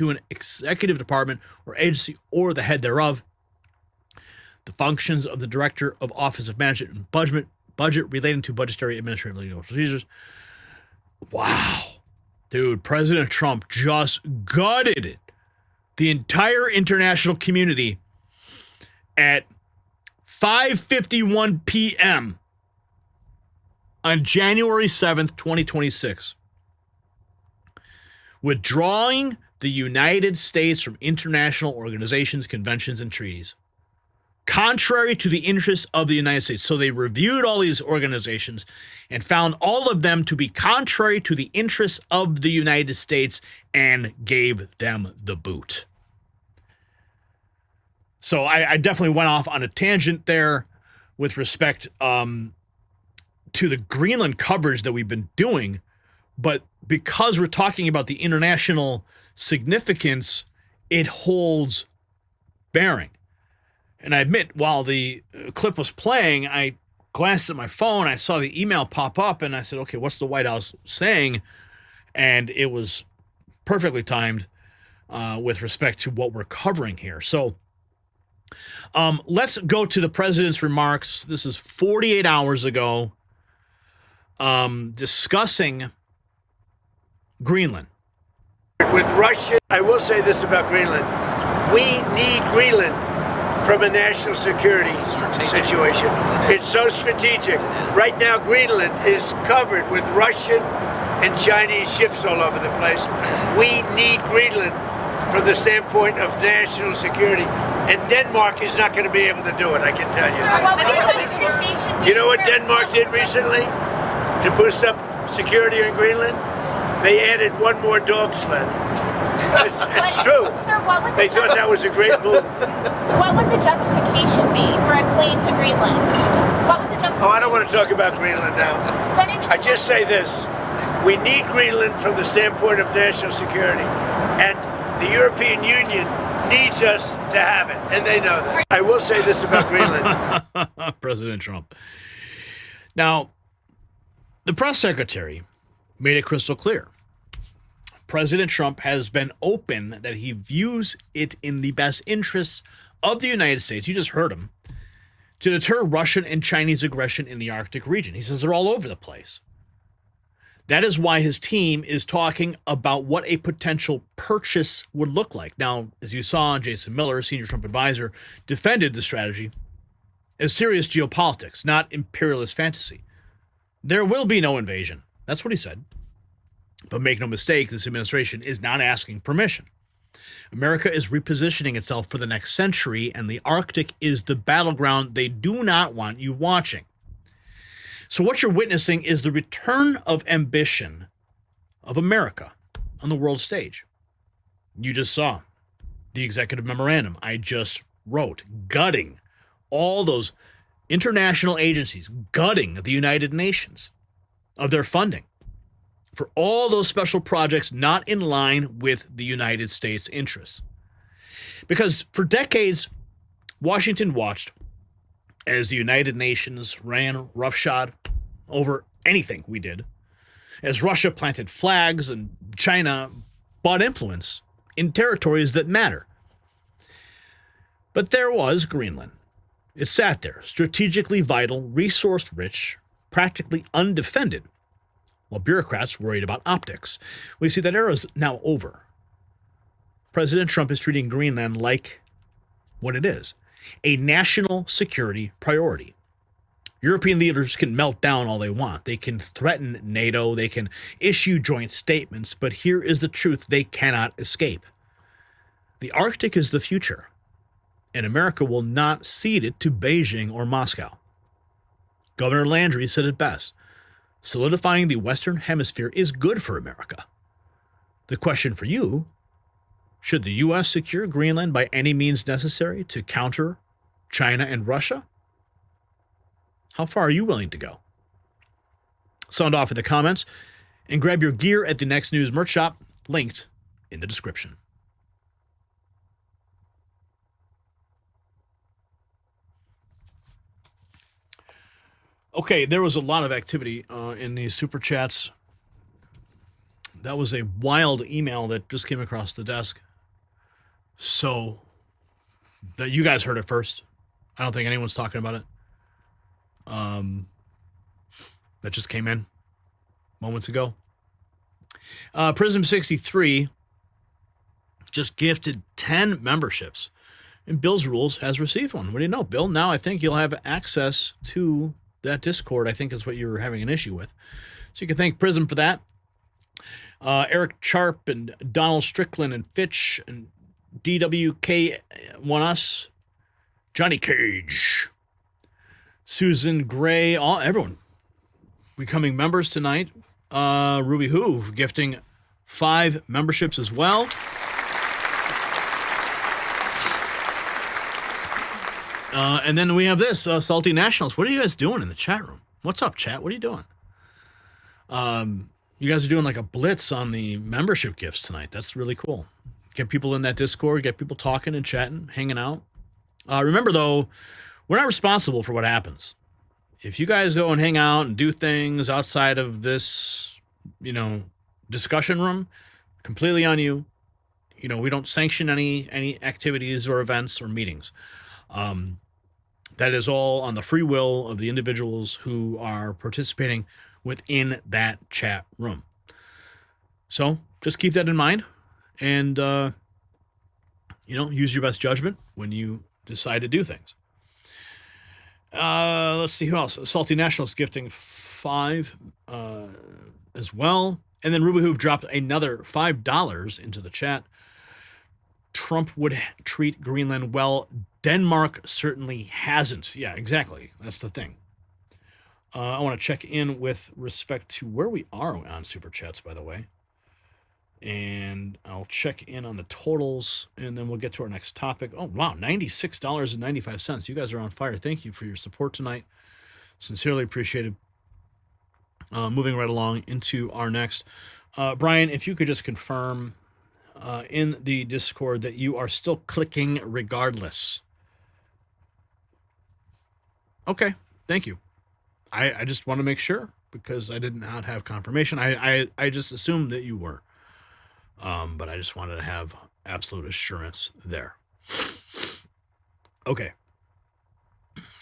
an executive department or agency or the head thereof. The functions of the Director of Office of Management and Budget relating to budgetary administrative legal procedures. Wow. Dude, President Trump just gutted it. The entire international community at 5:51 p.m. on January 7th, 2026, withdrawing the United States from international organizations, conventions, and treaties, contrary to the interests of the United States. So they reviewed all these organizations and found all of them to be contrary to the interests of the United States and gave them the boot. So I definitely went off on a tangent there with respect to the Greenland coverage that we've been doing. But because we're talking about the international significance, it holds bearing. And I admit, while the clip was playing, I glanced at my phone, I saw the email pop up, and I said, okay, what's the White House saying? And it was perfectly timed with respect to what we're covering here. So let's go to the president's remarks. This is 48 hours ago, discussing Greenland. With Russia, I will say this about Greenland. We need Greenland from a national security situation. It's so strategic. Right now, Greenland is covered with Russian and Chinese ships all over the place. We need Greenland from the standpoint of national security. And Denmark is not going to be able to do it, I can tell you. You know what Denmark did recently to boost up security in Greenland? They added one more dog sled. It's true. Sir, they thought that was a great move. What would the justification be for a claim to Greenland? What would the justification? Oh, I don't want to talk about Greenland now. I just say this. We need Greenland from the standpoint of national security. And the European Union needs us to have it. And they know that. I will say this about Greenland. President Trump. Now, the press secretary made it crystal clear. President Trump has been open that he views it in the best interests of the United States, you just heard him, to deter Russian and Chinese aggression in the Arctic region. He says they're all over the place. That is why his team is talking about what a potential purchase would look like. Now, as you saw, Jason Miller, senior Trump advisor, defended the strategy as serious geopolitics, not imperialist fantasy. There will be no invasion. That's what he said. But make no mistake, this administration is not asking permission. America is repositioning itself for the next century, and the Arctic is the battleground they do not want you watching. So what you're witnessing is the return of ambition of America on the world stage. You just saw the executive memorandum I just wrote, gutting all those international agencies, gutting the United Nations of their funding for all those special projects not in line with the United States' interests. Because for decades, Washington watched as the United Nations ran roughshod over anything we did, as Russia planted flags and China bought influence in territories that matter. But there was Greenland. It sat there, strategically vital, resource-rich, practically undefended, while bureaucrats worried about optics. We see that era is now over. President Trump is treating Greenland like what it is, a national security priority. European leaders can melt down all they want. They can threaten NATO. They can issue joint statements. But here is the truth they cannot escape. The Arctic is the future, and America will not cede it to Beijing or Moscow. Governor Landry said it best. Solidifying the Western Hemisphere is good for America. The question for you, should the U.S. secure Greenland by any means necessary to counter China and Russia? How far are you willing to go? Sound off in the comments and grab your gear at the Next News merch shop, linked in the description. Okay, there was a lot of activity in these super chats. That was a wild email that just came across the desk. So, that you guys heard it first. I don't think anyone's talking about it. That just came in moments ago. Prism 63 just gifted 10 memberships. And Bill's Rules has received one. What do you know, Bill? Now I think you'll have access to that Discord, I think is what you were having an issue with. So you can thank Prism for that. Eric Charp and Donald Strickland and Fitch and DWK1us, Johnny Cage, Susan Gray, everyone becoming members tonight. Ruby Hoove gifting 5 memberships as well. And then we have this, Salty Nationals. What are you guys doing in the chat room? What's up, chat? What are you doing? You guys are doing like a blitz on the membership gifts tonight. That's really cool. Get people in that Discord, get people talking and chatting, hanging out. Remember, though, we're not responsible for what happens. If you guys go and hang out and do things outside of this, discussion room, completely on you. We don't sanction any activities or events or meetings. That is all on the free will of the individuals who are participating within that chat room. So just keep that in mind and, use your best judgment when you decide to do things. Let's see who else. Salty Nationals gifting 5 as well. And then Ruby Hoove dropped another $5 into the chat. Trump would treat Greenland well. Denmark certainly hasn't. Yeah, exactly. That's the thing. I want to check in with respect to where we are on Super Chats, by the way. And I'll check in on the totals, and then we'll get to our next topic. Oh, wow, $96.95. You guys are on fire. Thank you for your support tonight. Sincerely appreciated. Moving right along into our next. Brian, if you could just confirm in the Discord that you are still clicking regardless. Okay, thank you. I just want to make sure because I did not have confirmation. I just assumed that you were. But I just wanted to have absolute assurance there. Okay.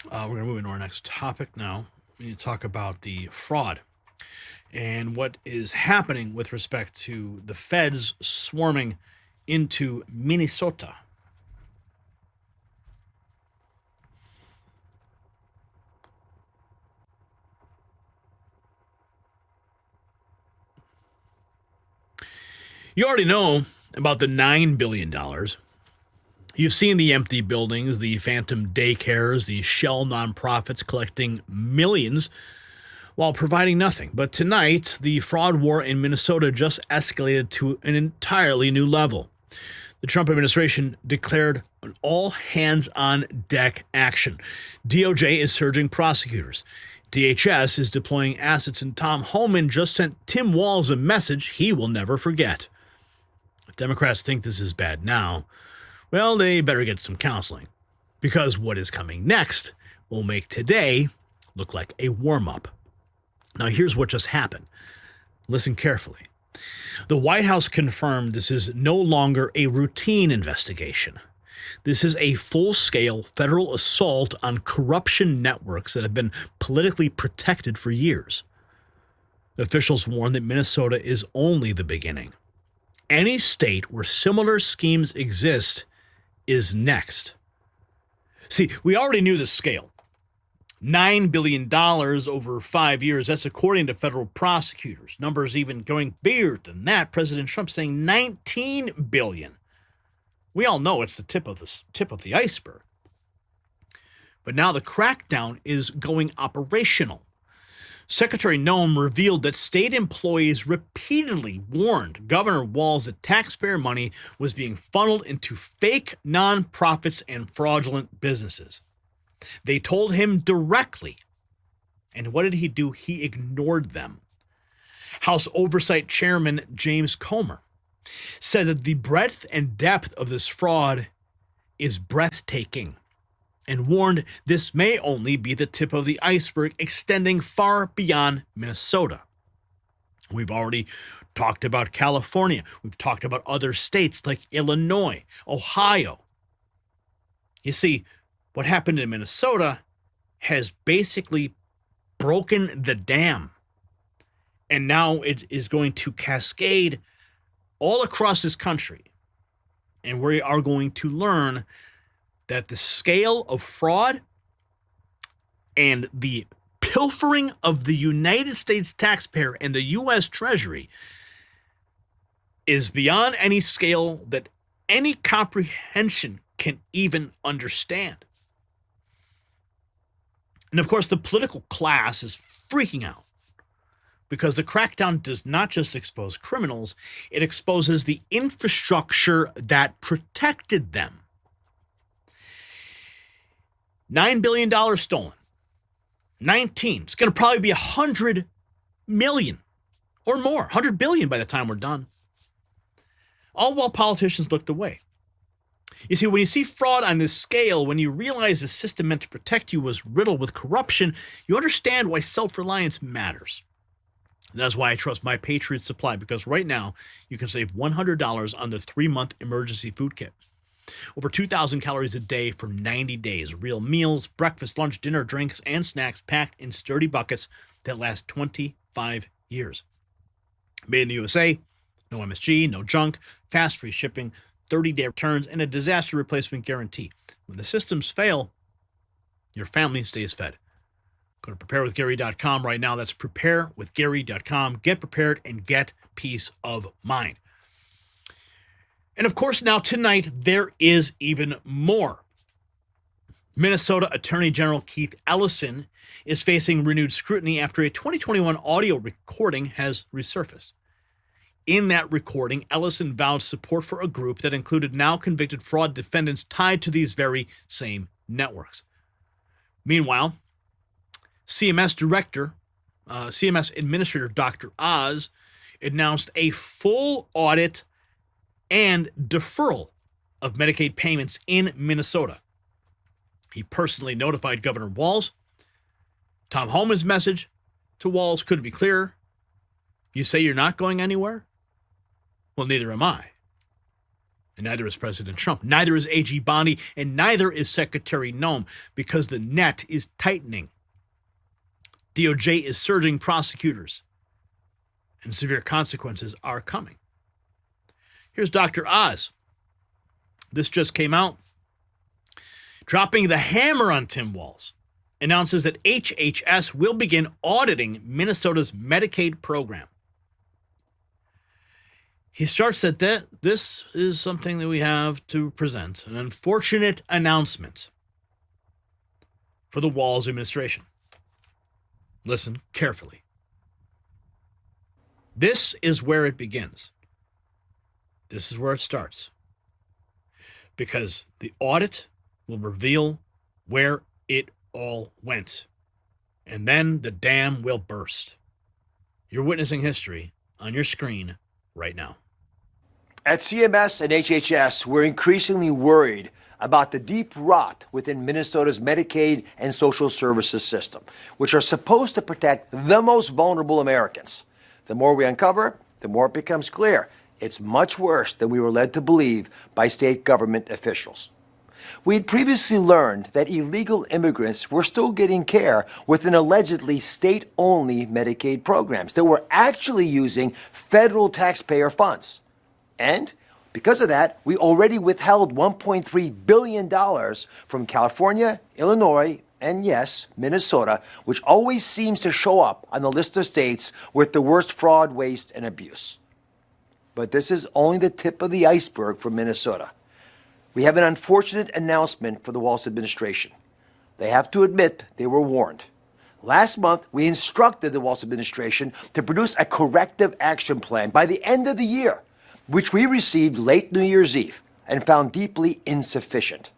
We're going to move into our next topic now. We need to talk about the fraud and what is happening with respect to the feds swarming into Minnesota. You already know about the $9 billion. You've seen the empty buildings, the phantom daycares, the shell nonprofits collecting millions while providing nothing. But tonight, the fraud war in Minnesota just escalated to an entirely new level. The Trump administration declared an all-hands-on-deck action. DOJ is surging prosecutors. DHS is deploying assets, and Tom Homan just sent Tim Walz a message he will never forget. Democrats think this is bad now. Well, they better get some counseling, because what is coming next will make today look like a warm-up. Now, here's what just happened. Listen carefully. The White House confirmed this is no longer a routine investigation. This is a full-scale federal assault on corruption networks that have been politically protected for years. Officials warn that Minnesota is only the beginning. Any state where similar schemes exist is next. See, we already knew the scale. $9 billion over 5 years. That's according to federal prosecutors. Numbers even going bigger than that. President Trump saying $19 billion. We all know it's the tip of the iceberg. But now the crackdown is going operational. Secretary Noem revealed that state employees repeatedly warned Governor Walz that taxpayer money was being funneled into fake nonprofits and fraudulent businesses. They told him directly. And what did he do? He ignored them. House Oversight Chairman James Comer said that the breadth and depth of this fraud is breathtaking, and warned this may only be the tip of the iceberg extending far beyond Minnesota. We've already talked about California. We've talked about other states like Illinois, Ohio. You see, what happened in Minnesota has basically broken the dam. And now it is going to cascade all across this country. And we are going to learn that the scale of fraud and the pilfering of the United States taxpayer and the U.S. Treasury is beyond any scale that any comprehension can even understand. And of course, the political class is freaking out because the crackdown does not just expose criminals, it exposes the infrastructure that protected them. $9 billion stolen. 19. It's going to probably be 100 million or more, 100 billion by the time we're done. All while politicians looked away. You see, when you see fraud on this scale, when you realize the system meant to protect you was riddled with corruption, you understand why self-reliance matters. And that's why I trust My Patriot Supply, because right now you can save $100 on the 3-month emergency food kit. Over 2,000 calories a day for 90 days. Real meals, breakfast, lunch, dinner, drinks, and snacks packed in sturdy buckets that last 25 years. Made in the USA, no MSG, no junk, fast free shipping, 30-day returns, and a disaster replacement guarantee. When the systems fail, your family stays fed. Go to preparewithgary.com right now. That's preparewithgary.com. Get prepared and get peace of mind. And of course, now tonight, there is even more. Minnesota Attorney General Keith Ellison is facing renewed scrutiny after a 2021 audio recording has resurfaced. In that recording, Ellison vowed support for a group that included now convicted fraud defendants tied to these very same networks. Meanwhile, CMS Administrator Dr. Oz announced a full audit and deferral of Medicaid payments in Minnesota. He personally notified Governor Walz. Tom Homan's message to Walz couldn't be clearer. You say you're not going anywhere? Well, neither am I. And neither is President Trump. Neither is AG Bondi, and neither is Secretary Noem, because the net is tightening. DOJ is surging prosecutors, and severe consequences are coming. Here's Dr. Oz. This just came out. Dropping the hammer on Tim Walz, announces that HHS will begin auditing Minnesota's Medicaid program. He starts that this is something that we have to present, an unfortunate announcement for the Walz administration. Listen carefully. This is where it begins. This is where it starts. Because the audit will reveal where it all went. And then the dam will burst. You're witnessing history on your screen right now. At CMS and HHS, we're increasingly worried about the deep rot within Minnesota's Medicaid and social services system, which are supposed to protect the most vulnerable Americans. The more we uncover, the more it becomes clear it's much worse than we were led to believe by state government officials. We'd previously learned that illegal immigrants were still getting care within allegedly state-only Medicaid programs that were actually using federal taxpayer funds. And because of that, we already withheld $1.3 billion from California, Illinois, and yes, Minnesota, which always seems to show up on the list of states with the worst fraud, waste, and abuse. But this is only the tip of the iceberg for Minnesota. We have an unfortunate announcement for the Walz administration. They have to admit they were warned. Last month, we instructed the Walz administration to produce a corrective action plan by the end of the year, which we received late New Year's Eve and found deeply insufficient.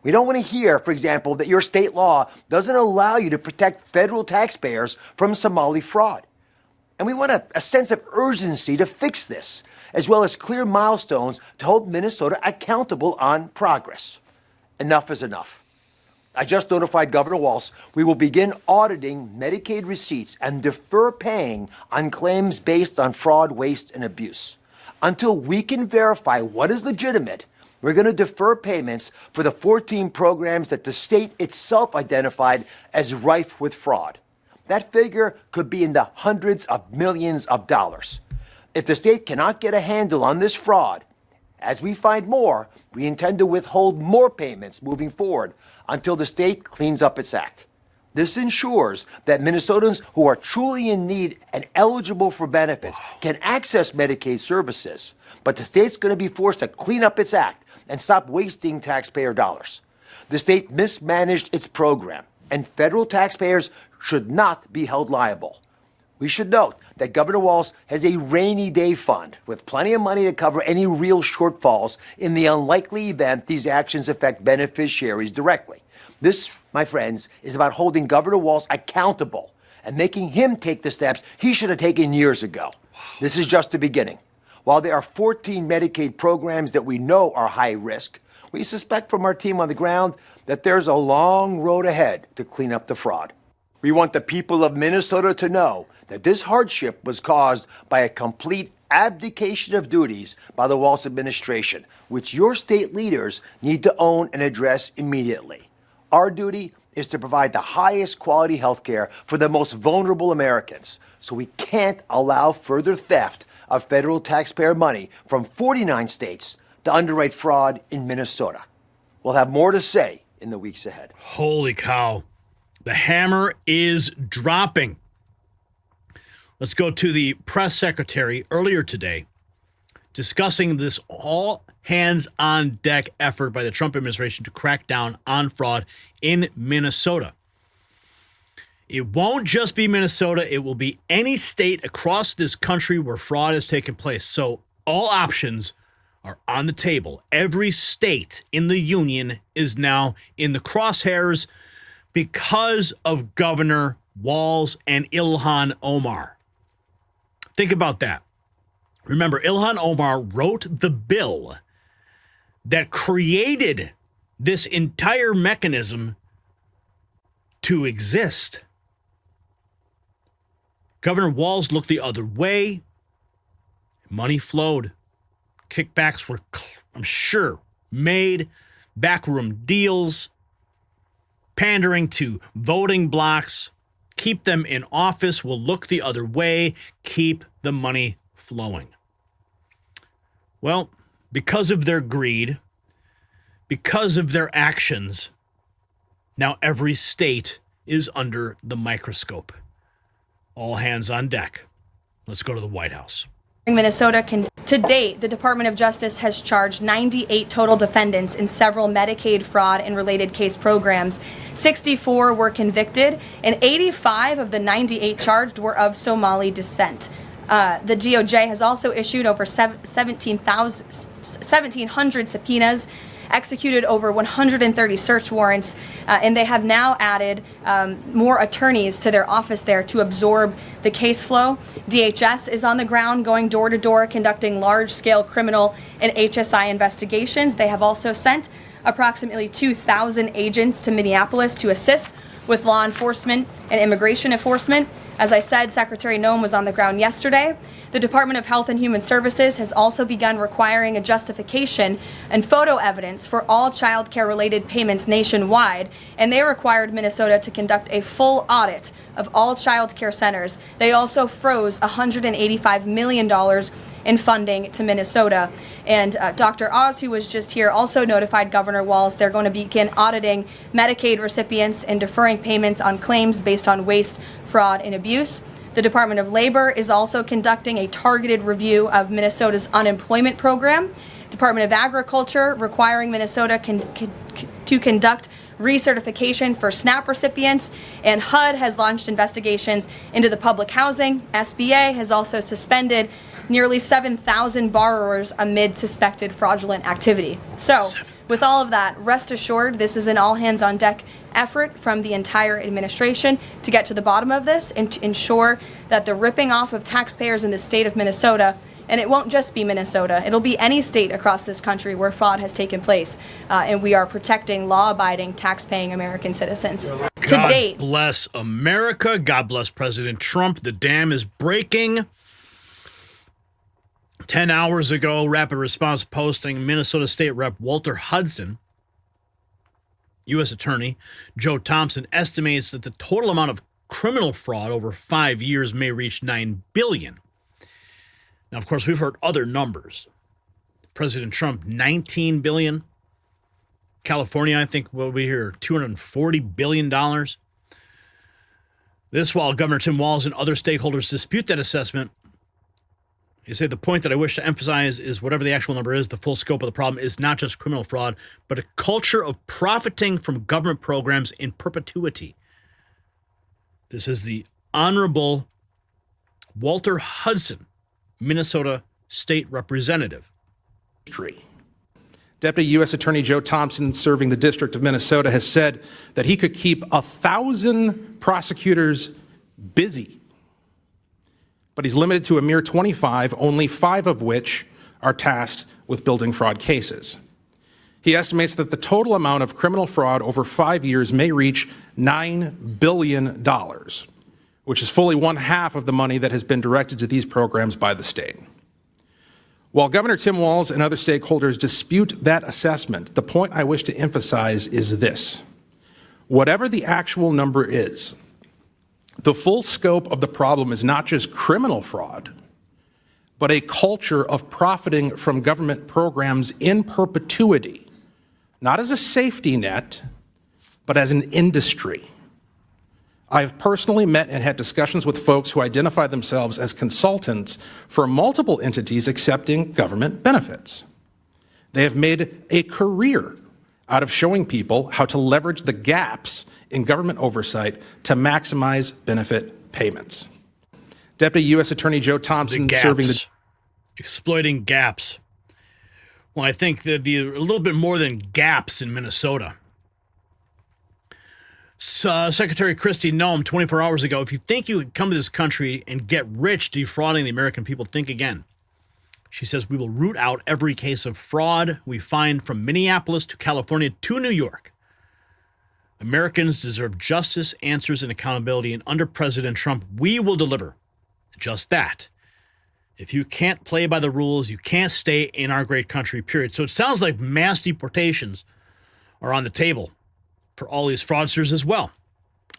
We don't want to hear, for example, that your state law doesn't allow you to protect federal taxpayers from Somali fraud. And we want a sense of urgency to fix this, as well as clear milestones to hold Minnesota accountable on progress. Enough is enough. I just notified Governor Walz we will begin auditing Medicaid receipts and defer paying on claims based on fraud, waste, and abuse. Until we can verify what is legitimate, we're going to defer payments for the 14 programs that the state itself identified as rife with fraud. That figure could be in the hundreds of millions of dollars. If the state cannot get a handle on this fraud, as we find more, we intend to withhold more payments moving forward until the state cleans up its act. This ensures that Minnesotans who are truly in need and eligible for benefits can access Medicaid services, but the state's going to be forced to clean up its act and stop wasting taxpayer dollars. The state mismanaged its program, and federal taxpayers should not be held liable. We should note that Governor Walz has a rainy day fund with plenty of money to cover any real shortfalls in the unlikely event these actions affect beneficiaries directly. This, my friends, is about holding Governor Walz accountable and making him take the steps he should have taken years ago. This is just the beginning. While there are 14 Medicaid programs that we know are high risk, we suspect from our team on the ground that there's a long road ahead to clean up the fraud. We want the people of Minnesota to know that this hardship was caused by a complete abdication of duties by the Walz administration, which your state leaders need to own and address immediately. Our duty is to provide the highest quality health care for the most vulnerable Americans, so we can't allow further theft of federal taxpayer money from 49 states to underwrite fraud in Minnesota. We'll have more to say in the weeks ahead. Holy cow. The hammer is dropping. Let's go to the press secretary earlier today discussing this all-hands-on-deck effort by the Trump administration to crack down on fraud in Minnesota. It won't just be Minnesota. It will be any state across this country where fraud has taken place. So all options are on the table. Every state in the union is now in the crosshairs because of Governor Walz and Ilhan Omar. Think about that. Remember, Ilhan Omar wrote the bill that created this entire mechanism to exist. Governor Walz looked the other way. Money flowed. Kickbacks were, I'm sure, made. Backroom deals. Pandering to voting blocs. Keep them in office. Will look the other way. Keep the money flowing. Well, because of their greed, because of their actions, now every state is under the microscope. All hands on deck. Let's go to the White House. Minnesota to date, the Department of Justice has charged 98 total defendants in several Medicaid fraud and related case programs. 64 were convicted, and 85 of the 98 charged were of Somali descent. The DOJ has also issued over 1,700 subpoenas executed over 130 search warrants, and they have now added more attorneys to their office there to absorb the case flow. DHS is on the ground going door to door conducting large-scale criminal and HSI investigations. They have also sent approximately 2,000 agents to Minneapolis to assist with law enforcement and immigration enforcement. As I said, Secretary Noem was on the ground yesterday. The Department of Health and Human Services has also begun requiring a justification and photo evidence for all child care-related payments nationwide, and they required Minnesota to conduct a full audit of all child care centers. They also froze $185 million in funding to Minnesota. And Dr. Oz, who was just here, also notified Governor Walz they're going to begin auditing Medicaid recipients and deferring payments on claims based on waste, fraud, and abuse. The Department of Labor is also conducting a targeted review of Minnesota's unemployment program. Department of Agriculture requiring Minnesota to conduct recertification for SNAP recipients, and HUD has launched investigations into the public housing. SBA has also suspended nearly 7,000 borrowers amid suspected fraudulent activity. So, with all of that, rest assured, this is an all-hands-on-deck effort from the entire administration to get to the bottom of this and to ensure that the ripping off of taxpayers in the state of Minnesota, and it won't just be Minnesota, it'll be any state across this country where fraud has taken place, and we are protecting law-abiding, tax-paying American citizens. To date, God bless America. God bless President Trump. The dam is breaking. 10 hours ago, Rapid Response posting, Minnesota State Rep Walter Hudson, U.S. Attorney Joe Thompson estimates that the total amount of criminal fraud over 5 years may reach $9 billion. Now, of course, we've heard other numbers. President Trump, $19 billion. California, I think, will be here, $240 billion. This while Governor Tim Walz and other stakeholders dispute that assessment. He said the point that I wish to emphasize is whatever the actual number is, the full scope of the problem is not just criminal fraud, but a culture of profiting from government programs in perpetuity. This is the Honorable Walter Hudson, Minnesota State Representative. Deputy U.S. Attorney Joe Thompson, serving the District of Minnesota, has said that he could keep 1,000 prosecutors busy. But he's limited to a mere 25, only 5 of which are tasked with building fraud cases. He estimates that the total amount of criminal fraud over 5 years may reach $9 billion, which is fully 1/2 of the money that has been directed to these programs by the state. While Governor Tim Walz and other stakeholders dispute that assessment, the point I wish to emphasize is this. Whatever the actual number is, the full scope of the problem is not just criminal fraud, but a culture of profiting from government programs in perpetuity, not as a safety net, but as an industry. I've personally met and had discussions with folks who identify themselves as consultants for multiple entities accepting government benefits. They have made a career out of showing people how to leverage the gaps in government oversight to maximize benefit payments. Deputy U.S. Attorney Joe Thompson serving the... Exploiting gaps. Well, I think there'd be a little bit more than gaps in Minnesota. Secretary Kristi Noem, 24 hours ago, if you think you could come to this country and get rich defrauding the American people, think again. She says, we will root out every case of fraud we find from Minneapolis to California to New York. Americans deserve justice, answers, and accountability, and under President Trump, we will deliver just that. If you can't play by the rules, you can't stay in our great country, period. So it sounds like mass deportations are on the table for all these fraudsters as well.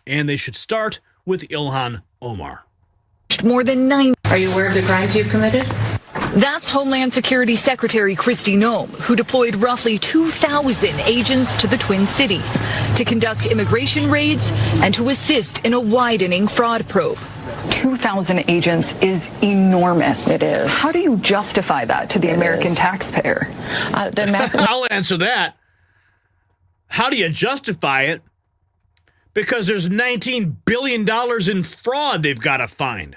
And they should start with Ilhan Omar. More than 9. Are you aware of the crimes you've committed? That's Homeland Security Secretary Kristi Noem, who deployed roughly 2,000 agents to the Twin Cities to conduct immigration raids and to assist in a widening fraud probe. 2,000 agents is enormous. It is. How do you justify that to the American taxpayer? I'll answer that. How do you justify it? Because there's $19 billion in fraud they've got to find.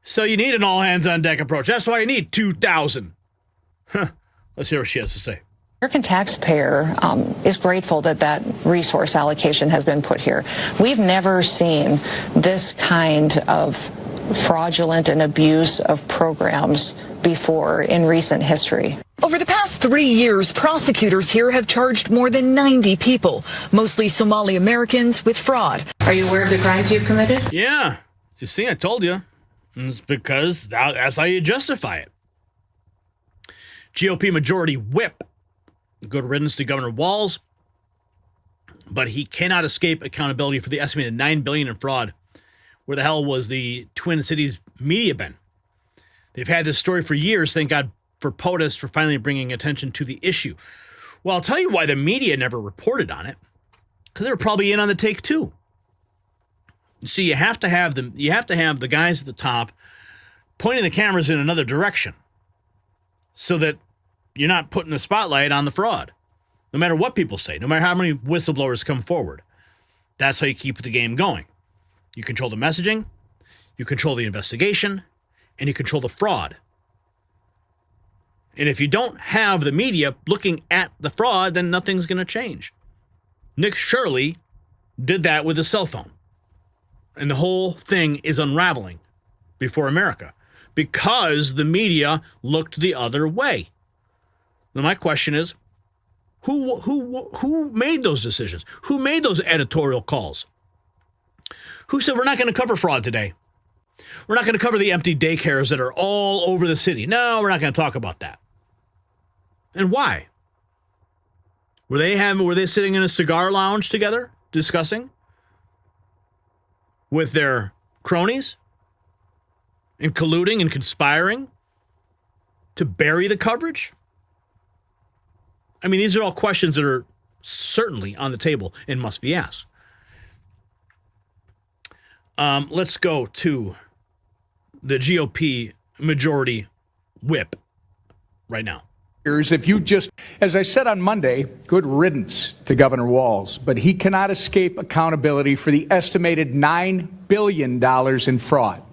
So you need an all-hands-on-deck approach. That's why you need 2,000. Let's hear what she has to say. American taxpayer is grateful that that resource allocation has been put here. We've never seen this kind of fraudulent and abuse of programs before in recent history. Over the past 3 years, prosecutors here have charged more than 90 people, mostly Somali Americans, with fraud. Are you aware of the crimes you've committed? Yeah. You see, I told you. It's because that's how you justify it. GOP majority whip. Good riddance to Governor Walz. But he cannot escape accountability for the estimated $9 billion in fraud. Where the hell was the Twin Cities media been? They've had this story for years. Thank God for POTUS for finally bringing attention to the issue. Well, I'll tell you why the media never reported on it. Because they were probably in on the take too. You see, you have to have the guys at the top pointing the cameras in another direction, so that you're not putting the spotlight on the fraud. No matter what people say, no matter how many whistleblowers come forward, that's how you keep the game going. You control the messaging, you control the investigation, and you control the fraud. And if you don't have the media looking at the fraud, then nothing's going to change. Nick Shirley did that with his cell phone. And the whole thing is unraveling before America because the media looked the other way. Now, my question is, who made those decisions? Who made those editorial calls? Who said we're not going to cover fraud today? We're not going to cover the empty daycares that are all over the city. No, we're not going to talk about that. And why? Were they sitting in a cigar lounge together discussing with their cronies and colluding and conspiring to bury the coverage? I mean, these are all questions that are certainly on the table and must be asked. Let's go to the GOP majority whip right now. If you just, as I said on Monday, good riddance to Governor Walz, but he cannot escape accountability for the estimated $9 billion in fraud.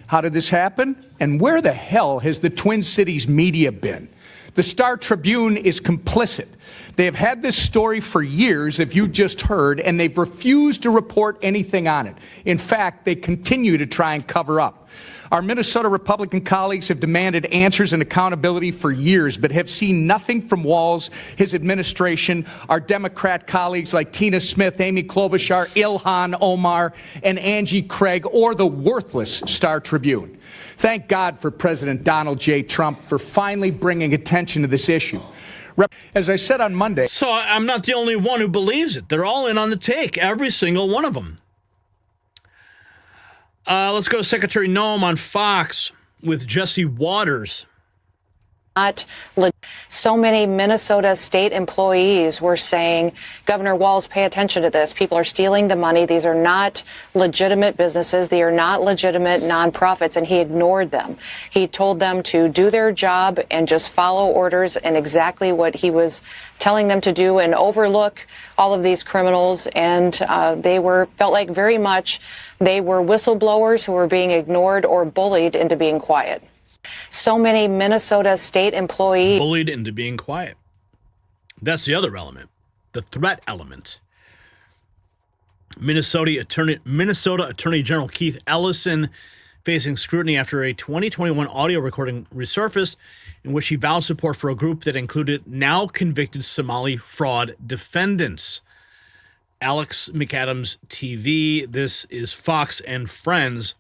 How did this happen? And where the hell has the Twin Cities media been? The Star Tribune is complicit. They have had this story for years, if you just heard, and they've refused to report anything on it. In fact, they continue to try and cover up. Our Minnesota Republican colleagues have demanded answers and accountability for years, but have seen nothing from Walz, his administration, our Democrat colleagues like Tina Smith, Amy Klobuchar, Ilhan Omar, and Angie Craig, or the worthless Star Tribune. Thank God for President Donald J. Trump for finally bringing attention to this issue. As I said on Monday. So I'm not the only one who believes it. They're all in on the take, every single one of them. Let's go to Secretary Noem on Fox with Jesse Waters. So many Minnesota state employees were saying, Governor Walz, pay attention to this. People are stealing the money. These are not legitimate businesses. They are not legitimate nonprofits. And he ignored them. He told them to do their job and just follow orders and exactly what he was telling them to do and overlook all of these criminals. And they felt like very much they were whistleblowers who were being ignored or bullied into being quiet. So many Minnesota state employees bullied into being quiet. That's the other element, the threat element. Minnesota Attorney General Keith Ellison facing scrutiny after a 2021 audio recording resurfaced in which he vowed support for a group that included now convicted Somali fraud defendants. Alex McAdams TV. This is Fox and Friends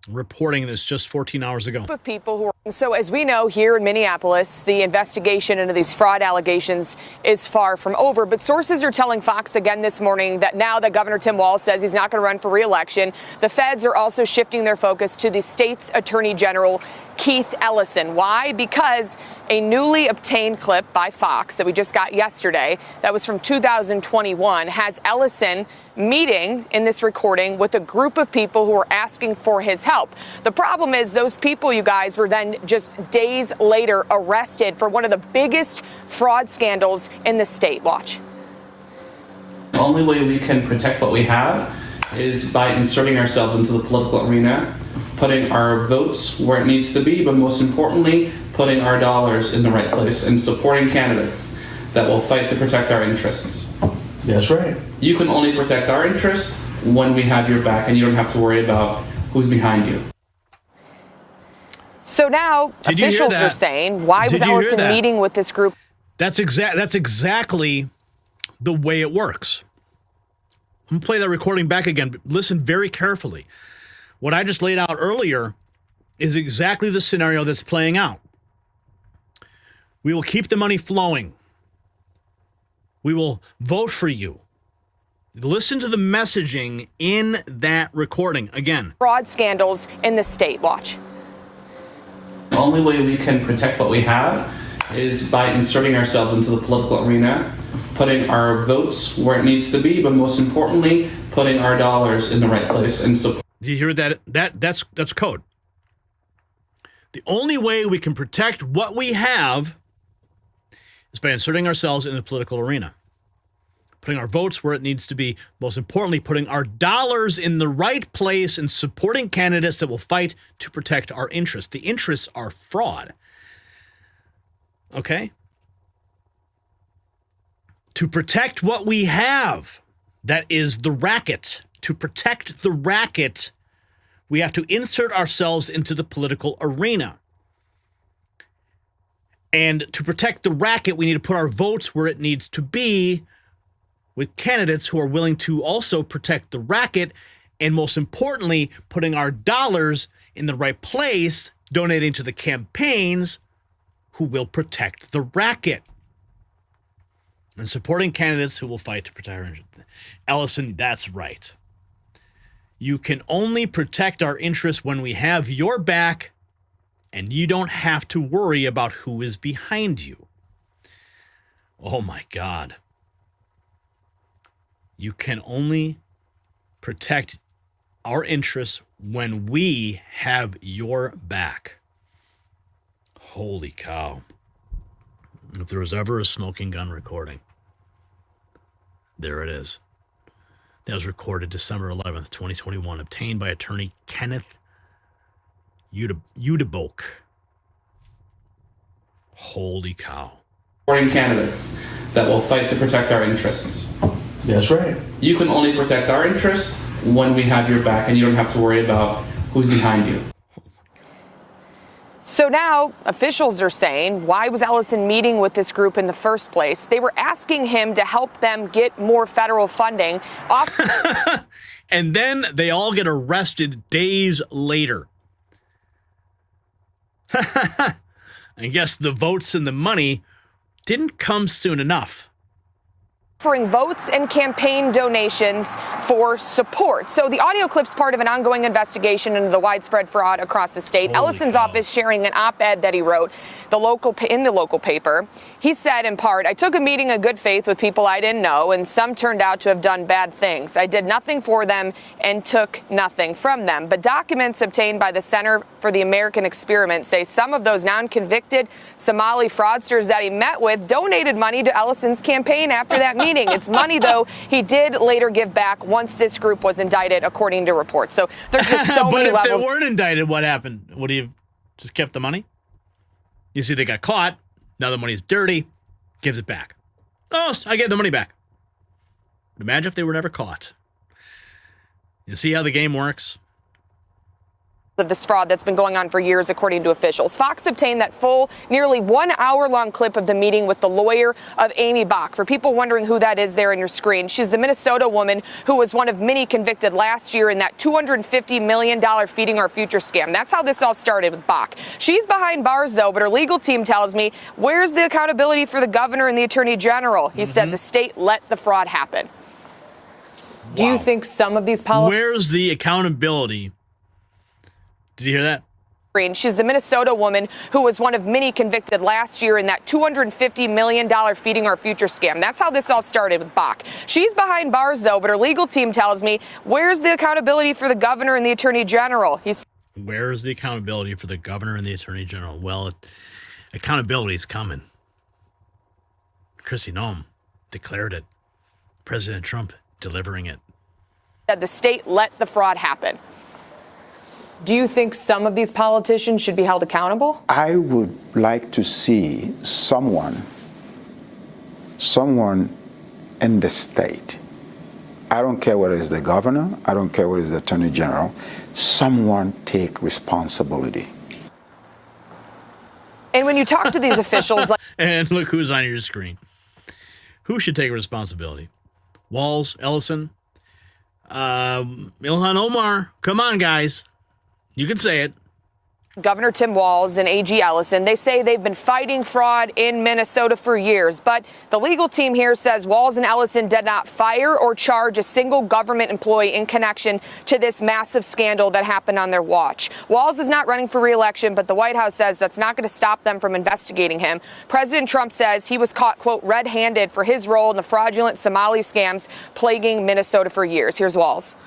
reporting this just 14 hours ago. Of people who are, so as we know here in Minneapolis, the investigation into these fraud allegations is far from over. But sources are telling Fox again this morning that now that Governor Tim Walz says he's not going to run for re-election, the feds are also shifting their focus to the state's Attorney General, Keith Ellison. Why? Because a newly obtained clip by Fox that we just got yesterday, that was from 2021, has Ellison meeting in this recording with a group of people who were asking for his help. The problem is those people, you guys, were then just days later arrested for one of the biggest fraud scandals in the state. Watch. The only way we can protect what we have is by inserting ourselves into the political arena, putting our votes where it needs to be, but most importantly, putting our dollars in the right place and supporting candidates that will fight to protect our interests. That's right. You can only protect our interests when we have your back, and you don't have to worry about who's behind you. So now officials are saying, why was Ellison meeting with this group? That's exactly the way it works. I'm going to play that recording back again, but listen very carefully. What I just laid out earlier is exactly the scenario that's playing out. We will keep the money flowing. We will vote for you. Listen to the messaging in that recording again. Fraud scandals in the state. Watch. The only way we can protect what we have is by inserting ourselves into the political arena, putting our votes where it needs to be, but most importantly, putting our dollars in the right place. And so, do you hear that? That's code. The only way we can protect what we have is by inserting ourselves in the political arena, putting our votes where it needs to be, most importantly, putting our dollars in the right place and supporting candidates that will fight to protect our interests. The interests are fraud. Okay? To protect what we have, that is the racket. To protect the racket, we have to insert ourselves into the political arena. And to protect the racket, we need to put our votes where it needs to be, with candidates who are willing to also protect the racket, and most importantly, putting our dollars in the right place, donating to the campaigns who will protect the racket, and supporting candidates who will fight to protect our interests. Ellison, that's right. You can only protect our interests when we have your back, and you don't have to worry about who is behind you. Oh my God. You can only protect our interests when we have your back. Holy cow. If there was ever a smoking gun recording, there it is. That was recorded December 11th, 2021, obtained by attorney Kenneth Udebok. Holy cow. supporting candidates that will fight to protect our interests. That's right. You can only protect our interests when we have your back, and you don't have to worry about who's behind you. So now officials are saying, why was Ellison meeting with this group in the first place? They were asking him to help them get more federal funding. And then they all get arrested days later. I guess the votes and the money didn't come soon enough. Offering votes and campaign donations for support. So the audio clip's part of an ongoing investigation into the widespread fraud across the state. Ellison's office sharing an op-ed that he wrote in the local paper. He said, in part, I took a meeting in good faith with people I didn't know, and some turned out to have done bad things. I did nothing for them and took nothing from them. But documents obtained by the Center for the American Experiment say some of those non-convicted Somali fraudsters that he met with donated money to Ellison's campaign after that meeting. It's money, though, he did later give back once this group was indicted, according to reports. So there's just so many levels. But if they weren't indicted, what happened? Would he have just kept the money? You see, they got caught. Now the money's dirty. Gives it back. Oh, I gave the money back. But imagine if they were never caught. You see how the game works? Of this fraud that's been going on for years, according to officials. Fox obtained that full, nearly 1 hour-long clip of the meeting with the lawyer of Amy Bach. For people wondering who that is there on your screen, she's the Minnesota woman who was one of many convicted last year in that $250 million Feeding Our Future scam. That's how this all started with Bach. She's behind bars, though, but her legal team tells me, where's the accountability for the governor and the attorney general? He said the state let the fraud happen. Wow. Do you think some of these policies... Where's the accountability? Did you hear that? She's the Minnesota woman who was one of many convicted last year in that $250 million Feeding Our Future scam. That's how this all started with Bach. She's behind bars, though, but her legal team tells me, where's the accountability for the governor and the attorney general? Where's the accountability for the governor and the attorney general? Well, accountability is coming. Kristi Noem declared it. President Trump delivering it. That the state let the fraud happen. Do you think some of these politicians should be held accountable? I would like to see someone someone in the state, I don't care whether it's the governor, I don't care whether it's the attorney general, someone take responsibility. And when you talk to these officials, and look who's on your screen. Who should take responsibility? Walz, Ellison, Ilhan Omar. Come on, guys. You can say it. Governor Tim Walz and AG Ellison, they say they've been fighting fraud in Minnesota for years. But the legal team here says Walz and Ellison did not fire or charge a single government employee in connection to this massive scandal that happened on their watch. Walz is not running for re-election, but the White House says that's not going to stop them from investigating him. President Trump says he was caught, quote, red-handed for his role in the fraudulent Somali scams plaguing Minnesota for years. Here's Walz.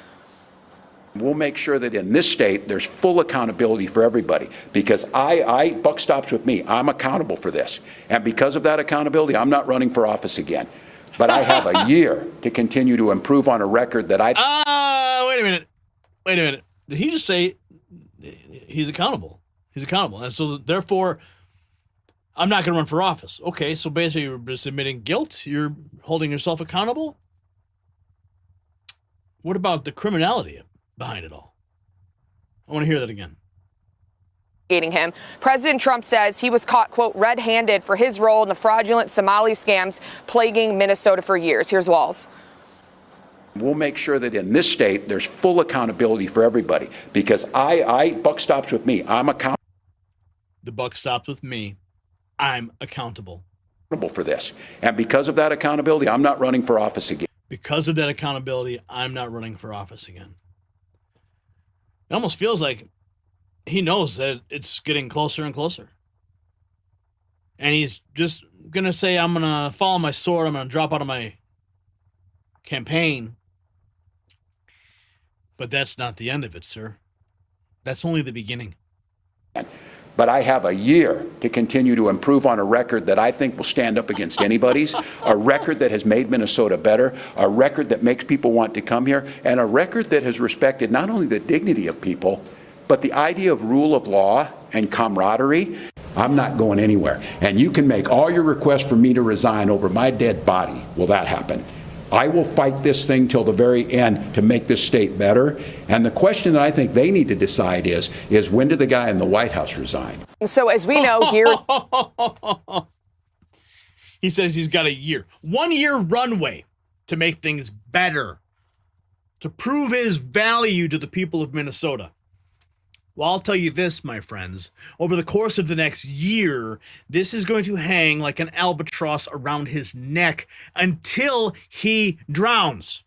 We'll make sure that in this state there's full accountability for everybody, because buck stops with me. I'm accountable for this. And because of that accountability, I'm not running for office again. But I have a year to continue to improve on a record that Wait a minute. Did he just say he's accountable? He's accountable. And so therefore, I'm not going to run for office. Okay, so basically you're just admitting guilt? You're holding yourself accountable? What about the criminality behind it all? I want to hear that again. Him. President Trump says he was caught, quote, red-handed for his role in the fraudulent Somali scams plaguing Minnesota for years. Here's Walz. We'll make sure that in this state there's full accountability for everybody, because buck stops with me. I'm accountable. The buck stops with me. I'm accountable for this. And because of that accountability, I'm not running for office again. Because of that accountability, I'm not running for office again. It almost feels like he knows that it's getting closer and closer. And he's just going to say, I'm going to follow my sword. I'm going to drop out of my campaign. But that's not the end of it, sir. That's only the beginning. But I have a year to continue to improve on a record that I think will stand up against anybody's, a record that has made Minnesota better, a record that makes people want to come here, and a record that has respected not only the dignity of people, but the idea of rule of law and camaraderie. I'm not going anywhere. And you can make all your requests for me to resign over my dead body. Will that happen? I will fight this thing till the very end to make this state better. And the question that I think they need to decide is when did the guy in the White House resign? So as we know here, he says he's got a year, 1 year runway to make things better, to prove his value to the people of Minnesota. Well, I'll tell you this, my friends, over the course of the next year, this is going to hang like an albatross around his neck until he drowns,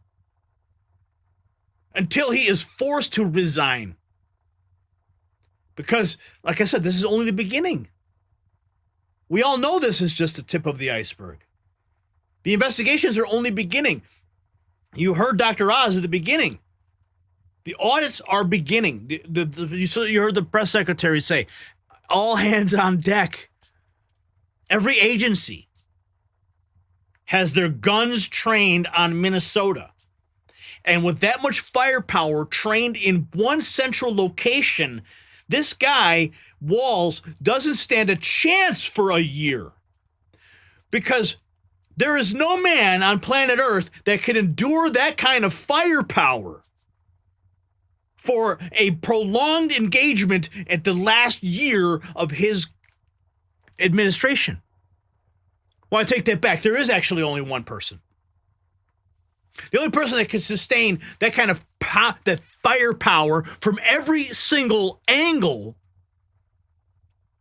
until he is forced to resign. Because, like I said, this is only the beginning. We all know this is just the tip of the iceberg. The investigations are only beginning. You heard Dr. Oz at the beginning. The audits are beginning. You heard the press secretary say, all hands on deck. Every agency has their guns trained on Minnesota. And with that much firepower trained in one central location, this guy, Walz, doesn't stand a chance for a year. Because there is no man on planet Earth that can endure that kind of firepower for a prolonged engagement at the last year of his administration. Well, I take that back. There is actually only one person. The only person that can sustain that kind of that firepower from every single angle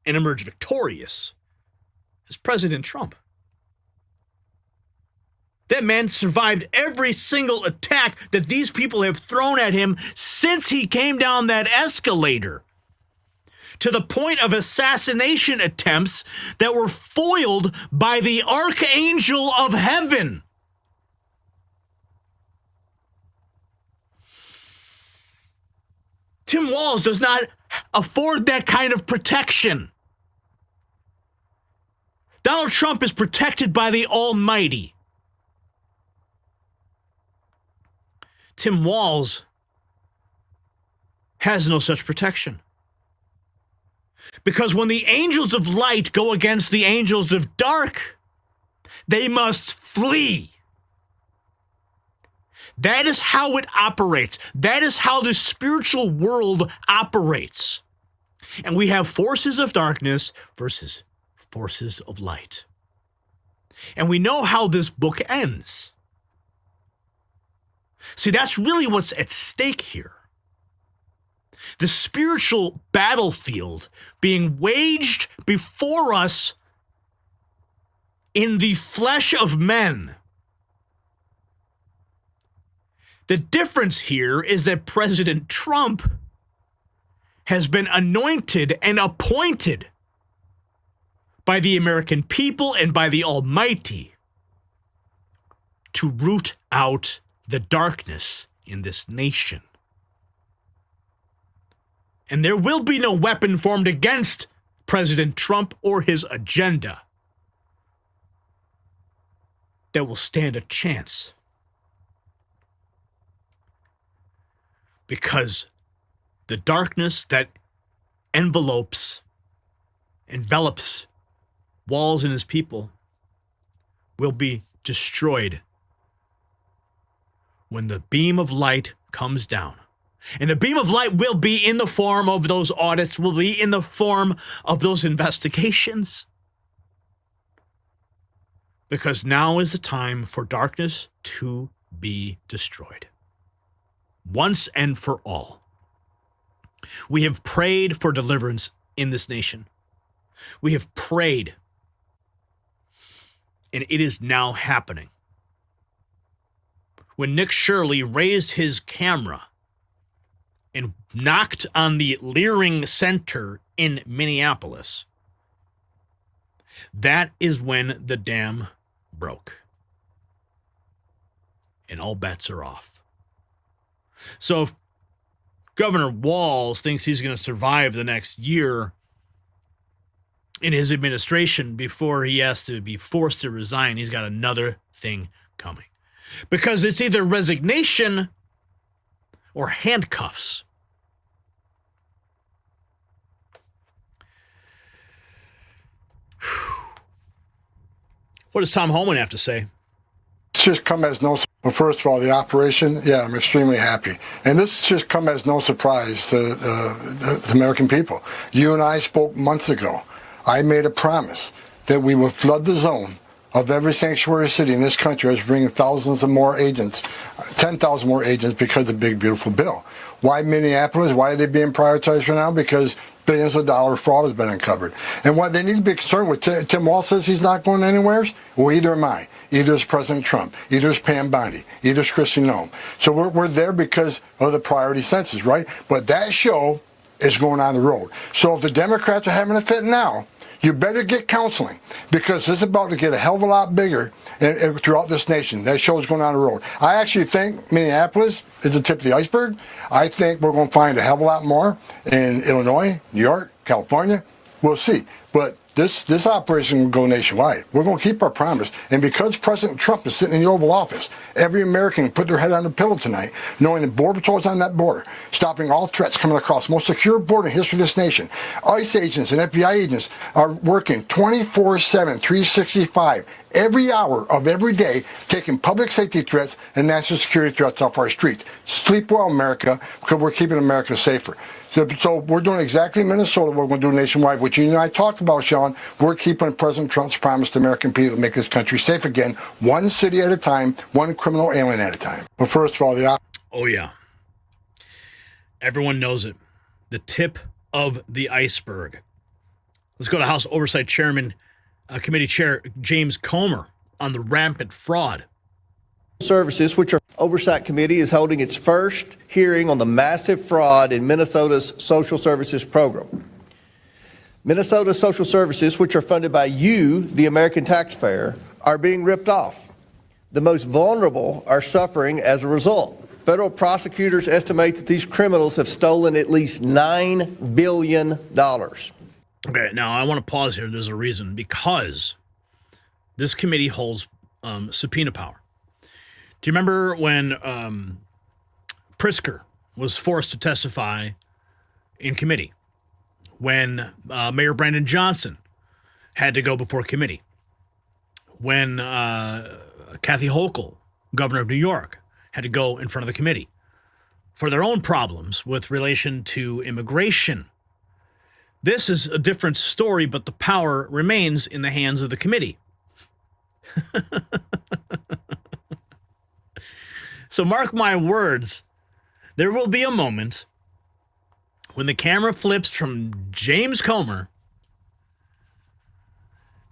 and emerge victorious is President Trump. That man survived every single attack that these people have thrown at him since he came down that escalator, to the point of assassination attempts that were foiled by the archangel of heaven. Tim Walz does not afford that kind of protection. Donald Trump is protected by the Almighty. Tim Walz has no such protection. Because when the angels of light go against the angels of dark, They must flee. That is how it operates. That is how the spiritual world operates. And we have forces of darkness versus forces of light. And we know how this book ends. See, that's really what's at stake here. The spiritual battlefield being waged before us in the flesh of men. The difference here is that President Trump has been anointed and appointed by the American people and by the Almighty to root out the darkness in this nation. And there will be no weapon formed against President Trump or his agenda that will stand a chance. Because the darkness that envelops Walz and his people will be destroyed when the beam of light comes down. And the beam of light will be in the form of those audits, will be in the form of those investigations. Because now is the time for darkness to be destroyed. Once and for all. We have prayed for deliverance in this nation. We have prayed. And it is now happening. When Nick Shirley raised his camera and knocked on the Leering Center in Minneapolis, that is when the dam broke. And all bets are off. So if Governor Walz thinks he's going to survive the next year in his administration before he has to be forced to resign, he's got another thing coming. Because it's either resignation or handcuffs. What does Tom Homan have to say? It's just come as no. Well, first of all, the operation, yeah, I'm extremely happy. And this just come as no surprise to the American people. You and I spoke months ago. I made a promise that we would flood the zone of every sanctuary city in this country as bringing thousands of more agents, 10,000 more agents because of the big, beautiful bill. Why Minneapolis? Why are they being prioritized right now? Because billions of dollars fraud has been uncovered. And what they need to be concerned with, Tim Walz says he's not going anywhere. Well, either am I. Either is President Trump. Either is Pam Bondi. Either is Kristi Noem. So we're there because of the priority census, right? But that show is going on the road. So if the Democrats are having a fit now, you better get counseling, because this is about to get a hell of a lot bigger throughout this nation. That show is going on the road. I actually think Minneapolis is the tip of the iceberg. I think we're going to find a hell of a lot more in Illinois, New York, California. We'll see. But this operation will go nationwide. We're going to keep our promise. And because President Trump is sitting in the Oval Office, every American can put their head on the pillow tonight, knowing the Border Patrol is on that border, stopping all threats coming across. Most secure border in history of this nation. ICE agents and FBI agents are working 24/7, 365, every hour of every day, taking public safety threats and national security threats off our streets. Sleep well, America, because we're keeping America safer. So we're doing exactly in Minnesota what we're going to do nationwide, which you and I talked about, Sean. We're keeping President Trump's promise to American people to make this country safe again, one city at a time, one criminal alien at a time. But first of all, oh, yeah. Everyone knows it. The tip of the iceberg. Let's go to House Oversight Chairman, Committee Chair James Comer on the rampant fraud. Services, which our Oversight Committee is holding its first hearing on the massive fraud in Minnesota's social services program. Minnesota's social services, which are funded by you, the American taxpayer, are being ripped off. The most vulnerable are suffering as a result. Federal prosecutors estimate that these criminals have stolen at least $9 billion. Okay, now I want to pause here. There's a reason. Because this committee holds subpoena power. Do you remember when Pritzker was forced to testify in committee? When Mayor Brandon Johnson had to go before committee? when Kathy Hochul, governor of New York, had to go in front of the committee for their own problems with relation to immigration. This is a different story, but the power remains in the hands of the committee. So mark my words, there will be a moment when the camera flips from James Comer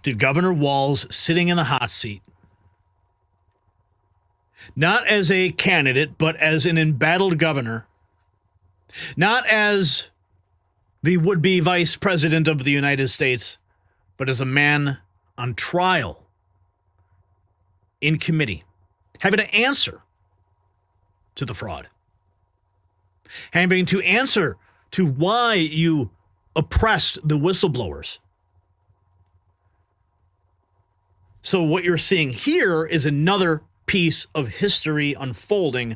to Governor Walz sitting in the hot seat. Not as a candidate, but as an embattled governor. Not as the would-be vice president of the United States, but as a man on trial in committee, having to answer to the fraud, having to answer to why you oppressed the whistleblowers. So what you're seeing here is another piece of history unfolding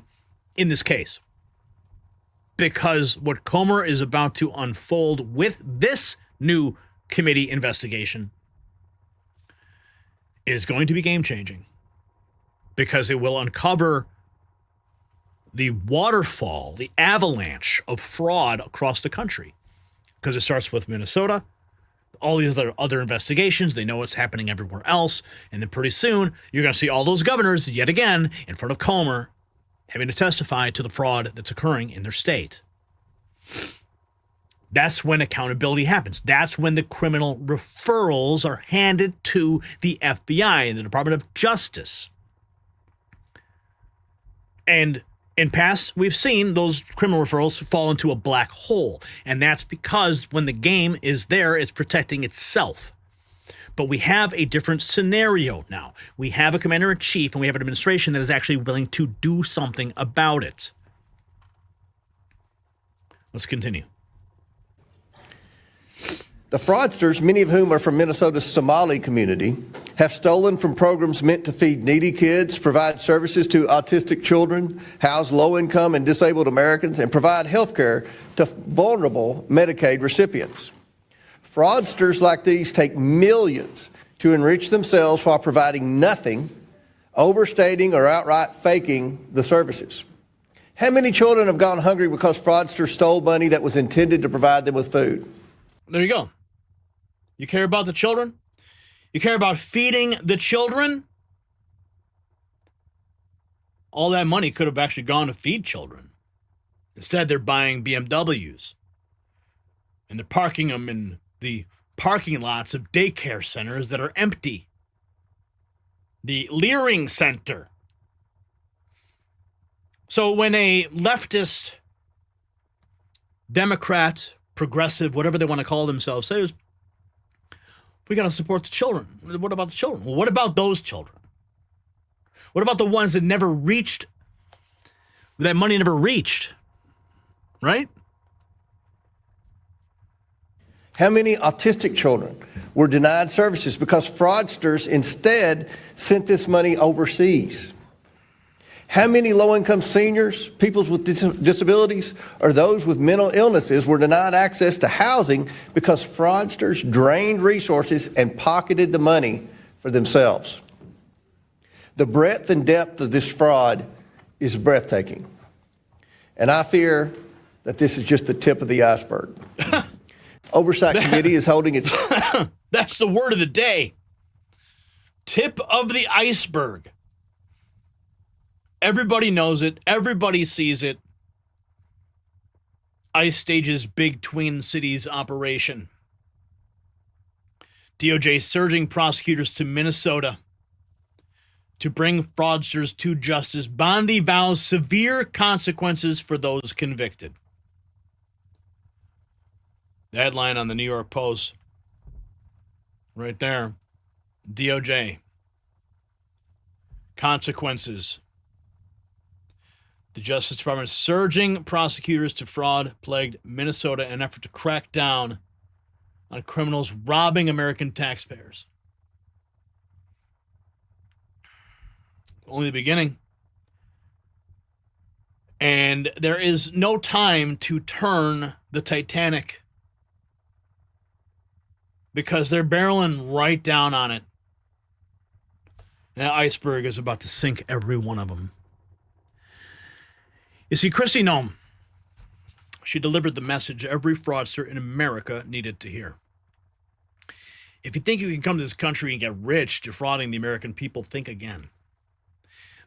in this case. Because what Comer is about to unfold with this new committee investigation is going to be game-changing. Because it will uncover the waterfall, the avalanche of fraud across the country. Because it starts with Minnesota, all these other investigations, they know what's happening everywhere else, and then pretty soon you're going to see all those governors yet again in front of Comer having to testify to the fraud that's occurring in their state. That's when accountability happens. That's when the criminal referrals are handed to the FBI and the Department of Justice. And in past, we've seen those criminal referrals fall into a black hole. And that's because when the game is there, it's protecting itself. But we have a different scenario now. We have a commander-in-chief and we have an administration that is actually willing to do something about it. Let's continue. The fraudsters, many of whom are from Minnesota's Somali community, have stolen from programs meant to feed needy kids, provide services to autistic children, house low-income and disabled Americans, and provide health care to vulnerable Medicaid recipients. Fraudsters like these take millions to enrich themselves while providing nothing, overstating or outright faking the services. How many children have gone hungry because fraudsters stole money that was intended to provide them with food? There you go. You care about the children? You care about feeding the children? All that money could have actually gone to feed children. Instead, they're buying BMWs. And they're parking them in the parking lots of daycare centers that are empty. The Leering Center. So when a leftist, Democrat, progressive, whatever they want to call themselves, says, we got to support the children. What about the children? Well, what about those children? What about the ones that never reached, that money never reached, right? How many autistic children were denied services because fraudsters instead sent this money overseas? How many low-income seniors, people with disabilities, or those with mental illnesses were denied access to housing because fraudsters drained resources and pocketed the money for themselves? The breadth and depth of this fraud is breathtaking. And I fear that this is just the tip of the iceberg. Oversight Committee is holding its... That's the word of the day. Tip of the iceberg. Everybody knows it. Everybody sees it. ICE stages big Twin Cities operation. DOJ surging prosecutors to Minnesota to bring fraudsters to justice. Bondi vows severe consequences for those convicted. The headline on the New York Post, right there, DOJ, consequences. The Justice Department surging prosecutors to fraud-plagued Minnesota in an effort to crack down on criminals robbing American taxpayers. Only the beginning. And there is no time to turn the Titanic because they're barreling right down on it. That iceberg is about to sink every one of them. You see, Kristi Noem, she delivered the message every fraudster in America needed to hear. If you think you can come to this country and get rich defrauding the American people, think again.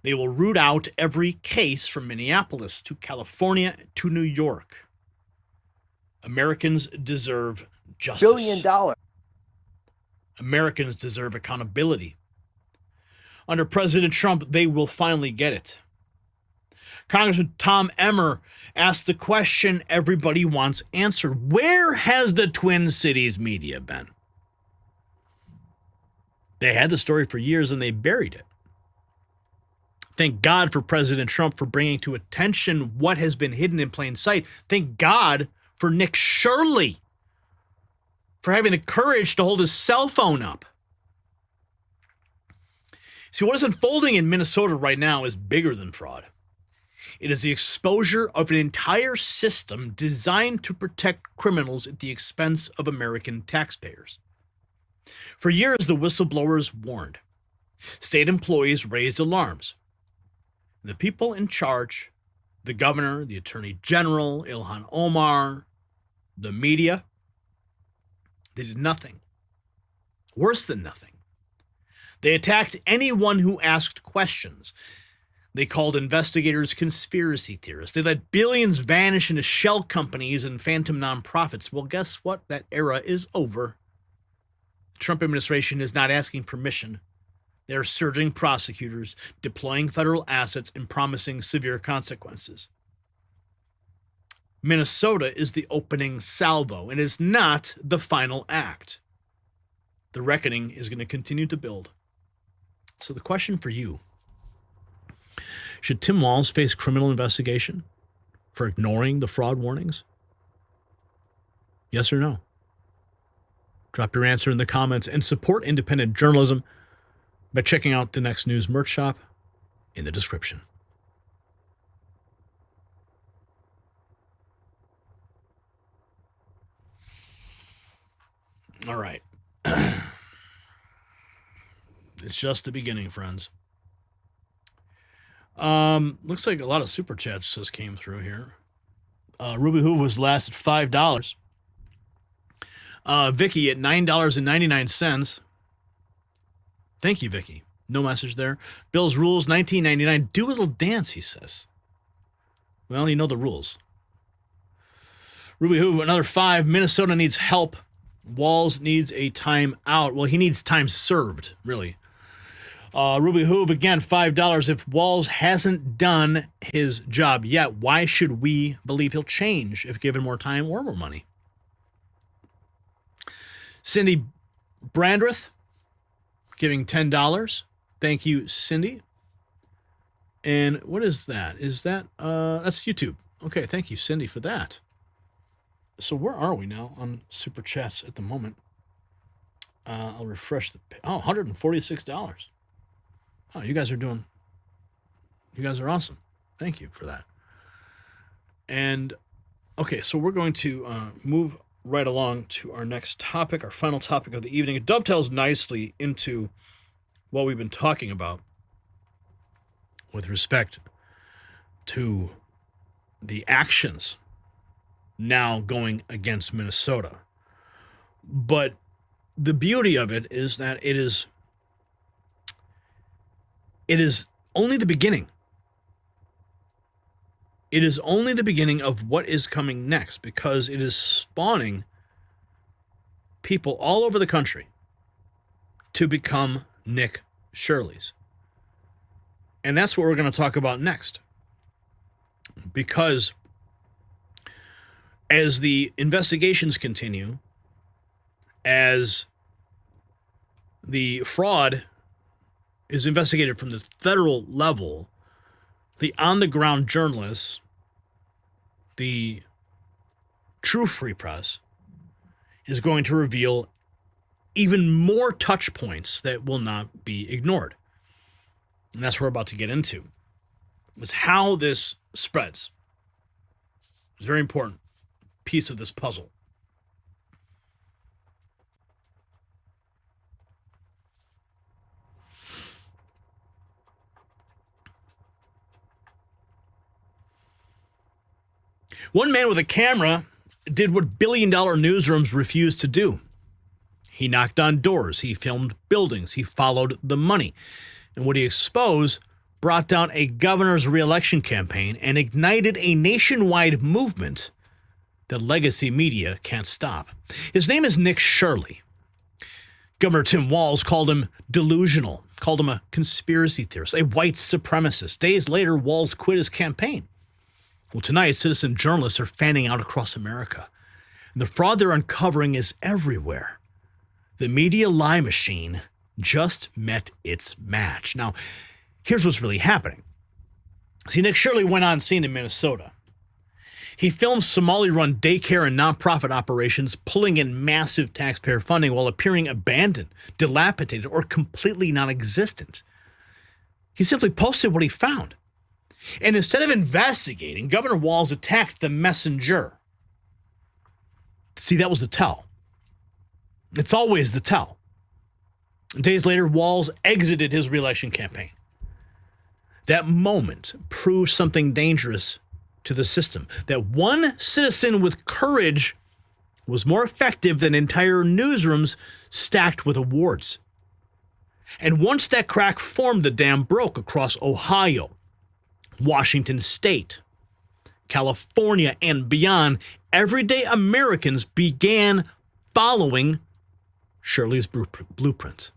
They will root out every case from Minneapolis to California to New York. Americans deserve justice. $1 billion. Americans deserve accountability. Under President Trump, they will finally get it. Congressman Tom Emmer asked the question everybody wants answered. Where has the Twin Cities media been? They had the story for years and they buried it. Thank God for President Trump for bringing to attention what has been hidden in plain sight. Thank God for Nick Shirley for having the courage to hold his cell phone up. See, what is unfolding in Minnesota right now is bigger than fraud. It is the exposure of an entire system designed to protect criminals at the expense of American taxpayers. For years, the whistleblowers warned. State employees raised alarms. The people in charge, the governor, the attorney general, Ilhan Omar, the media, they did nothing. Worse than nothing. They attacked anyone who asked questions. They called investigators conspiracy theorists. They let billions vanish into shell companies and phantom nonprofits. Well, guess what? That era is over. The Trump administration is not asking permission. They're surging prosecutors, deploying federal assets, and promising severe consequences. Minnesota is the opening salvo and is not the final act. The reckoning is going to continue to build. So the question for you, should Tim Walz face criminal investigation for ignoring the fraud warnings? Yes or no? Drop your answer in the comments and support independent journalism by checking out the Next News merch shop in the description. All right. It's just the beginning, friends. Looks like a lot of super chats just came through here. Ruby Hoover was last at $5. Vicky at $9.99. Thank you, Vicky. No message there. Bill's Rules, $19.99. Do a little dance, he says. Well, you know the rules. Ruby Hoover, another $5. Minnesota needs help. Walz needs a timeout. Well, he needs time served, really. Ruby Hoove, again, $5. If Walz hasn't done his job yet, why should we believe he'll change if given more time or more money? Cindy Brandreth, giving $10. Thank you, Cindy. And what is that? Is that, that's YouTube. Okay, thank you, Cindy, for that. So where are we now on Super Chats at the moment? I'll refresh the page. Oh, $146. Oh, you guys are awesome. Thank you for that. And, okay, so we're going to move right along to our next topic, our final topic of the evening. It dovetails nicely into what we've been talking about with respect to the actions now going against Minnesota. But the beauty of it is that it is only the beginning. It is only the beginning of what is coming next, because it is spawning people all over the country to become Nick Shirleys. And that's what we're going to talk about next. Because as the investigations continue, as the fraud is investigated from the federal level, the on-the-ground journalists, the true free press, is going to reveal even more touch points that will not be ignored. And that's what we're about to get into, is how this spreads. It's a very important piece of this puzzle. One man with a camera did what billion-dollar newsrooms refuse to do. He knocked on doors, he filmed buildings, he followed the money. And what he exposed brought down a governor's re-election campaign and ignited a nationwide movement that legacy media can't stop. His name is Nick Shirley. Governor Tim Walz called him delusional, called him a conspiracy theorist, a white supremacist. Days later, Walz quit his campaign. Well, tonight, citizen journalists are fanning out across America. And the fraud they're uncovering is everywhere. The media lie machine just met its match. Now, here's what's really happening. See, Nick Shirley went on scene in Minnesota. He filmed Somali-run daycare and nonprofit operations pulling in massive taxpayer funding while appearing abandoned, dilapidated, or completely non-existent. He simply posted what he found. And instead of investigating, Governor Walz attacked the messenger. See, that was the tell. It's always the tell. Days later, Walz exited his re-election campaign. That moment proved something dangerous to the system, that one citizen with courage was more effective than entire newsrooms stacked with awards. And once that crack formed, the dam broke across Ohio, Washington State, California, and beyond. Everyday Americans began following Shirley's blueprint.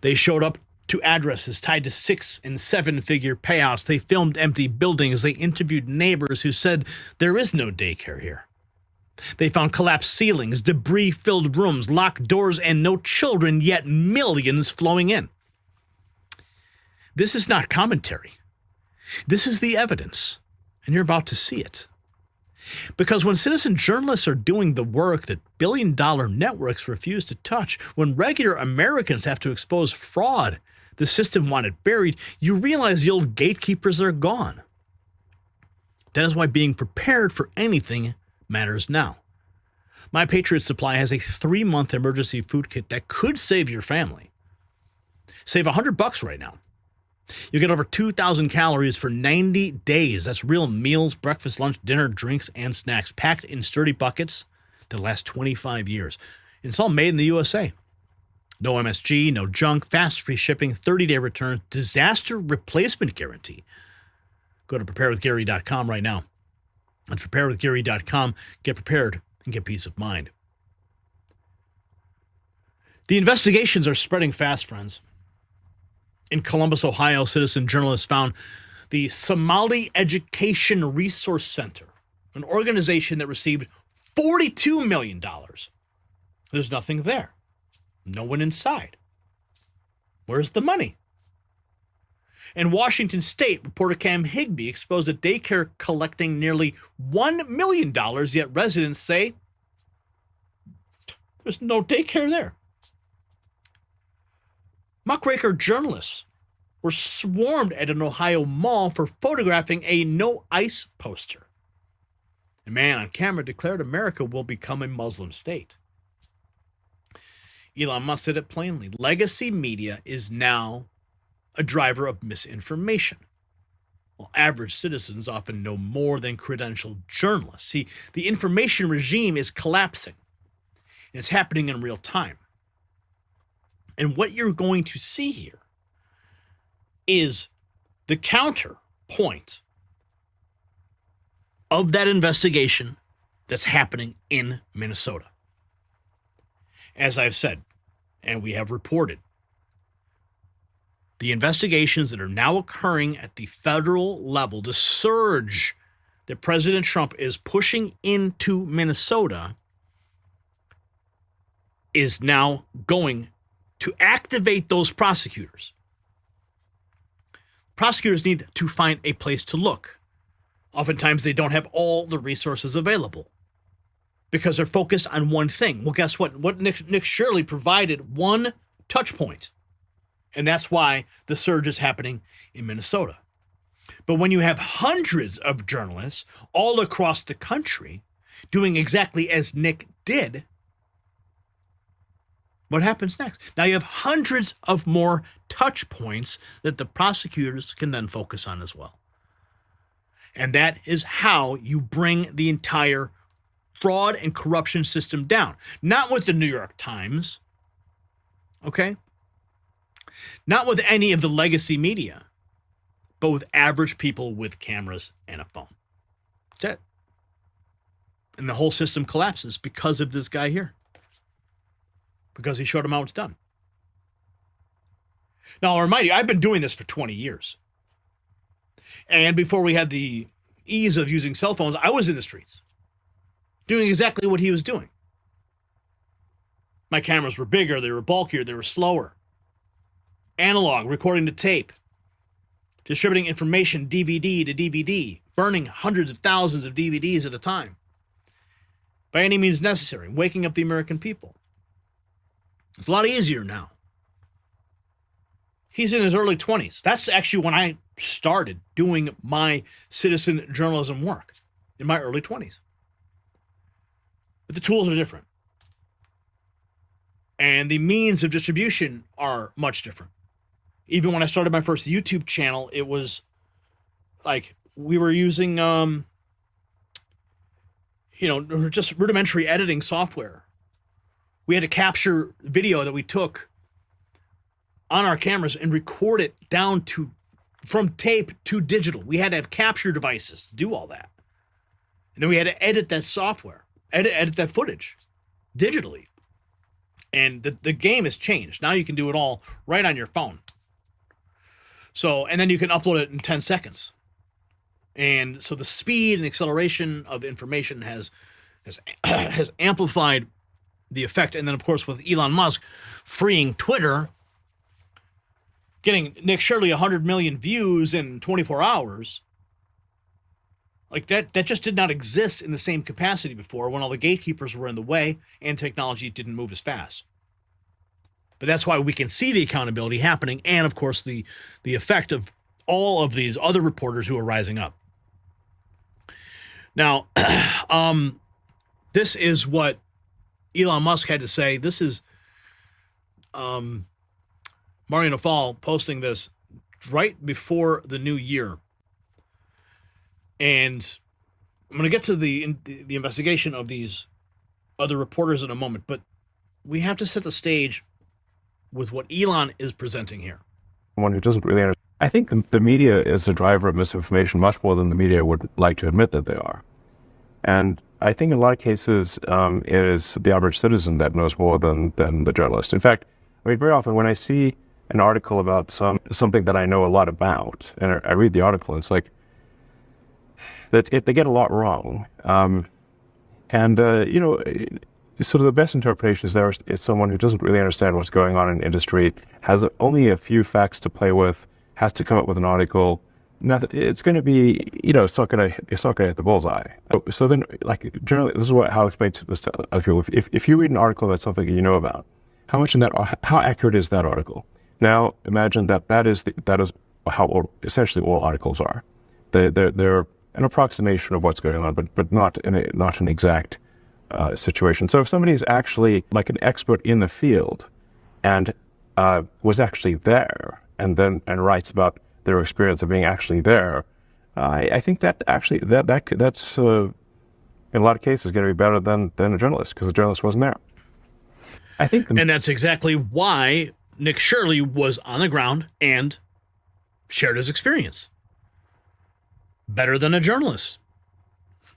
They showed up to addresses tied to 6- and 7-figure payouts. They filmed empty buildings. They interviewed neighbors who said there is no daycare here. They found collapsed ceilings, debris-filled rooms, locked doors, and no children, yet millions flowing in. This is not commentary. This is the evidence, and you're about to see it. Because when citizen journalists are doing the work that billion-dollar networks refuse to touch, when regular Americans have to expose fraud the system wanted buried, you realize the old gatekeepers are gone. That is why being prepared for anything matters now. My Patriot Supply has a 3-month emergency food kit that could save your family. Save $100 right now. You get over 2,000 calories for 90 days. That's real meals, breakfast, lunch, dinner, drinks, and snacks, packed in sturdy buckets that last 25 years. And it's all made in the USA. No MSG, no junk, fast free shipping, 30-day return, disaster replacement guarantee. Go to preparewithgary.com right now. At preparewithgary.com, get prepared and get peace of mind. The investigations are spreading fast, friends. In Columbus, Ohio, citizen journalists found the Somali Education Resource Center, an organization that received $42 million. There's nothing there. No one inside. Where's the money? In Washington State, reporter Cam Higbee exposed a daycare collecting nearly $1 million, yet residents say there's no daycare there. Muckraker journalists were swarmed at an Ohio mall for photographing a no ICE poster. A man on camera declared America will become a Muslim state. Elon Musk said it plainly. Legacy media is now a driver of misinformation. Well, average citizens often know more than credentialed journalists. See, the information regime is collapsing. And it's happening in real time. And what you're going to see here is the counterpoint of that investigation that's happening in Minnesota. As I've said, and we have reported, the investigations that are now occurring at the federal level, the surge that President Trump is pushing into Minnesota, is now going to activate those prosecutors. Prosecutors need to find a place to look. Oftentimes, they don't have all the resources available because they're focused on one thing. Well, guess what? Nick Shirley provided one touch point, and that's why the surge is happening in Minnesota. But when you have hundreds of journalists all across the country doing exactly as Nick did, what happens next? Now you have hundreds of more touch points that the prosecutors can then focus on as well. And that is how you bring the entire fraud and corruption system down. Not with the New York Times, okay? Not with any of the legacy media, but with average people with cameras and a phone. That's it. And the whole system collapses because of this guy here. Because he showed him how it's done. Now, I'll remind you, I've been doing this for 20 years. And before we had the ease of using cell phones, I was in the streets doing exactly what he was doing. My cameras were bigger, they were bulkier, they were slower. Analog, recording to tape, distributing information DVD to DVD, burning hundreds of thousands of DVDs at a time. By any means necessary, waking up the American people. It's a lot easier now. He's in his early 20s. That's actually when I started doing my citizen journalism work, in my early 20s. But the tools are different. And the means of distribution are much different. Even when I started my first YouTube channel, it was like we were using, just rudimentary editing software. We had to capture video that we took on our cameras and record it down to from tape to digital. We had to have capture devices to do all that. And then we had to edit that software, edit that footage digitally. And the game has changed. Now you can do it all right on your phone. So, and then you can upload it in 10 seconds. And so the speed and acceleration of information has amplified the effect. And then, of course, with Elon Musk freeing Twitter, getting Nick Shirley 100 million views in 24 hours, like that just did not exist in the same capacity before when all the gatekeepers were in the way and technology didn't move as fast. But that's why we can see the accountability happening and, of course, the effect of all of these other reporters who are rising up. Now, this is what Elon Musk had to say. This is Mario Naval posting this right before the new year. And I'm going to get to the investigation of these other reporters in a moment, but we have to set the stage with what Elon is presenting here. One who doesn't really understand. I think the media is the driver of misinformation much more than the media would like to admit that they are. And I think in a lot of cases, it is the average citizen that knows more than the journalist. In fact, I mean, very often when I see an article about something that I know a lot about, and I read the article, it's like, they get a lot wrong. Sort of the best interpretation is someone who doesn't really understand what's going on in industry, has only a few facts to play with, has to come up with an article. It's going to be, it's not going to hit the bullseye. So then, like, generally, this is how I explain this to other people. If you read an article about something you know about, how accurate is that article? Now, imagine that is how essentially all articles are. They're an approximation of what's going on, but not an exact situation. So if somebody is actually like an expert in the field and was actually there and writes about their experience of being actually there, I think that actually that's in a lot of cases going to be better than a journalist, because the journalist wasn't there. I think, and that's exactly why Nick Shirley was on the ground and shared his experience. Better than a journalist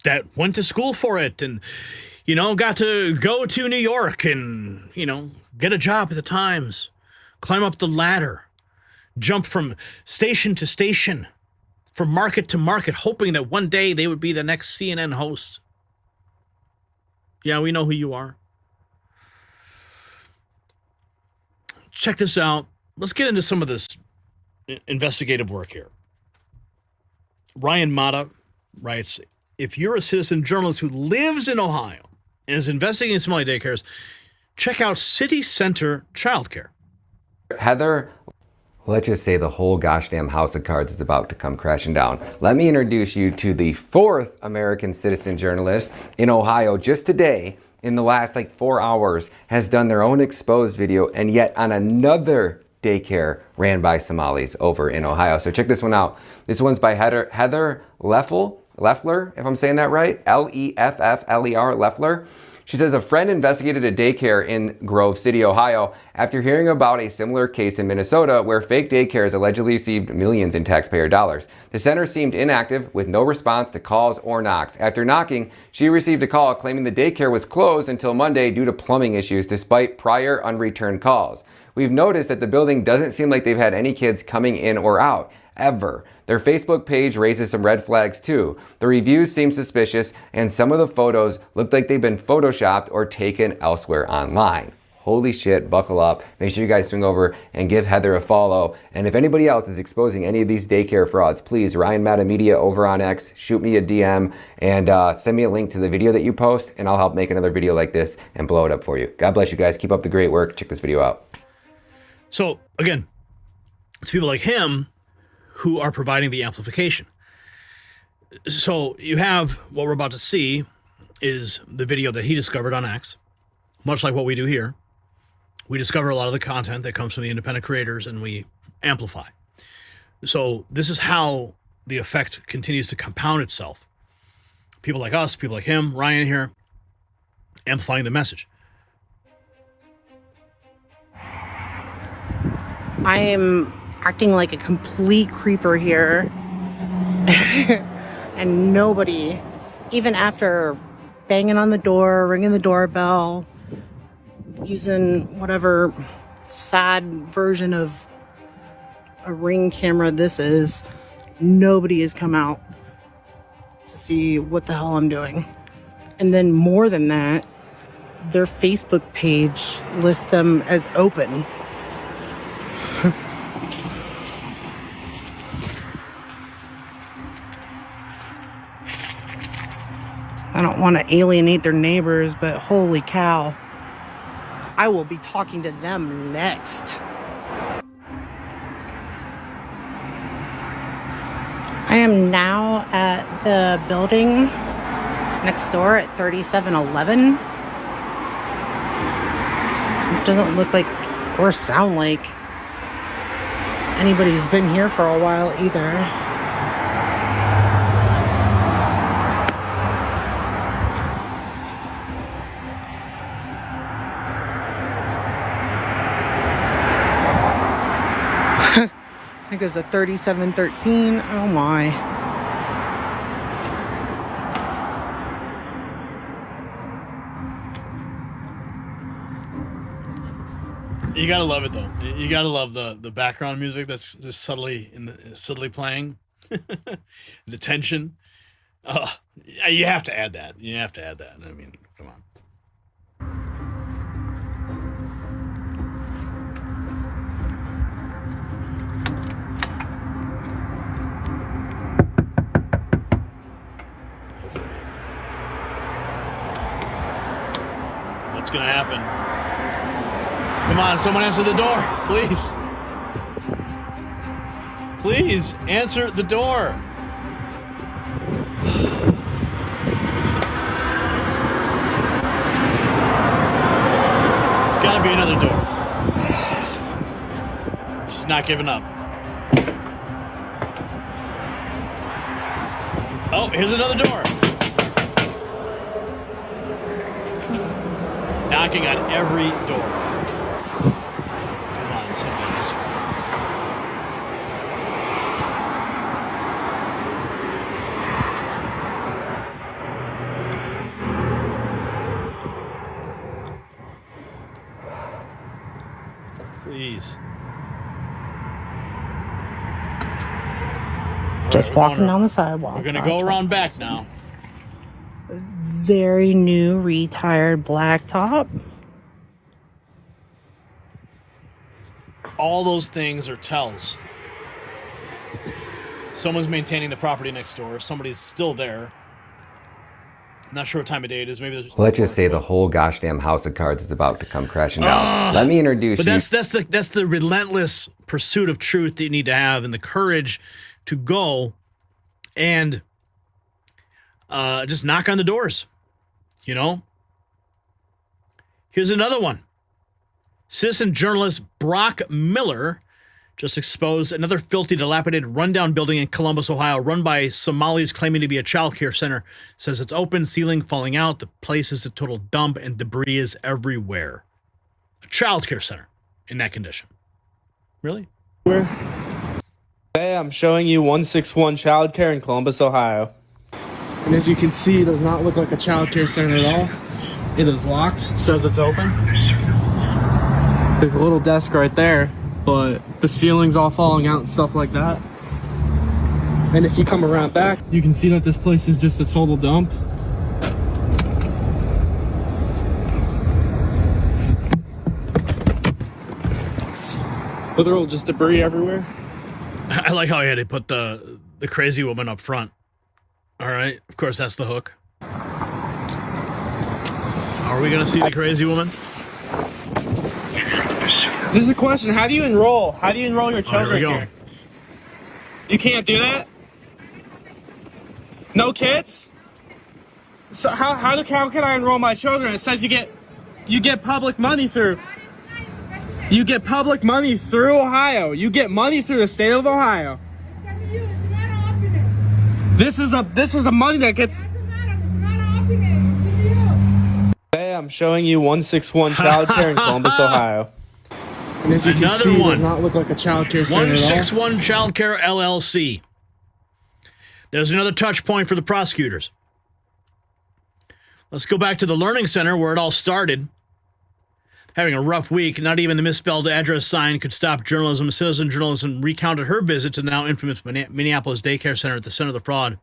that went to school for it and, got to go to New York and, get a job at the Times, climb up the ladder, jump from station to station, from market to market, hoping that one day they would be the next CNN host. Yeah, we know who you are. Check this out. Let's get into some of this investigative work here. Ryan Mata writes, if you're a citizen journalist who lives in Ohio and is investigating Somali daycares, check out City Center Childcare. Heather, let's just say the whole gosh damn house of cards is about to come crashing down. Let me introduce you to the fourth American citizen journalist in Ohio just today, in the last 4 hours, has done their own exposed video, and yet on another daycare ran by Somalis over in Ohio. So check this one out. This one's by Heather Leffler, if I'm saying that right, Leffler, Leffler. She says a friend investigated a daycare in Grove City, Ohio, after hearing about a similar case in Minnesota where fake daycares allegedly received millions in taxpayer dollars. The center seemed inactive with no response to calls or knocks. After knocking, she received a call claiming the daycare was closed until Monday due to plumbing issues despite prior unreturned calls. We've noticed that the building doesn't seem like they've had any kids coming in or out, ever. Their Facebook page raises some red flags too. The reviews seem suspicious, and some of the photos look like they've been photoshopped or taken elsewhere online. Holy shit, buckle up. Make sure you guys swing over and give Heather a follow. And if anybody else is exposing any of these daycare frauds, please, Ryan Matta Media over on X, shoot me a DM and send me a link to the video that you post, and I'll help make another video like this and blow it up for you. God bless you guys. Keep up the great work. Check this video out. So, again, it's people like him who are providing the amplification. So you have what we're about to see is the video that he discovered on X, much like what we do here. We discover a lot of the content that comes from the independent creators and we amplify. So this is how the effect continues to compound itself. People like us, people like him, Ryan here, amplifying the message. I am acting like a complete creeper here. And nobody, even after banging on the door, ringing the doorbell, using whatever sad version of a Ring camera this is, nobody has come out to see what the hell I'm doing. And then more than that, their Facebook page lists them as open. I don't want to alienate their neighbors, but holy cow. I will be talking to them next. I am now at the building next door at 3711. It doesn't look like or sound like anybody's been here for a while either. It goes to 3713. Oh my. You gotta love it though. You gotta love the background music that's just subtly playing. The tension. You have to add that. You have to add that. I mean, come on. What's gonna happen? Come on, someone answer the door, please. Please answer the door. It's gotta be another door. She's not giving up. Oh, here's another door. Knocking on every door. Come on, somebody answer. Please. Just walking down the sidewalk. We're gonna go around back now. Very new retired blacktop. All those things are tells. Someone's maintaining the property next door. Somebody's still there. Not sure what time of day it is. Maybe there's. Let's just say the whole gosh damn house of cards is about to come crashing down. Let me introduce you. But that's the relentless pursuit of truth that you need to have and the courage to go and just knock on the doors. You know? Here's another one. Citizen journalist Brock Miller just exposed another filthy, dilapidated, rundown building in Columbus, Ohio, run by Somalis claiming to be a child care center. Says it's open, ceiling falling out. The place is a total dump and debris is everywhere. A child care center in that condition. Really? Today I'm showing you 161 Childcare in Columbus, Ohio. And as you can see, it does not look like a child care center at all. It is locked, says it's open. There's a little desk right there, but the ceiling's all falling out and stuff like that. And if you come around back, you can see that this place is just a total dump. Literal just debris everywhere. I like how he had to put the crazy woman up front. All right, of course, that's the hook. Are we going to see the crazy woman? This is a question. How do you enroll? How do you enroll your children here we go. here? You can't do that? No kids? So how can I enroll my children? It says you get public money through. You get public money through Ohio. You get money through the state of Ohio. This is a money that gets. Today I'm showing you 161 Childcare in Columbus, Ohio. And as you can see, it does not look like a child care center at all. 161 Childcare LLC. There's another touch point for the prosecutors. Let's go back to the Learning Center where it all started. Having a rough week, not even the misspelled address sign could stop journalism. Citizen journalism recounted her visit to the now infamous Minneapolis daycare center at the center of the fraud.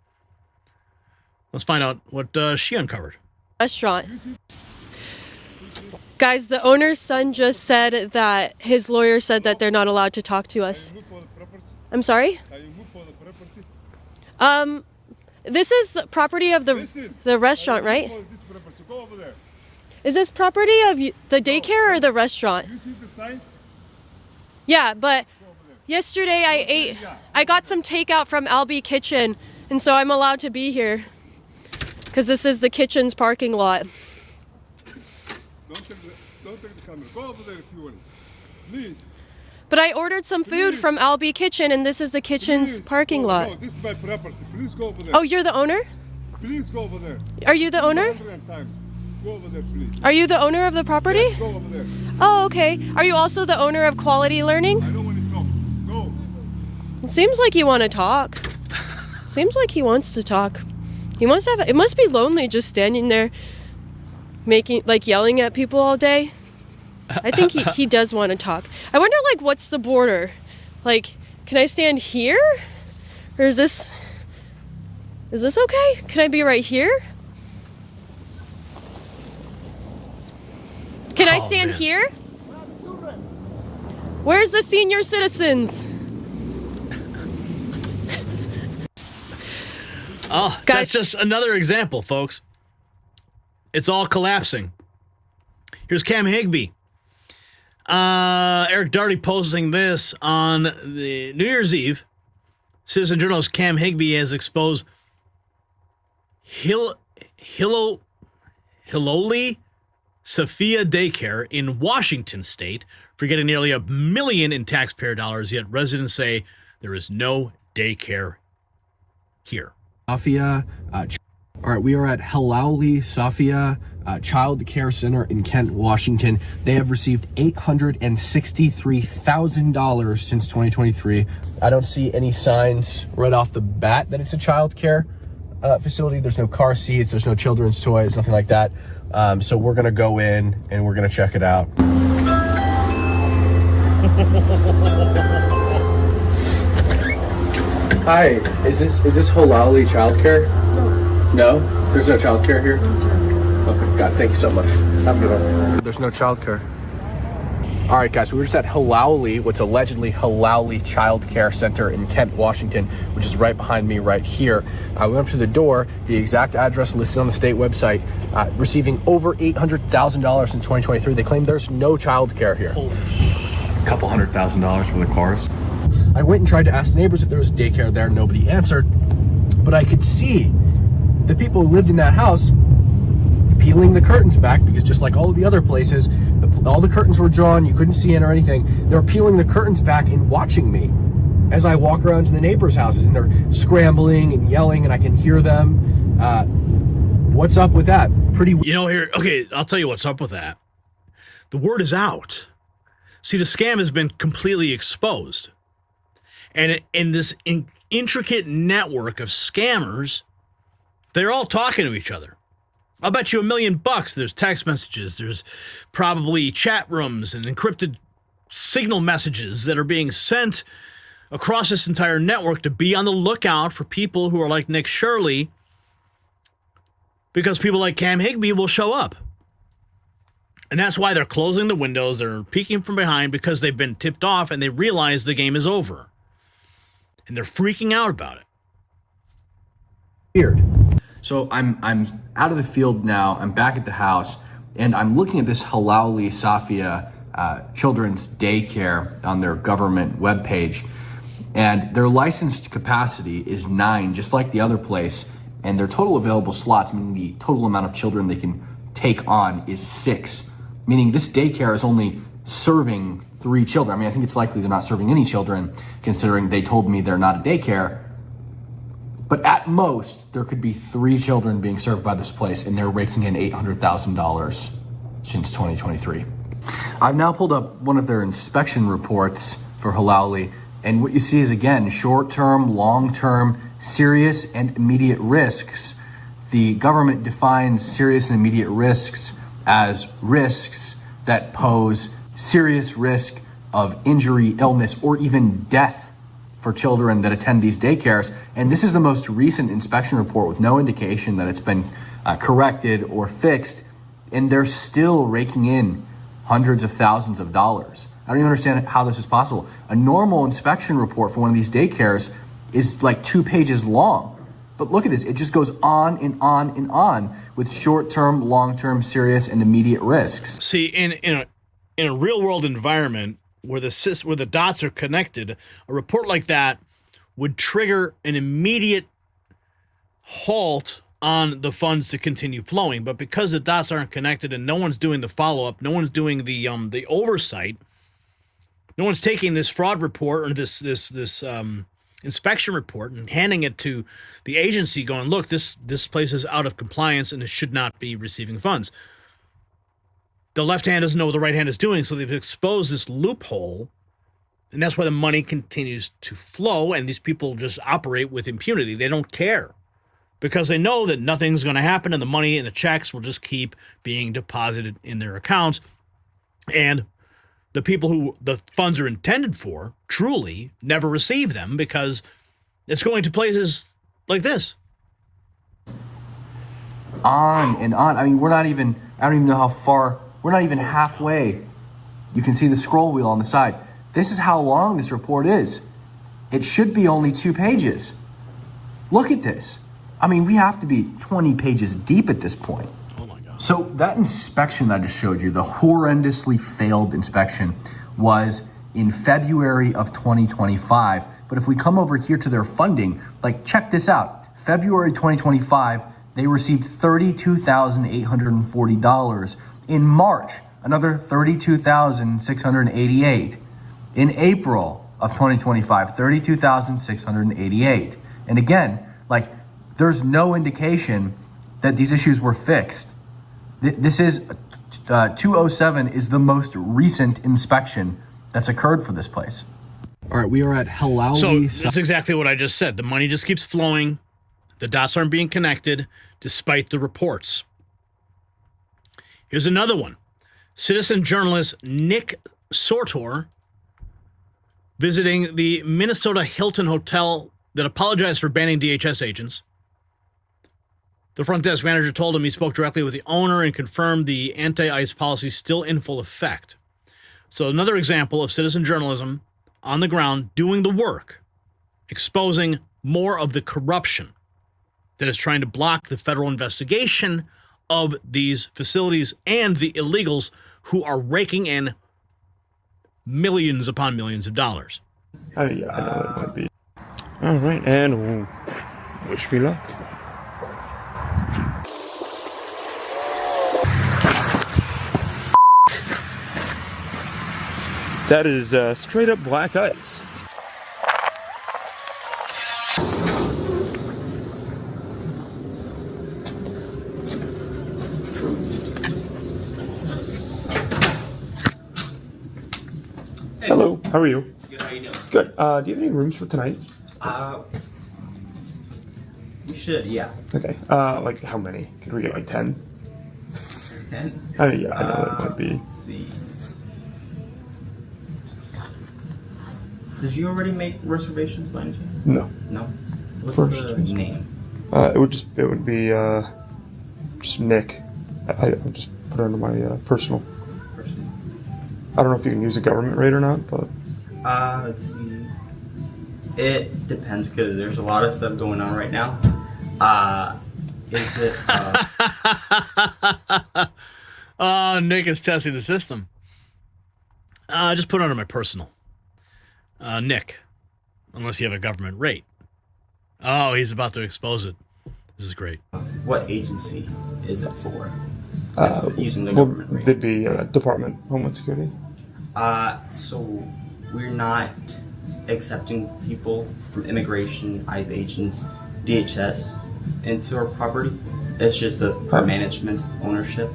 Let's find out what she uncovered. Restaurant. Guys, the owner's son just said that his lawyer said that they're not allowed to talk to us. I'm sorry? This is the property of the restaurant, right? Is this property of the daycare or the restaurant? Yeah, but yesterday I got some takeout from Albee Kitchen, and so I'm allowed to be here because this is the kitchen's parking lot. Don't take the camera. Go over there if you want. Please. But I ordered some food from Albee Kitchen, and this is the kitchen's parking lot. No, this is my property. Please go over there. Oh, you're the owner? Please go over there. Are you the owner? Go over there, please. Are you the owner of the property? Yes, go over there. Oh, okay. Are you also the owner of Quality Learning? I don't want to talk. Go. It seems like you want to talk. Seems like he wants to talk. He wants to have. It must be lonely just standing there, yelling at people all day. I think he does want to talk. I wonder, what's the border? Can I stand here, or is this okay? Can I be right here? Can I stand here? Where's the senior citizens? Oh, that's just another example, folks. It's all collapsing. Here's Cam Higbee. Eric Darty posting this on the New Year's Eve. Citizen journalist Cam Higbee has exposed Hiloli Sophia Daycare in Washington state for getting nearly $1 million in taxpayer dollars, yet residents say there is no daycare here. Sophia, all right, we are at Hiloli Sophia Child Care Center in Kent, Washington. They have received $863,000 since 2023. I don't see any signs right off the bat that it's a child care facility. There's no car seats, there's no children's toys, nothing like that. So we're gonna go in and we're gonna check it out. Hi, is this Hiloli Childcare? No. No? There's no childcare here? Okay, God, thank you so much. Have a good one. There's no childcare. All right, guys, we were just at Hiloli, what's allegedly Hiloli Child Care Center in Kent, Washington, which is right behind me right here. We went up to the door, the exact address listed on the state website, receiving over $800,000 in 2023. They claim there's no child care here. A couple $100,000 for the cars. I went and tried to ask the neighbors if there was daycare there. Nobody answered, but I could see the people who lived in that house peeling the curtains back because just like all of the other places, All the curtains were drawn. You couldn't see in or anything. They're peeling the curtains back and watching me as I walk around to the neighbors' houses, and they're scrambling and yelling, and I can hear them. What's up with that? Okay, I'll tell you what's up with that. The word is out. See, the scam has been completely exposed. And in this intricate network of scammers, they're all talking to each other. I'll bet you $1 million there's text messages, there's probably chat rooms and encrypted signal messages that are being sent across this entire network to be on the lookout for people who are like Nick Shirley, because people like Cam Higbee will show up. And that's why they're closing the windows, they're peeking from behind, because they've been tipped off and they realize the game is over. And they're freaking out about it. Weird. So I'm out of the field now. I'm back at the house, and I'm looking at this Halali Safia children's daycare on their government webpage, and their licensed capacity is 9, just like the other place, and their total available slots, meaning the total amount of children they can take on, is 6, meaning this daycare is only serving 3 children. I mean, I think it's likely they're not serving any children, considering they told me they're not a daycare. But at most, there could be 3 children being served by this place, and they're raking in $800,000 since 2023. I've now pulled up one of their inspection reports for Halali, and what you see is, again, short-term, long-term, serious and immediate risks. The government defines serious and immediate risks as risks that pose serious risk of injury, illness, or even death for children that attend these daycares. And this is the most recent inspection report with no indication that it's been corrected or fixed. And they're still raking in hundreds of thousands of dollars. I don't even understand how this is possible. A normal inspection report for one of these daycares is like 2 pages long. But look at this. It just goes on and on and on with short-term, long-term, serious, and immediate risks. See, in a real-world environment, where the dots are connected, a report like that would trigger an immediate halt on the funds to continue flowing. But because the dots aren't connected and no one's doing the follow-up, no one's doing the oversight, no one's taking this fraud report or this inspection report and handing it to the agency going, look, this place is out of compliance and it should not be receiving funds. The left hand doesn't know what the right hand is doing, so they've exposed this loophole, and that's why the money continues to flow, and these people just operate with impunity. They don't care, because they know that nothing's going to happen, and the money and the checks will just keep being deposited in their accounts, and the people who the funds are intended for truly never receive them, because it's going to places like this. On and on. I mean, I don't even know how far. We're not even halfway. You can see the scroll wheel on the side. This is how long this report is. It should be only 2 pages. Look at this. I mean, we have to be 20 pages deep at this point. Oh my God. So that inspection that I just showed you, the horrendously failed inspection, was in February of 2025. But if we come over here to their funding, like, check this out. February 2025, they received $32,840. In March, another $32,688. In April of 2025, $32,688. And again, like, there's no indication that these issues were fixed. This is 207 is the most recent inspection that's occurred for this place. All right, we are at Halali. So that's exactly what I just said. The money just keeps flowing. The dots aren't being connected despite the reports. Here's another one. Citizen journalist Nick Sortor visiting the Minnesota Hilton Hotel that apologized for banning DHS agents. The front desk manager told him he spoke directly with the owner and confirmed the anti-ICE policy is still in full effect. So another example of citizen journalism on the ground doing the work, exposing more of the corruption that is trying to block the federal investigation of these facilities and the illegals who are raking in millions upon millions of dollars. Yeah, I know it could be. All right, and wish me luck. That is straight up black ice. Hello, how are you? Good, how you doing? Good. Do you have any rooms for tonight? We should, yeah. Okay. Like how many? Could we get like 10? 10? I mean, yeah, I know that might be. Let's see. Did you already make reservations by any chance? No. No? What's First. the name? It would be just Nick. I'll just put it under my personal. I don't know if you can use a government rate or not, but. Let's see. It depends because there's a lot of stuff going on right now. Is it? Nick is testing the system. Just put it under my personal. Nick, unless you have a government rate. Oh, he's about to expose it. This is great. What agency is it for? Using the well, government rate. it'd be Department of Homeland Security. So we're not accepting people from immigration, ICE agents, DHS into our property. It's just for management ownership.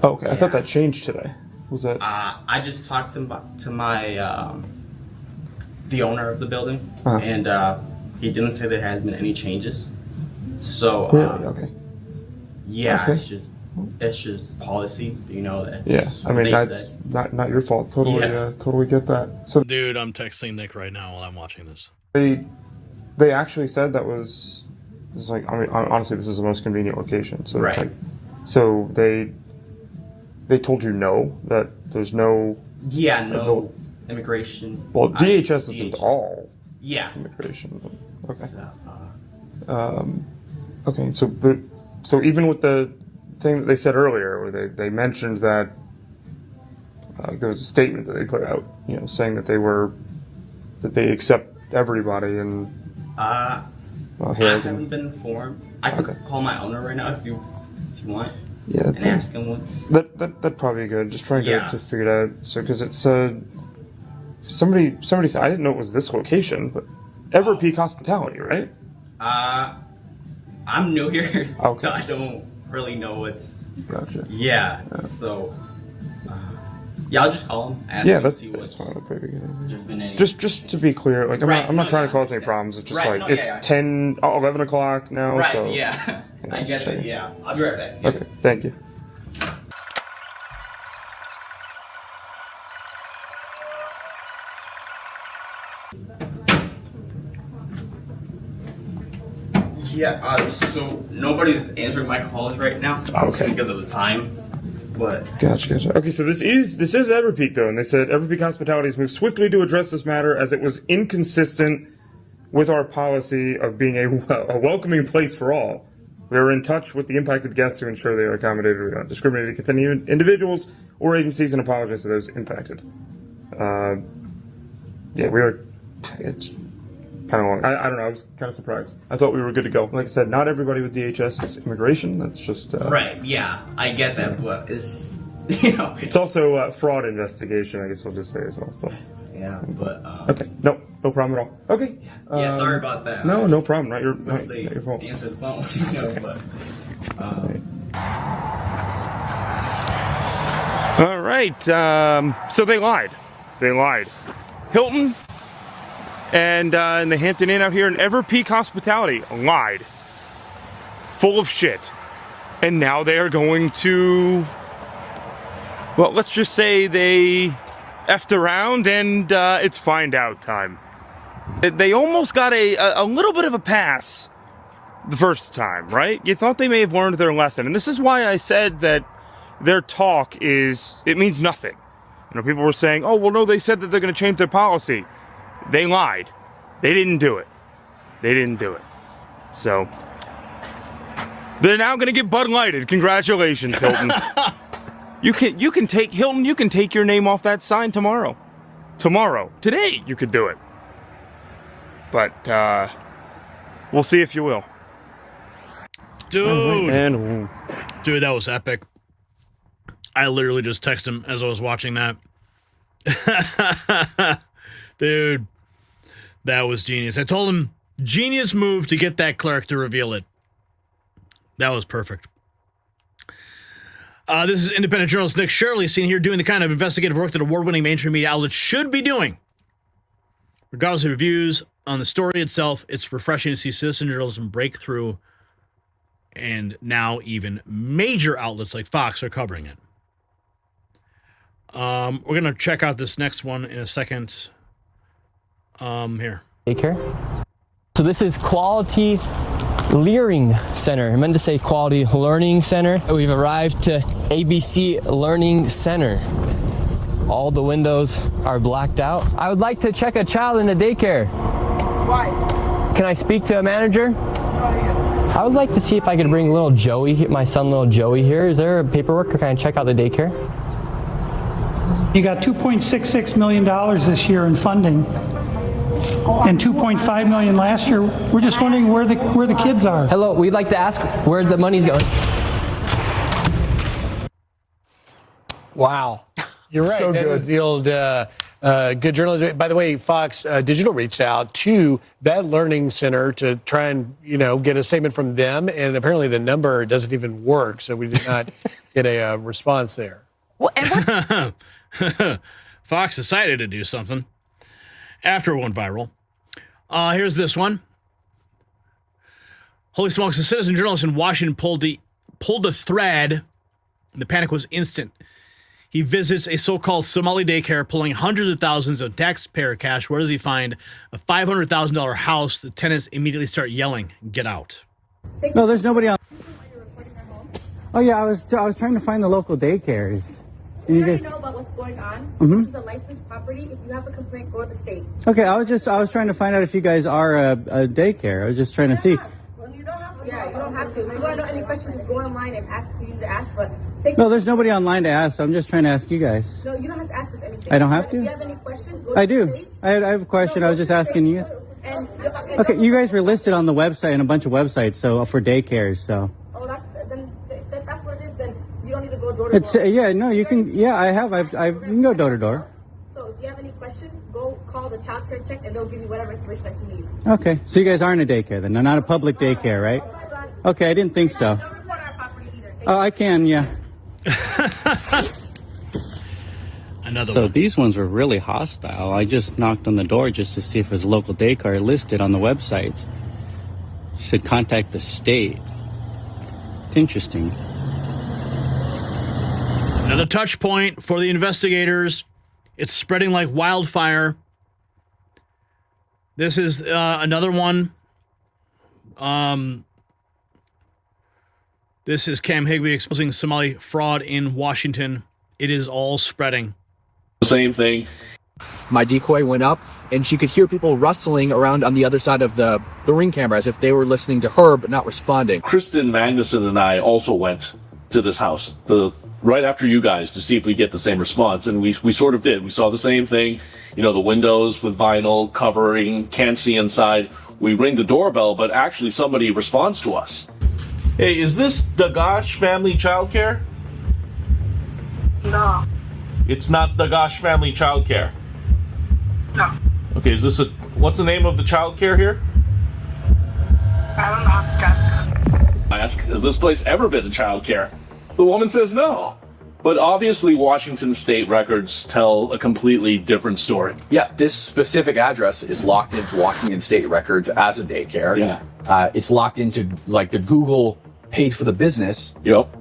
Oh, okay. I thought that changed today. Was that? I just talked to my the owner of the building, Uh-huh. and he didn't say there has been any changes. So Really? Okay. yeah, Okay. it's just policy. You know that. Yeah. I mean, they that's said. not your fault. Totally, Yeah. Totally get that. So Dude, I'm texting Nick right now while I'm watching this. they actually said that was like, I mean, honestly, this is the most convenient location. So it's Right. like, so they told you no, that there's no. Yeah, no immigration. Well, DHS isn't all. Yeah. Immigration. Okay. So, Okay. So even with the thing that they said earlier, where they mentioned that there was a statement that they put out, saying that they accept everybody and. I haven't been informed. I could call my owner right now if you want. Yeah, and ask him what's. That'd probably be good. Just trying Yeah. to figure it out. So because it's somebody said, I didn't know it was this location, but Ever Peak Hospitality, right? I'm new here, Okay. so I don't really know what's. Gotcha. Yeah. So. Yeah, I'll just call him. Ask Yeah, him, that's see what's. probably a pretty good idea. There's been any. Just to be clear, like I'm Right, not no, trying yeah, to cause any problems. It's just Right, like no, it's yeah, yeah. 11 o'clock now. Right. So Yeah. I just get it. checking. Yeah. I'll be right back. Yeah. Okay. Thank you. Yeah, so nobody's answering my calls right now. Okay. Because of the time. But Gotcha. Okay, so this is Everpeak though, and they said Everpeak Hospitality has moved swiftly to address this matter as it was inconsistent with our policy of being a welcoming place for all. We are in touch with the impacted guests to ensure they are accommodated without discriminating against any individuals or agencies and apologize to those impacted. It's kind of long. I don't know. I was kind of surprised. I thought we were good to go. Like I said, not everybody with DHS is immigration. That's just right. Yeah, I get that, but it's It's also a fraud investigation. I guess we'll just say as well. But, yeah, but okay, no problem at all. Okay. Yeah, sorry about that. No problem. Not your fault. Answer the phone. All right. So they lied. Hilton and the Hampton Inn out here in Everpeak Hospitality lied. Full of shit. And now they are going to, well, let's just say they effed around and it's find out time. They almost got a little bit of a pass the first time, right? You thought they may have learned their lesson. And this is why I said that their talk it means nothing. People were saying, oh, well, no, they said that they're going to change their policy. They lied. They didn't do it. So, they're now going to get Bud Lighted. Congratulations, Hilton. You can take Hilton. You can take your name off that sign tomorrow. Today, you could do it. But we'll see if you will. Dude, that was epic. I literally just texted him as I was watching that. Dude, that was genius. I told him, genius move to get that clerk to reveal it. That was perfect. This is independent journalist Nick Shirley, seen here doing the kind of investigative work that award-winning mainstream media outlets should be doing. Regardless of reviews on the story itself, it's refreshing to see citizen journalism break through, and now even major outlets like Fox are covering it. We're going to check out this next one in a second. Here. Daycare. So this is Quality Learning Center. I meant to say Quality Learning Center. We've arrived to ABC Learning Center. All the windows are blacked out. I would like to check a child in the daycare. Why? Can I speak to a manager? I would like to see if I could bring little Joey, my son little Joey here. Is there paperwork or can I check out the daycare? You got $2.66 million this year in funding and $2.5 million last year. We're just wondering where the kids are. Hello, we'd like to ask where the money's going. Wow. You're right. So that good. was the old good journalism. By the way, Fox Digital reached out to that learning center to try and, get a statement from them. And apparently the number doesn't even work. So we did not get a response there. Well, and Fox decided to do something after it went viral. Here's this one. Holy smokes, a citizen journalist in Washington pulled the thread. The panic was instant. He visits a so-called Somali daycare, pulling hundreds of thousands of taxpayer cash. Where does he find a $500,000 house? The tenants immediately start yelling, "Get out!" No, there's nobody on. Oh yeah, I was trying to find the local daycares. We already know about what's going on. This is a licensed property. If you have a complaint, go to the state. Okay, I was trying to find out if you guys are a daycare. I was just trying to see. Well, you don't have to. Yeah, you don't have to. If you want to know any questions, just go online and ask who you need to ask. But No, there's nobody online to ask, so I'm just trying to ask you guys. No, you don't have to ask us anything. I don't have to? If you have any questions, go I to the do. state. I have a question. I was just asking you. And Okay, you guys were listed on the website and a bunch of websites, so for daycares. So then if that's what it is, then you don't need to go door to it's door. yeah, no, you can. Yeah, I have. You can go door to door. So if you have any questions, go call the child care check, and they'll give you whatever information that you need. Okay, so you guys aren't a daycare then? Not a public daycare, right? Okay, I didn't think so. Oh, I can, yeah. So these ones were really hostile. I just knocked on the door just to see if there's a local daycare listed on the websites. She said contact the state. It's interesting. Another touch point for the investigators. It's spreading like wildfire. This is another one. This is Cam Higbee exposing Somali fraud in Washington. It is all spreading. Same thing. My decoy went up, and she could hear people rustling around on the other side of the ring camera as if they were listening to her but not responding. Kristen Magnuson and I also went to this house right after you guys to see if we get the same response, and we sort of did. We saw the same thing, the windows with vinyl covering, can't see inside. We ring the doorbell, but actually somebody responds to us. Hey, is this Dagash Family Childcare? No. It's not Dagash Family Childcare. No. Okay, what's the name of the childcare here? I ask, has this place ever been a childcare? The woman says no. But obviously Washington state records tell a completely different story. Yeah, this specific address is locked into Washington state records as a daycare. Yeah. It's locked into the Google paid for the business. Yep.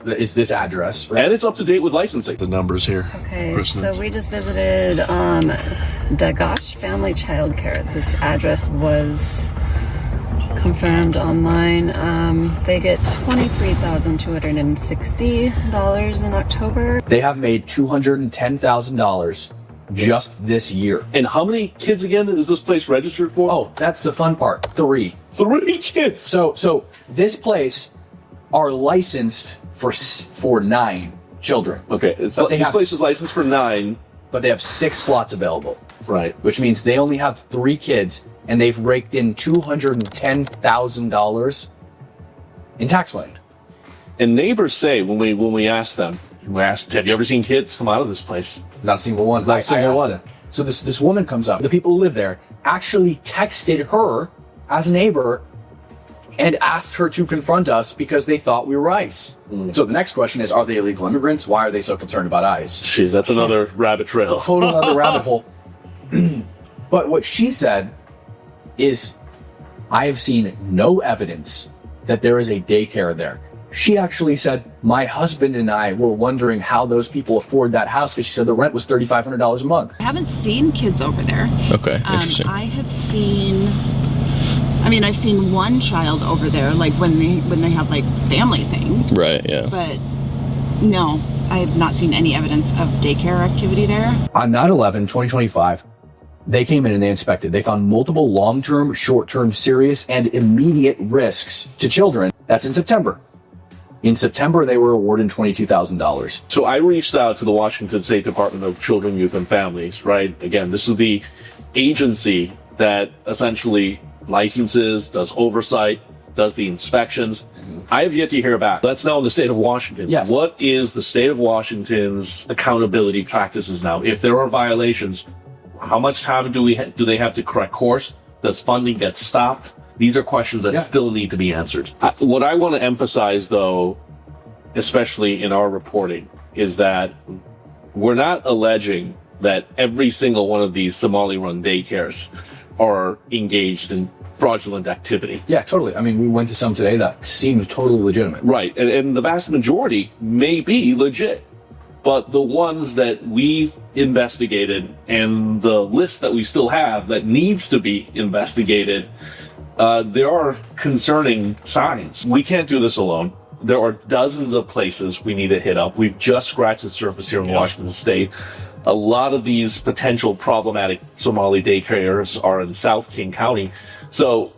Is this address. Right? And it's up to date with licensing. The numbers here. Okay, so we just visited Dagash Family Childcare. This address was confirmed online. They get $23,260 in October. They have made $210,000 just this year. And how many kids again is this place registered for? Oh, that's the fun part. 3. 3 kids. So this place are licensed for 9 children. Okay, this place is licensed for 9, but they have 6 slots available. Right. Which means they only have 3 kids, and they've raked in $210,000 in tax money. And neighbors say when we ask them, We asked, have you ever seen kids come out of this place? Not a single one. Not a single one. So this woman comes up. The people who live there actually texted her as a neighbor and asked her to confront us because they thought we were ICE. So the next question is, are they illegal immigrants? Why are they so concerned about ICE? Jeez, that's another rabbit trail. A total other rabbit hole. But what she said is, I have seen no evidence that there is a daycare there. She actually said, my husband and I were wondering how those people afford that house because she said the rent was $3,500 a month. I haven't seen kids over there. Okay, interesting. I have seen, I've seen one child over there, like when they have like family things. Right, yeah. But no, I have not seen any evidence of daycare activity there. On 9/11/2025, they came in and they inspected. They found multiple long-term, short-term, serious, and immediate risks to children. That's in September. In September, they were awarded $22,000. So I reached out to the Washington State Department of Children, Youth, and Families, right? Again, this is the agency that essentially licenses, does oversight, does the inspections. I have yet to hear back. That's now in the state of Washington. Yes. What is the state of Washington's accountability practices now? If there are violations, how much time do they have to correct course? Does funding get stopped? These are questions that still need to be answered. What I want to emphasize, though, especially in our reporting, is that we're not alleging that every single one of these Somali-run daycares are engaged in fraudulent activity. Yeah, totally. We went to some today that seemed totally legitimate. Right, and the vast majority may be legit. But the ones that we've investigated and the list that we still have that needs to be investigated, there are concerning signs. We can't do this alone. There are dozens of places we need to hit up. We've just scratched the surface here in Washington State. A lot of these potential problematic Somali daycares are in South King County. So,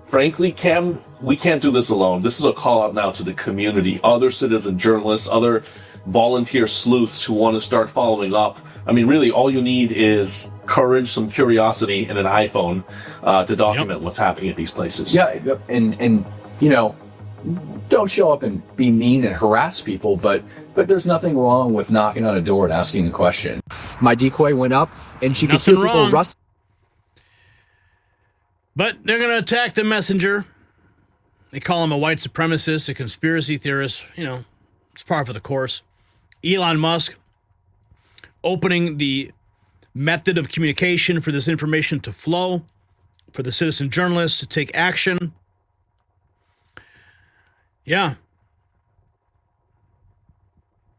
frankly, Cam, we can't do this alone. This is a call out now to the community, other citizen journalists, other volunteer sleuths who want to start following up. Really, all you need is courage, some curiosity, and an iPhone to document what's happening at these places. Yeah, and don't show up and be mean and harass people, but there's nothing wrong with knocking on a door and asking a question. My decoy went up, and she could hear people rustling. But they're going to attack the messenger. They call him a white supremacist, a conspiracy theorist. It's par for the course. Elon Musk opening the method of communication for this information to flow, for the citizen journalists to take action. Yeah.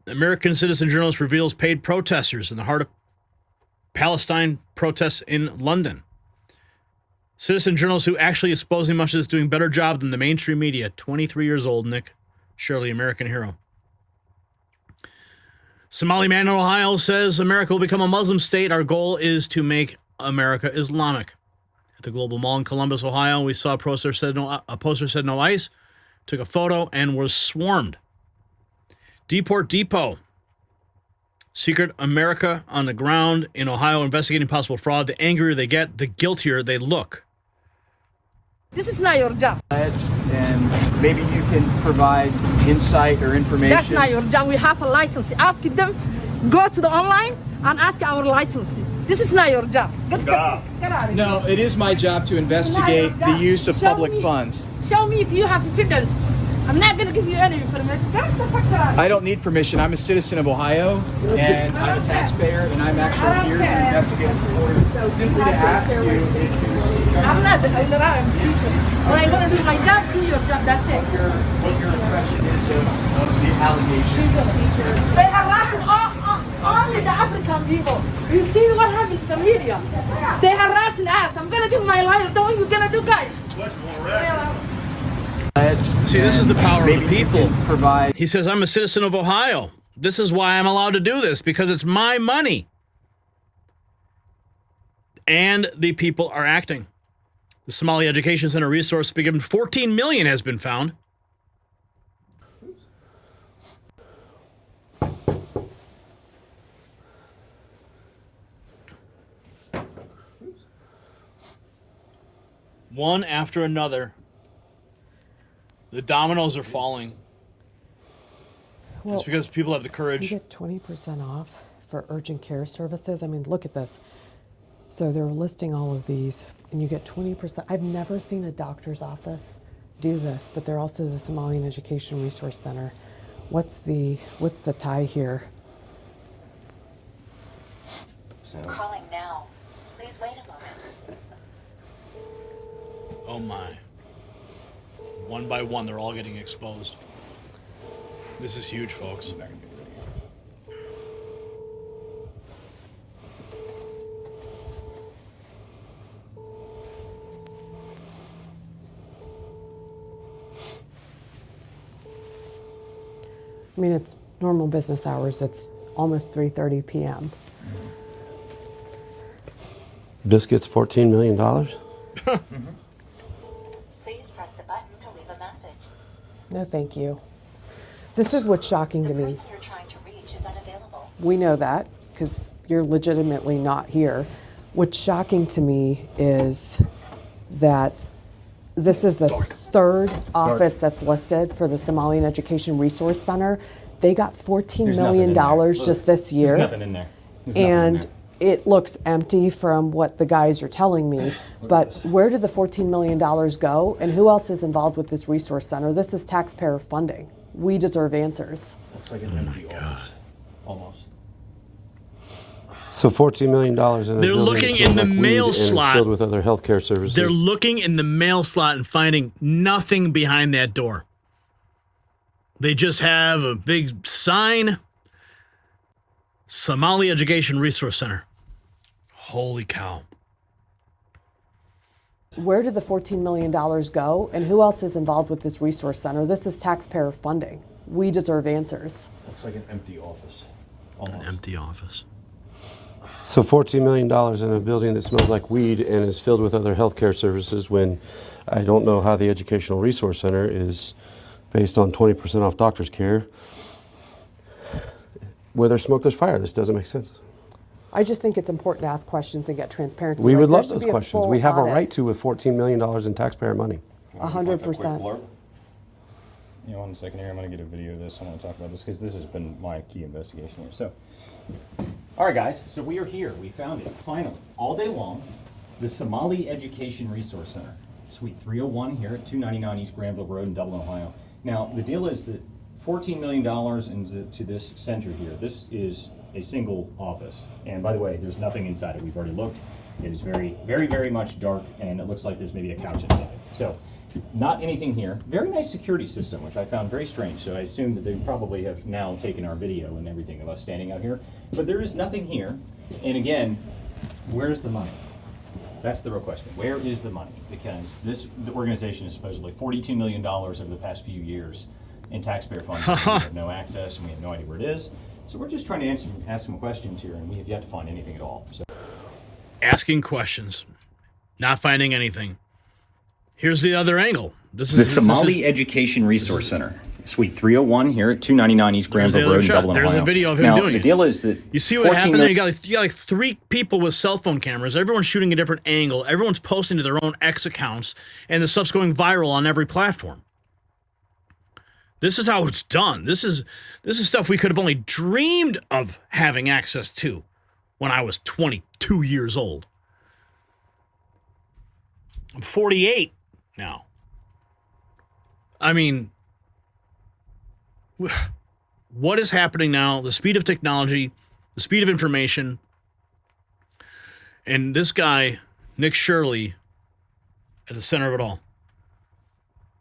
American citizen journalist reveals paid protesters in the heart of Palestine protests in London. Citizen journalist who actually exposing much is doing a better job than the mainstream media. 23 years old, Nick. Surely American hero. Somali man in Ohio says America will become a Muslim state. Our goal is to make America Islamic. At the Global Mall in Columbus, Ohio, we saw a poster said no ICE. Took a photo and was swarmed. Deport Depot. Secret America on the ground in Ohio investigating possible fraud. The angrier they get, the guiltier they look. This is not your job. And maybe you can provide insight or information. That's not your job. We have a license. Ask them, go to the online and ask our license. This is not your job. Get out of here. No, it is my job to investigate the use of public funds. Show me if you have evidence. I'm not going to give you any information. Get the fuck out. I don't need permission. I'm a citizen of Ohio, and I'm a taxpayer, and I'm actually here to investigate for simply to ask you if you see. I'm not the teacher. When I want to do my job, do your job. That's it. What your impression is of the allegations? They harassing only the African people. You see what happened to the media? They harassing us. I'm going to give my life. What you going to do, guys? See, this is the power of the people. He says, I'm a citizen of Ohio. This is why I'm allowed to do this, because it's my money. And the people are acting. The Somali Education Center resource to be given $14 million has been found. One after another. The dominoes are falling. It's because people have the courage. You get 20% off for urgent care services. I mean, look at this. So they're listing all of these, and you get 20%. I've never seen a doctor's office do this, but they're also the Somalian Education Resource Center. What's the tie here? Calling now. Please wait a moment. Oh my. One by one, they're all getting exposed. This is huge, folks. I mean, it's normal business hours. It's almost 3:30 p.m. Biscuits, $14 million? Please press the button to leave a message. No, thank you. This is what's shocking to me. The person you're trying to reach is unavailable. We know that because you're legitimately not here. What's shocking to me is that this is the third office that's listed for the Somalian Education Resource Center. They got $14 million just this year. There's nothing in there. There's nothing in And there. it looks empty from what the guys are telling me. But where did the $14 million go? And who else is involved with this resource center? This is taxpayer funding. We deserve answers. Looks like an empty office. Almost. So $14 million in a They're building looking that smells in the like weed mail and is slot. filled with other healthcare services. They're looking in the mail slot and finding nothing behind that door. They just have a big sign, Somali Education Resource Center. Holy cow. Where did the $14 million go? And who else is involved with this resource center? This is taxpayer funding. We deserve answers. Looks like an empty office. An empty office. So $14 million in a building that smells like weed and is filled with other healthcare services when I don't know how the Educational Resource Center is based on 20% off doctor's care. Where there's smoke, there's fire. This doesn't make sense. I just think it's important to ask questions and get transparency. We Like, would there love should those be a questions. full We have a audit. right to with $14 million in taxpayer money. 100%. Yeah, 1 second here. I'm going to get a video of this. I want to talk about this because this has been my key investigation here. So, all right, guys. So we are here. We found it finally, all day long. The Somali Education Resource Center, Suite 301 here at 299 East Granville Road in Dublin, Ohio. Now, the deal is that $14 million into this center here. This is a single office. And by the way, there's nothing inside it. We've already looked. It is very, very, very much dark, and it looks like there's maybe a couch inside. So, not anything here. Very nice security system, which I found very strange. So I assume that they probably have now taken our video and everything of us standing out here. But there is nothing here. And again, where's the money? That's the real question. Where is the money? Because the organization is supposedly $42 million over the past few years in taxpayer funding. We have no access, and we have no idea where it is. So we're just trying to ask some questions here, and we have yet to find anything at all. So, Asking questions, not finding anything. Here's the other angle. This is the Somali Education Resource Center, Suite 301 here at 299 East Granville Road in Dublin, Ohio. There's a video of him now, doing the it. deal is that You see what happened there? You got like 3 people with cell phone cameras. Everyone's shooting a different angle. Everyone's posting to their own X accounts, and the stuff's going viral on every platform. This is how it's done. This is stuff we could have only dreamed of having access to when I was 22 years old. I'm 48 now. I mean, what is happening now? The speed of technology, the speed of information, and this guy, Nick Shirley, at the center of it all.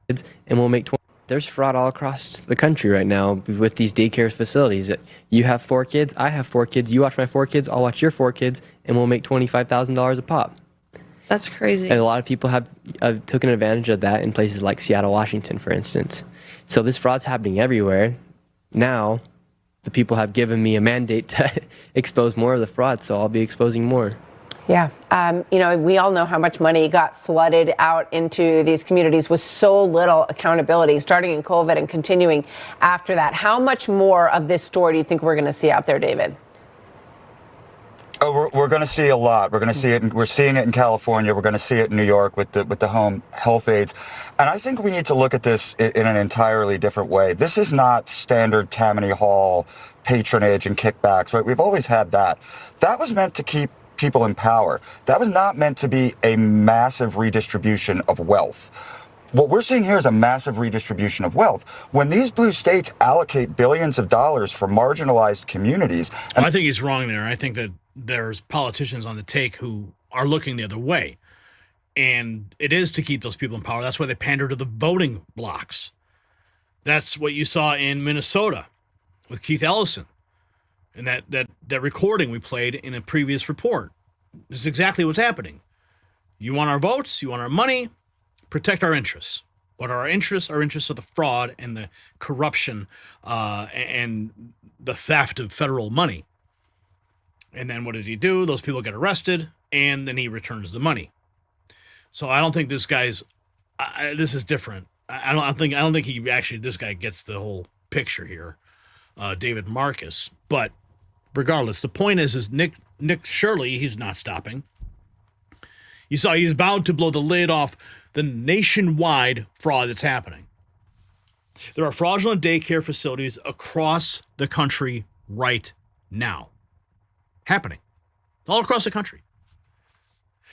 And we'll make 20. There's fraud all across the country right now with these daycare facilities. You have 4 kids, I have 4 kids, you watch my 4 kids, I'll watch your 4 kids, and we'll make $25,000 a pop. That's crazy. And a lot of people have taken advantage of that in places like Seattle, Washington, for instance. So this fraud's happening everywhere. Now, the people have given me a mandate to expose more of the fraud, so I'll be exposing more. Yeah. We all know how much money got flooded out into these communities with so little accountability, starting in COVID and continuing after that. How much more of this story do you think we're going to see out there, David? Oh, we're going to see a lot. We're going to see it. We're seeing it in California. We're going to see it in New York with the home health aides. And I think we need to look at this in an entirely different way. This is not standard Tammany Hall patronage and kickbacks, right? We've always had that. That was meant to keep people in power. That was not meant to be a massive redistribution of wealth. What we're seeing here is a massive redistribution of wealth. When these blue states allocate billions of dollars for marginalized communities. I think he's wrong there. I think that there's politicians on the take who are looking the other way. And it is to keep those people in power. That's why they pander to the voting blocks. That's what you saw in Minnesota with Keith Ellison. And that recording we played in a previous report. This is exactly what's happening. You want our votes, you want our money, protect our interests. What are our interests? Our interests are the fraud and the corruption and the theft of federal money. And then what does he do? Those people get arrested, and then he returns the money. So I don't think this guy's. This is different. I don't think he actually. This guy gets the whole picture here, David Marcus. But regardless, the point is Nick Shirley. He's not stopping. You saw he's bound to blow the lid off the nationwide fraud that's happening. There are fraudulent daycare facilities across the country right now. Happening. All across the country.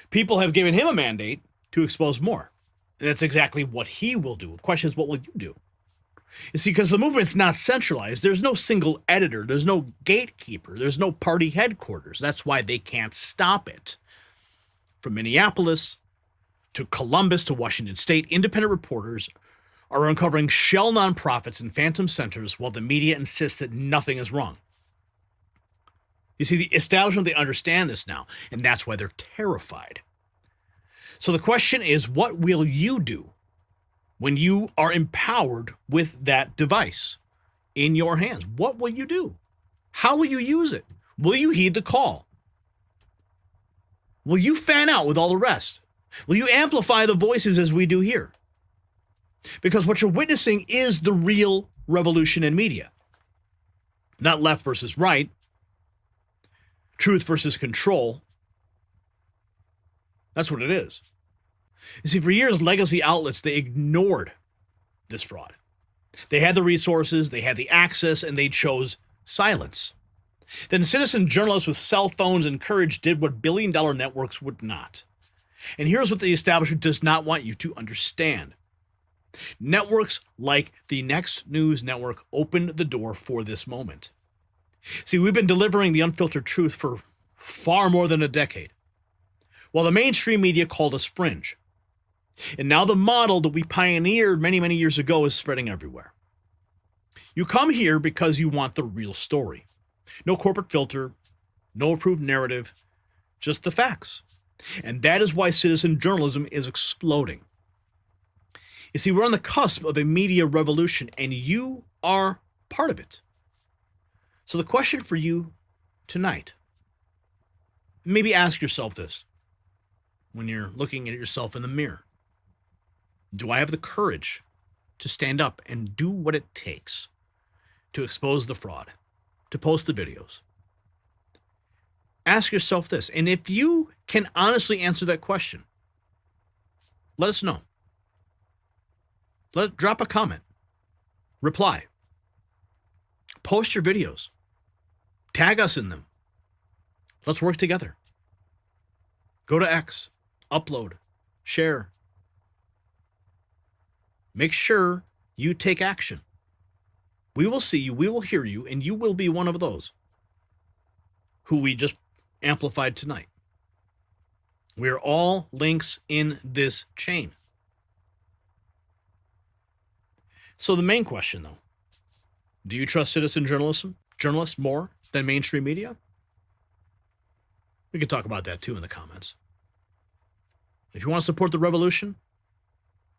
People have given him a mandate to expose more. And that's exactly what he will do. The question is, what will you do? You see, because the movement's not centralized. There's no single editor. There's no gatekeeper. There's no party headquarters. That's why they can't stop it. From Minneapolis to Columbus to Washington State, independent reporters are uncovering shell nonprofits and phantom centers while the media insists that nothing is wrong. You see, the establishment, they understand this now, and that's why they're terrified. So the question is, what will you do when you are empowered with that device in your hands? What will you do? How will you use it? Will you heed the call? Will you fan out with all the rest? Will you amplify the voices as we do here? Because what you're witnessing is the real revolution in media. Not left versus right, truth versus control. That's what it is. You see, for years, legacy outlets, they ignored this fraud. They had the resources, they had the access, and they chose silence. Then citizen journalists with cell phones and courage did what billion-dollar networks would not. And here's what the establishment does not want you to understand. Networks like the Next News Network opened the door for this moment. See, we've been delivering the unfiltered truth for far more than a decade, while the mainstream media called us fringe. And now the model that we pioneered many, many years ago is spreading everywhere. You come here because you want the real story. No corporate filter, no approved narrative, just the facts. And that is why citizen journalism is exploding. You see, we're on the cusp of a media revolution, and you are part of it. So the question for you tonight, maybe ask yourself this when you're looking at yourself in the mirror. Do I have the courage to stand up and do what it takes to expose the fraud, to post the videos? Ask yourself this. And if you can honestly answer that question, let us know. Drop a comment. Reply. Post your videos. Tag us in them. Let's work together. Go to X. Upload. Share. Make sure you take action. We will see you, we will hear you, and you will be one of those who we just amplified tonight. We are all links in this chain. So the main question, though, do you trust citizen journalists more than mainstream media? We can talk about that too in the comments. If you want to support the revolution,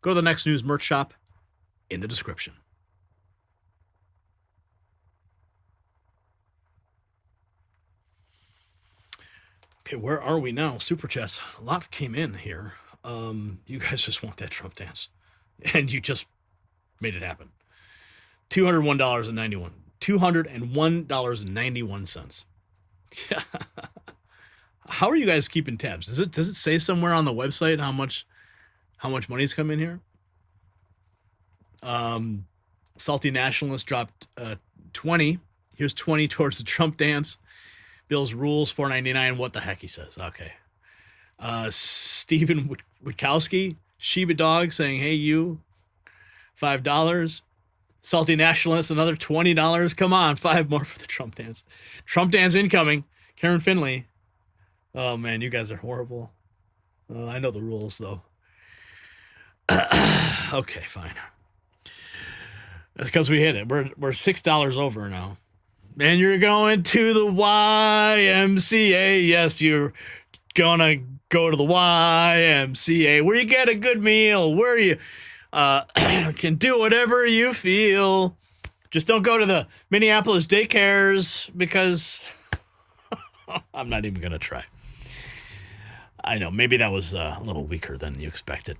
go to the Next News merch shop in the description. Okay, where are we now? Super chats. A lot came in here. You guys just want that Trump dance. And you just made it happen. $201.91. $201.91. How are you guys keeping tabs? Does it say somewhere on the website how much money's come in here? Salty Nationalist dropped 20. Here's 20 towards the Trump dance. Bill's rules, $4.99. What the heck, he says. Okay. Stephen Witkowski, Sheba Dog, saying, hey, you, $5. Salty Nationalist, another $20. Come on, 5 more for the Trump dance. Trump dance incoming. Karen Finley. Oh, man, you guys are horrible. I know the rules, though. Okay, fine. That's because we hit it. We're $6 over now. And you're going to the YMCA. Yes, you're gonna go to the YMCA where you get a good meal, where you can do whatever you feel. Just don't go to the Minneapolis daycares because I'm not even gonna try. I know, maybe that was a little weaker than you expected.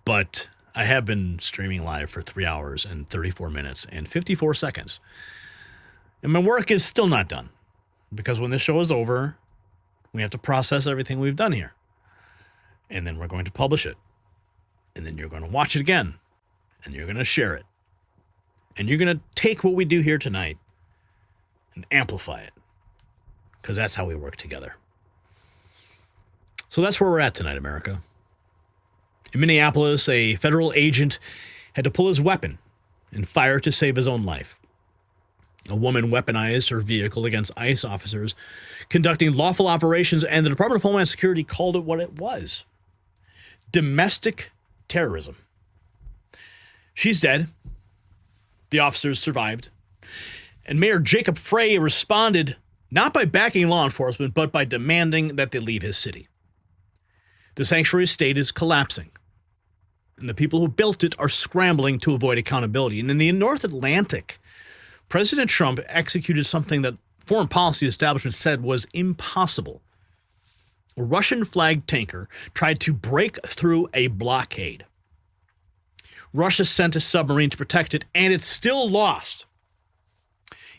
But I have been streaming live for 3 hours and 34 minutes and 54 seconds. And my work is still not done. Because when this show is over, we have to process everything we've done here. And then we're going to publish it. And then you're going to watch it again. And you're going to share it. And you're going to take what we do here tonight and amplify it. Because that's how we work together. So that's where we're at tonight, America. In Minneapolis, a federal agent had to pull his weapon and fire to save his own life. A woman weaponized her vehicle against ICE officers conducting lawful operations, and the Department of Homeland Security called it what it was: domestic terrorism. She's dead. The officers survived. And Mayor Jacob Frey responded not by backing law enforcement, but by demanding that they leave his city. The sanctuary state is collapsing, and the people who built it are scrambling to avoid accountability. And in the North Atlantic, President Trump executed something that foreign policy establishment said was impossible. A Russian-flagged tanker tried to break through a blockade. Russia sent a submarine to protect it, and it still lost.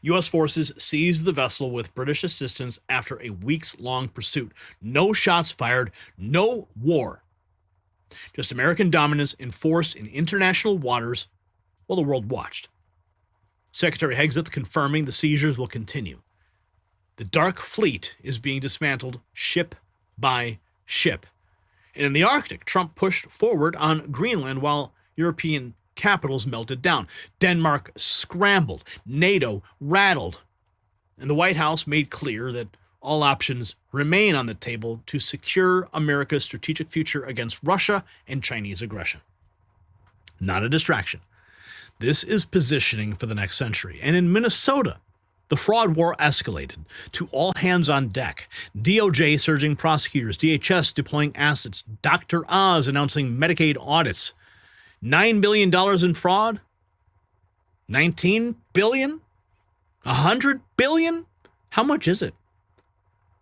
U.S. forces seized the vessel with British assistance after a weeks-long pursuit. No shots fired, no war. Just American dominance enforced in international waters while the world watched. Secretary Hegseth confirming the seizures will continue. The Dark Fleet is being dismantled ship by ship. And in the Arctic, Trump pushed forward on Greenland while European capitals melted down. Denmark scrambled. NATO rattled. And the White House made clear that all options remain on the table to secure America's strategic future against Russia and Chinese aggression. Not a distraction. This is positioning for the next century. And in Minnesota, the fraud war escalated to all hands on deck. DOJ surging prosecutors, DHS deploying assets, Dr. Oz announcing Medicaid audits. $9 billion in fraud? 19 billion? 100 billion? How much is it?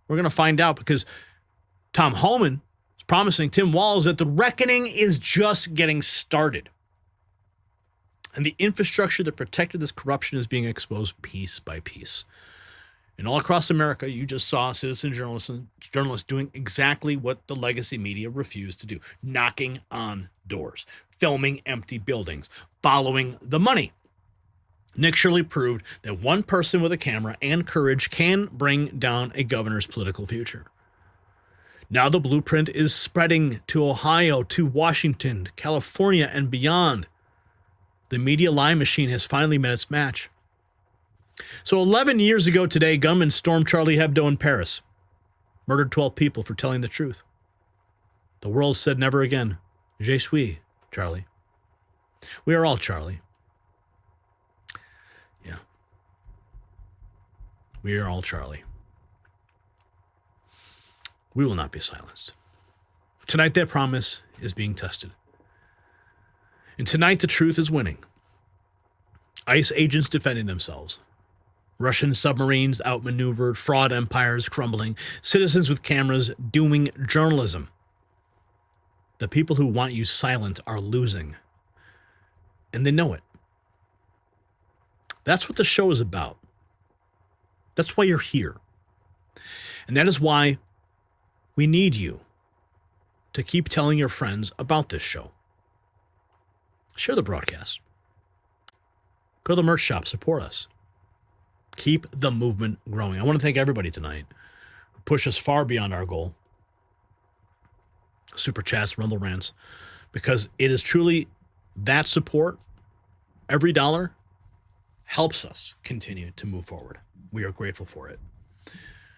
We're going to find out because Tom Homan is promising Tim Walz that the reckoning is just getting started. And the infrastructure that protected this corruption is being exposed piece by piece. And all across America, you just saw citizen journalists doing exactly what the legacy media refused to do: knocking on doors, filming empty buildings, following the money. Nick Shirley proved that one person with a camera and courage can bring down a governor's political future. Now the blueprint is spreading to Ohio, to Washington, to California, and beyond. The media lie machine has finally met its match. So 11 years ago today, gunmen stormed Charlie Hebdo in Paris, murdered 12 people for telling the truth. The world said never again. Je suis, Charlie. We are all Charlie. Yeah. We are all Charlie. We will not be silenced. Tonight, that promise is being tested. And tonight, the truth is winning. ICE agents defending themselves. Russian submarines outmaneuvered, fraud empires crumbling, citizens with cameras doing journalism. The people who want you silent are losing. And they know it. That's what the show is about. That's why you're here. And that is why we need you to keep telling your friends about this show. Share the broadcast. Go to the merch shop, support us. Keep the movement growing. I want to thank everybody tonight who pushed us far beyond our goal. Super chats, Rumble Rants, because it is truly that support. Every dollar helps us continue to move forward. We are grateful for it.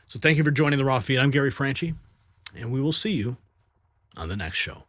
So thank you for joining the Raw Feed. I'm Gary Franchi, and we will see you on the next show.